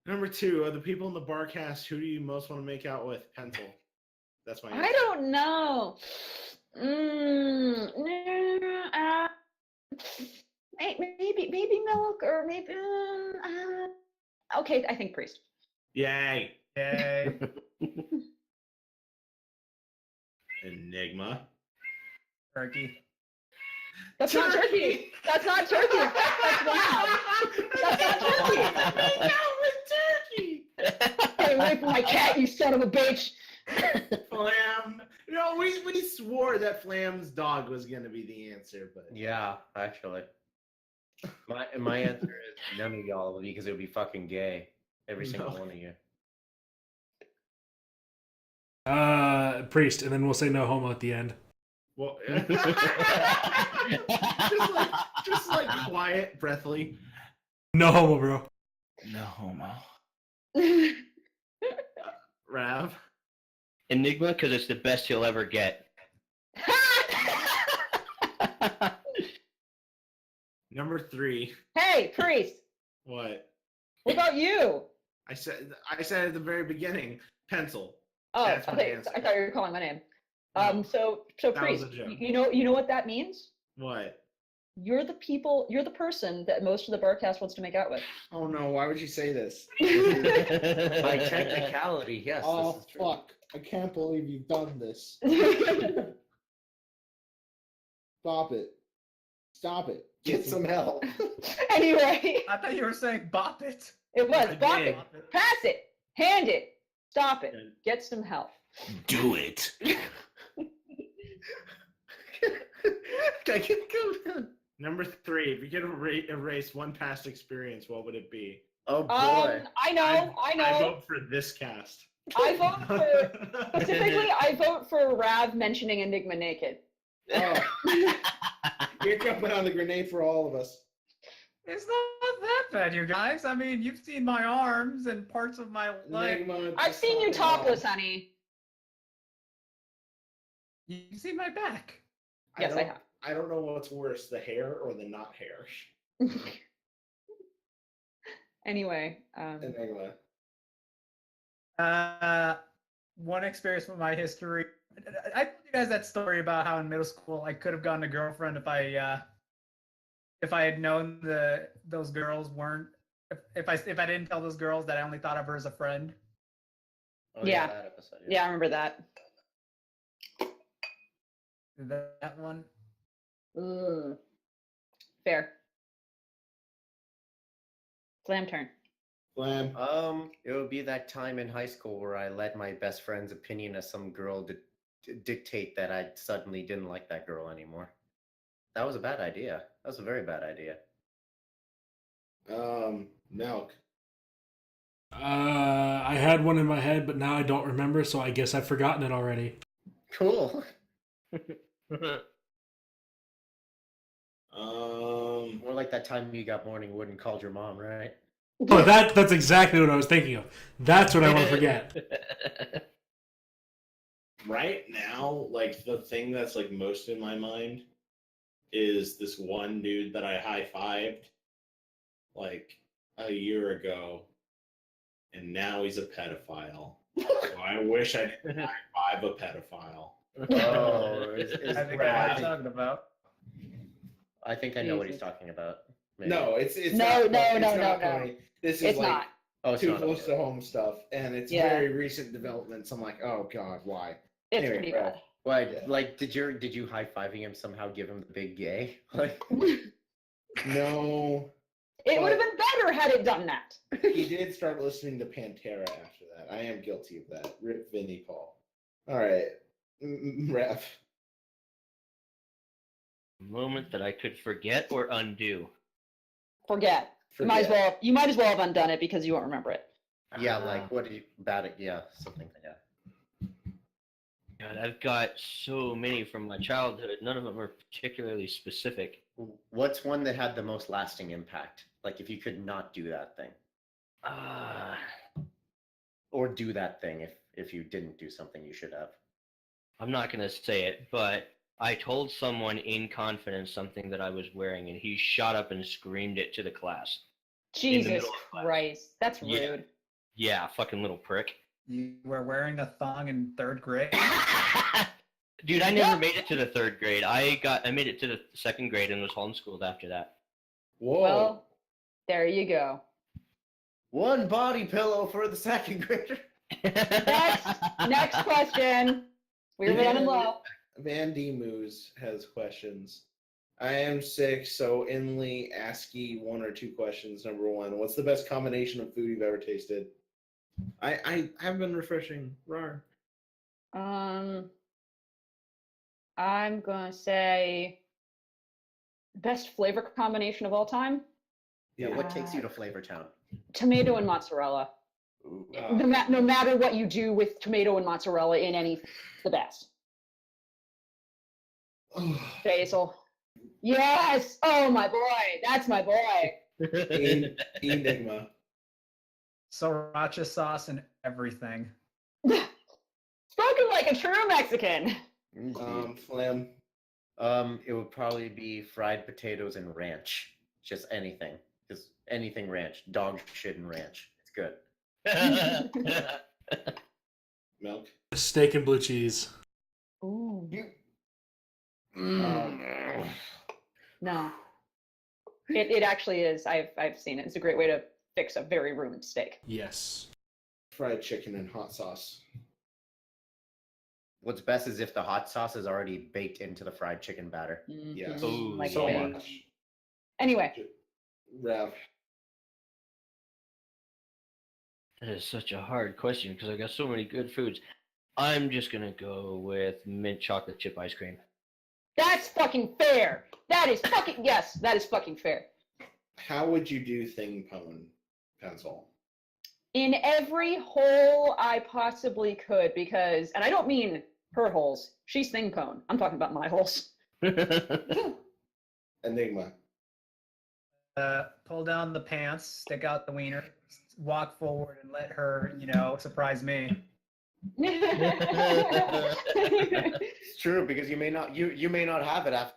Speaker 4: Number 2, of the people in the Barcast, who do you most want to make out with? Pencil. That's my answer.
Speaker 5: I don't know. Maybe Milk or maybe. Okay, I think Priest.
Speaker 4: Yay!
Speaker 6: Yay.
Speaker 4: Enigma.
Speaker 6: Turkey.
Speaker 5: That's not turkey. That's not turkey. That's loud. That's not turkey. Stay away from my cat, you son of a bitch.
Speaker 4: Flam. No, we swore that Flam's dog was gonna be the answer, but
Speaker 3: Yeah, actually. My answer is none of y'all because it would be fucking gay. Every single
Speaker 4: No.
Speaker 3: one of you.
Speaker 2: Priest, and then we'll say no homo at the end.
Speaker 4: well, just like quiet, breathly.
Speaker 2: No homo, bro.
Speaker 8: No homo.
Speaker 4: Rav.
Speaker 7: Enigma, because it's the best you'll ever get.
Speaker 4: Number 3.
Speaker 5: Hey, Priest.
Speaker 4: What?
Speaker 5: What about you?
Speaker 4: I said at the very beginning, pencil.
Speaker 5: Oh,
Speaker 4: That's my
Speaker 5: okay.
Speaker 4: answer.
Speaker 5: I thought you were calling my name.
Speaker 4: No,
Speaker 5: So
Speaker 4: that was
Speaker 5: Priest,
Speaker 4: a joke.
Speaker 5: you know what that means?
Speaker 4: What?
Speaker 5: You're the person that most of the Barcast wants to make out with.
Speaker 8: Oh no, why would you say this?
Speaker 3: By technicality, yes.
Speaker 8: Oh
Speaker 3: this is true.
Speaker 8: fuck. I can't believe you've done this. Stop it. Stop it.
Speaker 3: Get some help.
Speaker 5: Anyway,
Speaker 6: I thought you were saying bop it.
Speaker 5: it was
Speaker 4: I
Speaker 5: bop
Speaker 4: did.
Speaker 5: it, pass it, hand it, stop it, get some help.
Speaker 8: Do it.
Speaker 4: Number 3. If you could erase one past experience, what would it be?
Speaker 3: Oh boy.
Speaker 5: I know.
Speaker 4: I vote for this cast.
Speaker 5: I vote for specifically. I vote for Rav mentioning Enigma naked.
Speaker 8: Oh. You're jumping on the grenade for all of us.
Speaker 6: It's not that bad, you guys. I mean, you've seen my arms and parts of my leg.
Speaker 8: Enigma,
Speaker 5: I've
Speaker 8: just
Speaker 5: seen you
Speaker 8: talking
Speaker 5: topless,
Speaker 8: about-
Speaker 5: honey.
Speaker 6: You've seen my back.
Speaker 5: Yes, I have.
Speaker 8: I don't know what's worse, the hair or the not hair.
Speaker 5: Anyway,
Speaker 8: Enigma.
Speaker 6: One experience from my history. I told you guys that story about how in middle school I could have gotten a girlfriend if I had known those girls weren't if I didn't tell those girls that I only thought of her as a friend.
Speaker 3: Oh,
Speaker 5: Yeah.
Speaker 3: that episode,
Speaker 5: yeah, I remember that.
Speaker 6: That one.
Speaker 5: Ugh. Fair. Slam turn.
Speaker 8: Glam.
Speaker 3: It would be that time in high school where I let my best friend's opinion of some girl dictate that I suddenly didn't like that girl anymore. That was a bad idea. That was a very bad idea.
Speaker 8: Milk.
Speaker 2: I had one in my head, but now I don't remember, so I guess I've forgotten it already.
Speaker 3: Cool. More like that time you got morning wood and called your mom, right?
Speaker 2: Oh, that's exactly what I was thinking of. That's what I want to forget.
Speaker 4: Right now, like the thing that's like most in my mind is this one dude that I high-fived like a year ago, and now he's a pedophile. So I wish I didn't high-five a pedophile.
Speaker 3: Oh,
Speaker 6: I think I know what you're talking about.
Speaker 3: I think I know what he's talking about. Maybe.
Speaker 8: No, it's
Speaker 5: No,
Speaker 8: not,
Speaker 5: no,
Speaker 8: it's
Speaker 5: no,
Speaker 8: not
Speaker 5: no, no.
Speaker 8: funny. This is
Speaker 5: It's
Speaker 8: like
Speaker 5: not.
Speaker 3: Oh, it's
Speaker 8: too
Speaker 3: not
Speaker 8: close
Speaker 3: okay.
Speaker 8: to home stuff, and it's
Speaker 5: Yeah.
Speaker 8: very recent developments. I'm like, oh god, why?
Speaker 5: It's
Speaker 8: Anyway,
Speaker 5: pretty
Speaker 8: bro.
Speaker 5: bad.
Speaker 3: Why?
Speaker 8: Yeah.
Speaker 3: Like, did you high fiving him somehow give him the big gay? Like,
Speaker 8: No,
Speaker 5: It would have been better had it done that.
Speaker 8: he did start listening to Pantera after that. I am guilty of that. Rip Vinnie Paul. All right, Rev.
Speaker 7: Moment that I could forget or undo.
Speaker 5: Forget. You might as well have undone it because you won't remember it.
Speaker 3: yeah, like what did you about it? Yeah, something like that.
Speaker 7: God, I've got so many from my childhood. None of them are particularly specific.
Speaker 3: What's one that had the most lasting impact? Like, if you could not do that thing, or do that thing if you didn't do something you should have.
Speaker 7: I'm not going to say it, but I told someone in confidence something that I was wearing, and he shot up and screamed it to the class.
Speaker 5: Jesus
Speaker 7: middle of class.
Speaker 5: Christ. That's
Speaker 7: Yeah.
Speaker 5: rude.
Speaker 7: Yeah, fucking little prick.
Speaker 6: You were wearing a thong in 3rd grade.
Speaker 7: Dude, I never made it to the 3rd grade. I made it to the 2nd grade and was homeschooled after that.
Speaker 8: Whoa.
Speaker 5: Well, there you go.
Speaker 3: One body pillow for the 2nd grader.
Speaker 5: Next question. We're running low.
Speaker 8: Van D Moose has questions. I am 6, so Inley, ASCII, 1 or 2 questions. Number 1, what's the best combination of food you've ever tasted? I have been refreshing. Rar.
Speaker 5: I'm gonna say best flavor combination of all time:
Speaker 3: Yeah, what takes you to Flavor Town?
Speaker 5: tomato and mozzarella.
Speaker 3: Ooh.
Speaker 5: No matter what you do with tomato and mozzarella in any, the best. Basil. Yes. Oh my boy, that's my boy.
Speaker 8: Enigma.
Speaker 6: Sriracha sauce and everything.
Speaker 5: Spoken like a true Mexican.
Speaker 8: Flam.
Speaker 3: It would probably be fried potatoes and ranch. Just anything. Just anything ranch. Dog shit and ranch. It's good.
Speaker 8: Milk.
Speaker 2: Steak and blue cheese.
Speaker 5: Ooh.
Speaker 3: Mm.
Speaker 5: No. It actually is. I've seen it. It's a great way to fix a very ruined steak.
Speaker 2: Yes.
Speaker 8: Fried chicken and hot sauce.
Speaker 3: What's best is if the hot sauce is already baked into the fried chicken batter.
Speaker 8: Yes.
Speaker 7: Ooh,
Speaker 5: Like
Speaker 8: so
Speaker 5: a-
Speaker 8: much.
Speaker 5: Anyway,
Speaker 8: Rev.
Speaker 7: That is such a hard question because I got so many good foods. I'm just gonna go with mint chocolate chip ice cream.
Speaker 5: that's fucking fair. That is fucking yes. That is fucking fair.
Speaker 8: How would you do thing pone pencil?
Speaker 5: In every hole I possibly could, because, and I don't mean her holes. She's thing cone. I'm talking about my holes.
Speaker 8: Enigma.
Speaker 6: Pull down the pants, stick out the wiener, walk forward, and let her, surprise me.
Speaker 3: It's true because you may not have it after.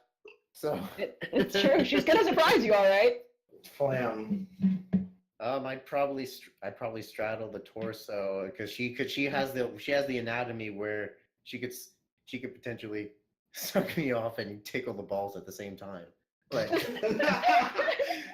Speaker 3: So
Speaker 5: It's true. She's gonna surprise you, all right.
Speaker 8: Flam.
Speaker 3: I'd probably straddle the torso because she has the anatomy where she could potentially suck me off and tickle the balls at the same time. Like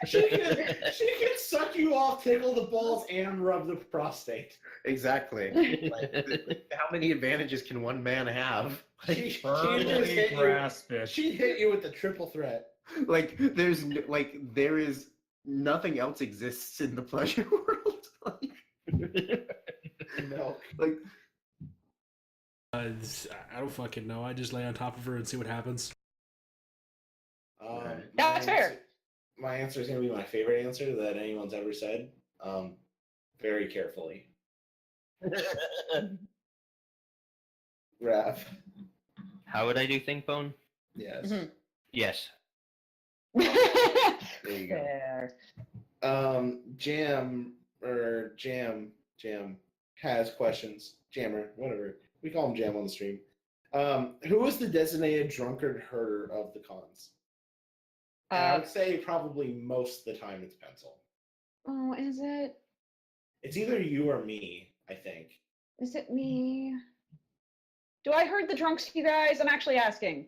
Speaker 8: she can suck you off, tickle the balls, and rub the prostate.
Speaker 3: exactly. Like, how many advantages can one man have?
Speaker 8: She
Speaker 6: Firmly grasp it.
Speaker 8: She'd hit you with the triple threat.
Speaker 3: Like there is nothing else exists in the pleasure world.
Speaker 8: No.
Speaker 3: Like
Speaker 2: I don't fucking know. I just lay on top of her and see what happens.
Speaker 5: That's fair.
Speaker 8: My answer is going to be my favorite answer that anyone's ever said. Very carefully. Raph.
Speaker 7: How would I do think bone?
Speaker 8: Yes.
Speaker 5: Mhm.
Speaker 7: Yes.
Speaker 3: there you go.
Speaker 5: Fair.
Speaker 8: Jam has questions. Jammer, whatever. We call him Jam on the stream. Who is the designated drunkard herder of the cons? And I would say probably most of the time it's Pencil.
Speaker 5: Oh, is it?
Speaker 8: It's either you or me, I think.
Speaker 5: Is it me? Do I herd the drunks, you guys? I'm actually asking.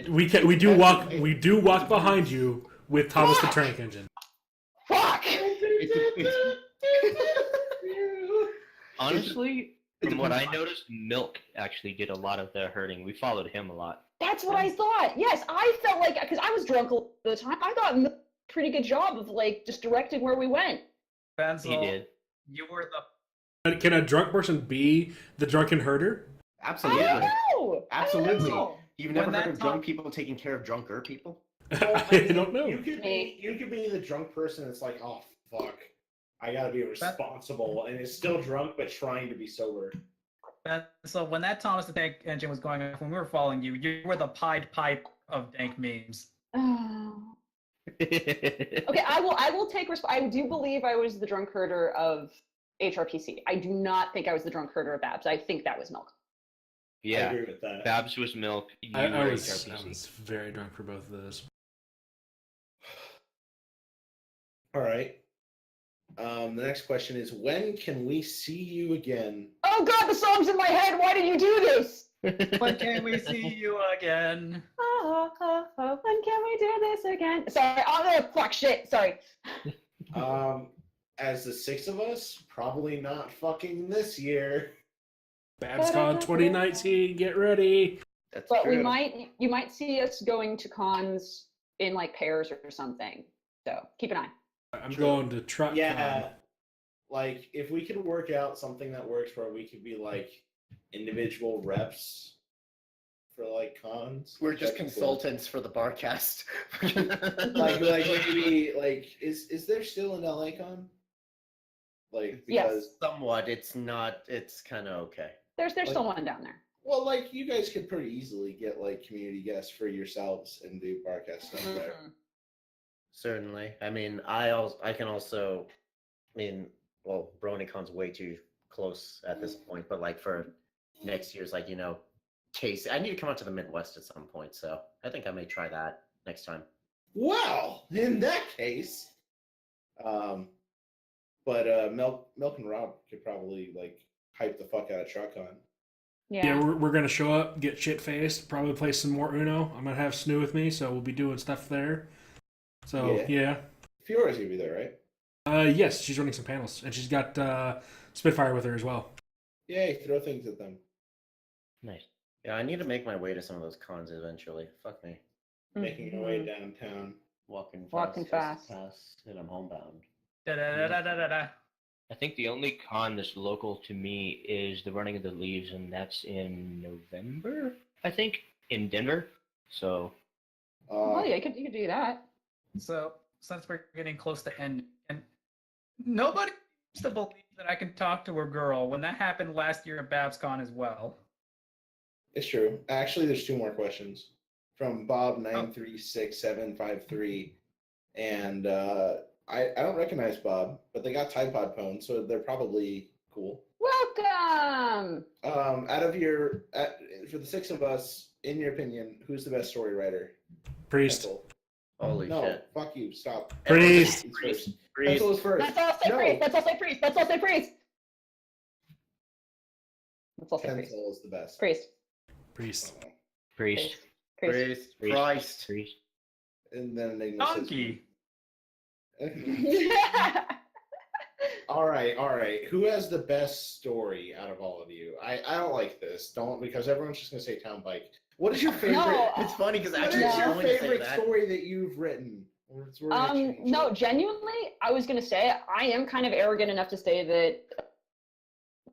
Speaker 2: We do walk behind you with Thomas the Tank Engine.
Speaker 5: Fuck!
Speaker 7: Honestly, from what I noticed, Milk actually did a lot of the herding. We followed him a lot.
Speaker 5: That's what I thought. Yes, I felt like, because I was drunk all the time, I thought Milk did a pretty good job of just directing where we went.
Speaker 6: Pencil,
Speaker 7: He did.
Speaker 6: you were the
Speaker 2: Can a drunk person be the drunken herder?
Speaker 3: Absolutely.
Speaker 5: I don't know.
Speaker 3: Absolutely.
Speaker 5: I don't know.
Speaker 3: You've never
Speaker 6: When
Speaker 3: heard
Speaker 6: that
Speaker 3: of drunk people taking care of drunker people?
Speaker 2: I don't know.
Speaker 8: You could be the drunk person that's like, oh fuck, I gotta be responsible, and is still drunk but trying to be sober.
Speaker 6: So when that Thomas the Tank Engine was going off, when we were following you, you were the Pied Pipe of dank memes.
Speaker 5: Oh. Okay, I will take I do believe I was the drunk herder of HRPC. I do not think I was the drunk herder of Babs. I think that was Milk.
Speaker 8: I
Speaker 7: Yeah.
Speaker 8: agree with that.
Speaker 7: Babs was Milk. You
Speaker 2: I
Speaker 7: were
Speaker 2: was
Speaker 7: HRPC.
Speaker 2: very drunk for both of those.
Speaker 8: All right. The next question is, when can we see you again?
Speaker 5: Oh god, the song's in my head. Why did you do this?
Speaker 6: When can we see you again?
Speaker 5: When can we do this again? Sorry, I'm gonna fuck shit. Sorry.
Speaker 8: As the six of us, probably not fucking this year.
Speaker 2: Babscon 2019, get ready.
Speaker 3: That's
Speaker 5: But
Speaker 3: true.
Speaker 5: you might see us going to cons in pairs or something. So keep an eye.
Speaker 2: I'm
Speaker 8: True.
Speaker 2: going to truck.
Speaker 8: Yeah. Like, if we could work out something that works where we could be like individual reps for cons.
Speaker 3: We're just
Speaker 8: that'd be cool.
Speaker 3: consultants for the Barcast.
Speaker 8: like maybe is there still an LA con? Because
Speaker 5: Yes.
Speaker 3: Somewhat. It's not. It's kind of okay.
Speaker 5: There's still one down there.
Speaker 8: well, you guys could pretty easily get community guests for yourselves and do Barcast stuff there.
Speaker 5: Mhm.
Speaker 3: Certainly. I mean, I can also. I mean, well, BronyCon's way too close at this point, but for next year's, case, I need to come out to the Midwest at some point, so I think I may try that next time.
Speaker 8: Well, in that case, but Milk and Rob could probably hype the fuck out of TruckCon.
Speaker 2: Yeah, we're gonna show up, get shit faced, probably play some more Uno. I'm gonna have Snoo with me, so we'll be doing stuff there. So yeah.
Speaker 8: Fiora's gonna be there, right?
Speaker 2: Yes, she's running some panels, and she's got Spitfire with her as well.
Speaker 8: Yay! Throw things at them.
Speaker 7: Nice.
Speaker 3: Yeah, I need to make my way to some of those cons eventually. Fuck me.
Speaker 8: Making your way downtown.
Speaker 3: Walking
Speaker 5: fast.
Speaker 3: And I'm homebound.
Speaker 6: Da-da-da-da-da-da.
Speaker 7: I think the only con that's local to me is the Running of the Leaves, and that's in November, I think, in Denver. So,
Speaker 5: Well, yeah, you could do that.
Speaker 6: So since we're getting close to end, and nobody seems to believe that I can talk to a girl when that happened last year at Babscon as well.
Speaker 8: It's true. Actually, there's two more questions from Bob936753, and I don't recognize Bob, but they got Tide Pod phones, so they're probably cool.
Speaker 5: Welcome.
Speaker 8: For the six of us, in your opinion, who's the best story writer?
Speaker 2: Priest.
Speaker 8: Pencil.
Speaker 3: Holy
Speaker 8: No,
Speaker 3: shit.
Speaker 8: fuck you. Stop.
Speaker 2: Priest.
Speaker 8: Priest.
Speaker 3: Priest.
Speaker 8: Pencil is first.
Speaker 5: Let's all say
Speaker 8: No.
Speaker 5: priest. Let's all say priest. Let's all say priest. Let's all say priest.
Speaker 8: Pencil is the best.
Speaker 5: Priest.
Speaker 2: Priest.
Speaker 7: Priest.
Speaker 5: Priest.
Speaker 3: Priest. Christ.
Speaker 7: Priest.
Speaker 8: And then Enigma says-
Speaker 6: Donkey.
Speaker 8: All right. Who has the best story out of all of you? I don't like this. Don't, because everyone's just gonna say Town Bike. What is your favorite?
Speaker 5: No.
Speaker 3: It's funny because
Speaker 8: What
Speaker 3: actually
Speaker 8: is your
Speaker 3: going to say
Speaker 8: favorite
Speaker 3: that.
Speaker 8: story that you've written? We're gonna change
Speaker 5: No,
Speaker 8: it.
Speaker 5: genuinely, I was gonna say I am kind of arrogant enough to say that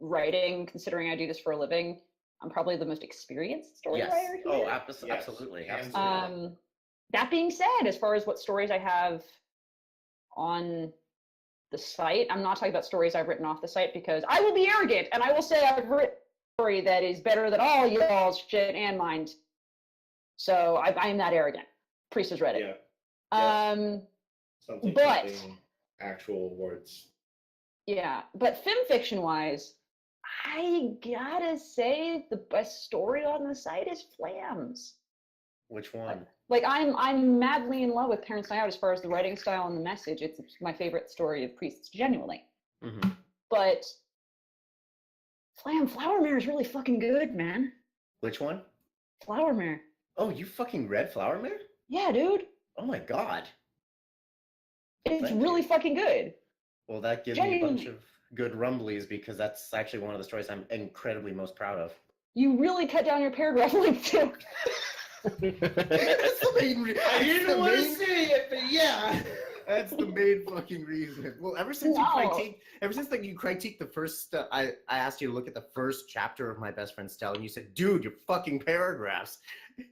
Speaker 5: writing, considering I do this for a living, I'm probably the most experienced story
Speaker 3: Yes.
Speaker 5: writer here.
Speaker 3: Oh,
Speaker 8: Yes.
Speaker 3: absolutely.
Speaker 8: Hands
Speaker 3: Absolutely.
Speaker 5: That being said, as far as what stories I have on the site, I'm not talking about stories I've written off the site because I will be arrogant and I will say I've written a story that is better than all y'all's shit and mine. So I am that arrogant. Priest has read it.
Speaker 8: Yeah. Something
Speaker 5: but-
Speaker 8: actual words.
Speaker 5: Yeah, but film fiction wise, I gotta say the best story on the site is Flams.
Speaker 3: Which one?
Speaker 5: Like I'm madly in love with Parents Night Out as far as the writing style and the message. It's my favorite story of Priests, genuinely.
Speaker 3: Mm-hmm.
Speaker 5: But Flower Mare is really fucking good, man.
Speaker 3: Which one?
Speaker 5: Flower Mare.
Speaker 3: Oh, you fucking read Flower Mare?
Speaker 5: Yeah, dude.
Speaker 3: Oh my god.
Speaker 5: It's
Speaker 3: Thank
Speaker 5: really
Speaker 3: you.
Speaker 5: fucking good.
Speaker 3: Well, that gives me a bunch
Speaker 5: Genuinely.
Speaker 3: of good rumblies because that's actually one of the stories I'm incredibly most proud of.
Speaker 5: You really cut down your paragraph length too.
Speaker 3: That's the main reason.
Speaker 8: I didn't want to say it, but yeah.
Speaker 3: That's the main fucking reason. Well, ever since
Speaker 5: No.
Speaker 3: you critiqued the first, I asked you to look at the first chapter of My Best Friend's Tale, and you said, "Dude, your fucking paragraphs."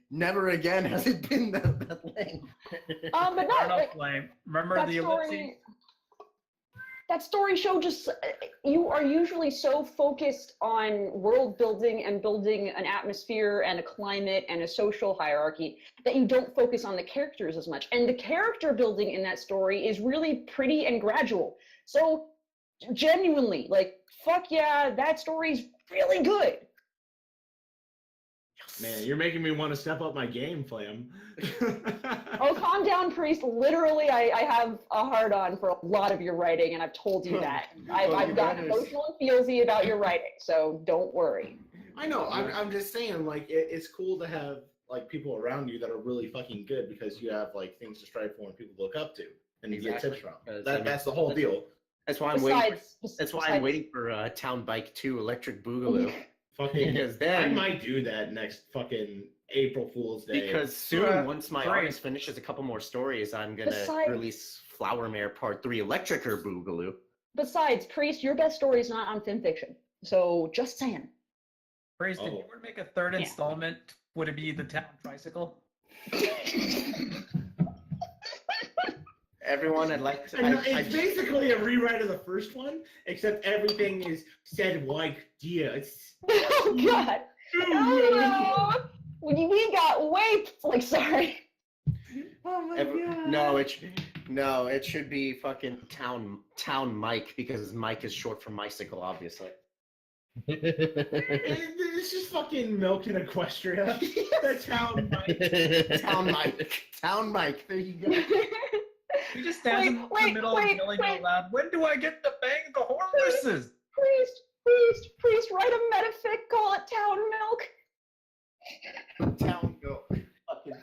Speaker 3: Never again has it been that length.
Speaker 5: But no,
Speaker 6: Turn off
Speaker 5: like,
Speaker 6: flame. Remember
Speaker 5: that
Speaker 6: the ellipses?
Speaker 5: story show just you are usually so focused on world building and building an atmosphere and a climate and a social hierarchy that you don't focus on the characters as much, and the character building in that story is really pretty and gradual. So genuinely, like, fuck yeah, that story's really good.
Speaker 8: Man, you're making me want to step up my game, Flam.
Speaker 5: Oh, calm down, Priest. Literally, I have a hard-on for a lot of your writing, and I've told you that. I've gotten emotional and feelsy about your writing, so don't worry.
Speaker 8: I know. I'm just saying, like, it's cool to have like people around you that are really fucking good because you have like things to strive for and people to look up to and you get tips from. That's the whole deal.
Speaker 3: That's why I'm waiting for Town Bike 2 Electric Boogaloo.
Speaker 8: Fucking,
Speaker 3: Because
Speaker 8: I
Speaker 3: then,
Speaker 8: might do that next fucking April Fool's Day.
Speaker 3: because soon, once my
Speaker 6: great.
Speaker 3: artist finishes a couple more stories, I'm gonna
Speaker 5: Besides-
Speaker 3: release Flower Mare Part 3 Electricer Boogaloo.
Speaker 5: Besides, Priest, your best story is not on fan fiction, so just saying.
Speaker 6: Priest, if you were to make a third
Speaker 5: Yeah.
Speaker 6: installment, would it be the town tricycle?
Speaker 3: Everyone, I'd like to.
Speaker 8: I know, it's basically a rewrite of the first one, except everything is said like this.
Speaker 5: Oh God! Oh, no! We got way like sorry.
Speaker 8: Oh my god.
Speaker 3: No, it should be fucking Town Mike because Mike is short for Mycicle, obviously.
Speaker 8: It's just fucking milk in Equestria. The town Mike.
Speaker 3: Town Mike. There you go.
Speaker 6: He just stands in the middle and yelling out loud, "When do I get to bang the horses?"
Speaker 5: Priest, write a metafic, call it Town Milk.
Speaker 3: Town Milk. Fucking.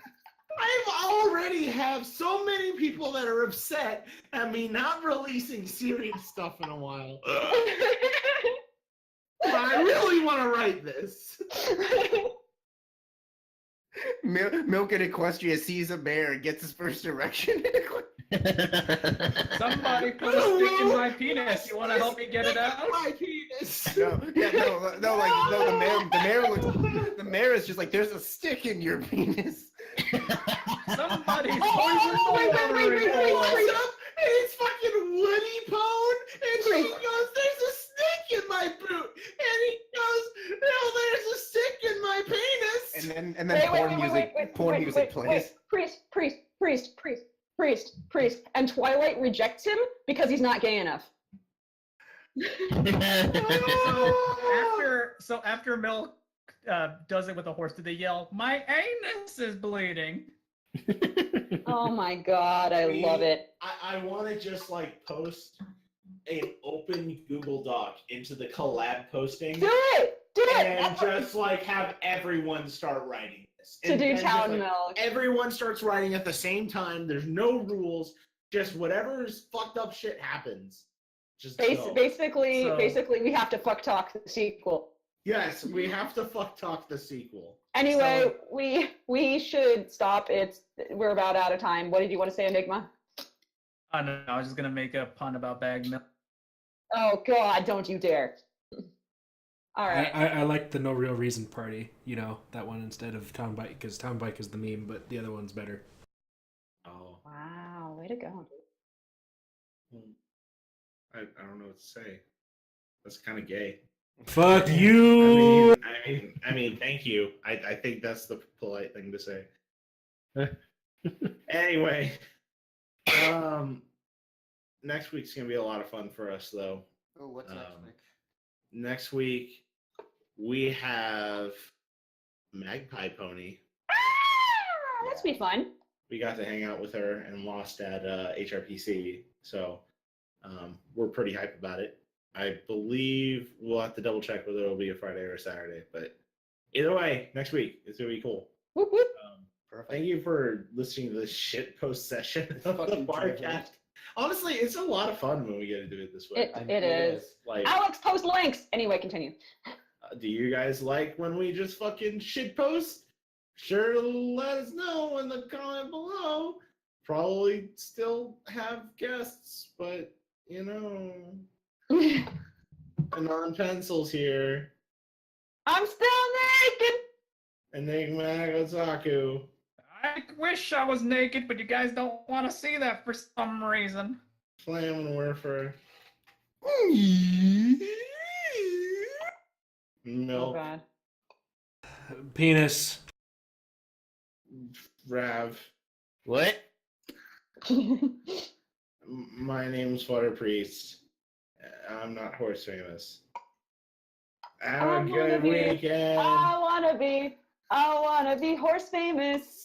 Speaker 8: I've already have so many people that are upset at me not releasing serious stuff in a while. But I really want to write this.
Speaker 3: Milk in Equestria sees a bear and gets his first erection in Equestria.
Speaker 6: Somebody put a stick in my penis. You want to help me get it out?
Speaker 8: My penis.
Speaker 3: No, the mayor is just like, there's a stick in your penis.
Speaker 6: Somebody
Speaker 5: wait.
Speaker 8: What's up? And it's fucking Woody Pone, and she goes, "There's a stick in my boot," and he goes, "No, there's a stick in my penis."
Speaker 3: And And then porn music plays.
Speaker 5: Priest, and Twilight rejects him because he's not gay enough.
Speaker 6: After Milk does it with a horse, do they yell, "My anus is bleeding"?
Speaker 5: Oh my god, I love it.
Speaker 8: I want to just like post an open Google Doc into the collab posting.
Speaker 5: Do it!
Speaker 8: And just like have everyone start writing this.
Speaker 5: To do Town
Speaker 8: like,
Speaker 5: Milk.
Speaker 8: Everyone starts writing at the same time. There's no rules. Just whatever's fucked up shit happens. Just go.
Speaker 5: Basically, we have to fuck talk the sequel.
Speaker 8: Yes, we have to fuck talk the sequel.
Speaker 5: Anyway, we should stop. We're about out of time. What did you want to say, Enigma?
Speaker 6: No, I was just gonna make a pun about bag milk.
Speaker 5: Oh god, don't you dare. All right.
Speaker 2: I like the No Real Reason Party, that one instead of Town Bike, because Town Bike is the meme, but the other one's better.
Speaker 8: Oh.
Speaker 5: Wow, way to go.
Speaker 8: I don't know what to say. That's kind of gay.
Speaker 2: Fuck you!
Speaker 8: I mean, thank you. I think that's the polite thing to say. Anyway, next week's gonna be a lot of fun for us, though.
Speaker 3: Oh, what's next week?
Speaker 8: Next week, we have Magpie Pony.
Speaker 5: That's be fun.
Speaker 8: We got to hang out with her and lost at HRPC, so we're pretty hyped about it. I believe we'll have to double check whether it'll be a Friday or a Saturday, but either way, next week it's gonna be cool.
Speaker 5: Whoop, whoop.
Speaker 3: Perfect.
Speaker 8: Thank you for listening to this shit post session of the Barcast. Honestly, it's a lot of fun when we get to do it this way.
Speaker 5: It is.
Speaker 8: Like,
Speaker 5: Alex, post links. Anyway, continue.
Speaker 8: do you guys like when we just fucking shit post? Sure, let us know in the comment below. Probably still have guests, but non pencils here.
Speaker 5: I'm still naked.
Speaker 8: Enigma Otaku.
Speaker 6: I wish I was naked, but you guys don't want to see that for some reason.
Speaker 8: Flam and Werfer. Milk.
Speaker 5: Oh god.
Speaker 2: Penis.
Speaker 8: Rav.
Speaker 7: What?
Speaker 8: My name's Flutter Priest. I'm not horse famous. Have a good weekend.
Speaker 5: I wanna be horse famous.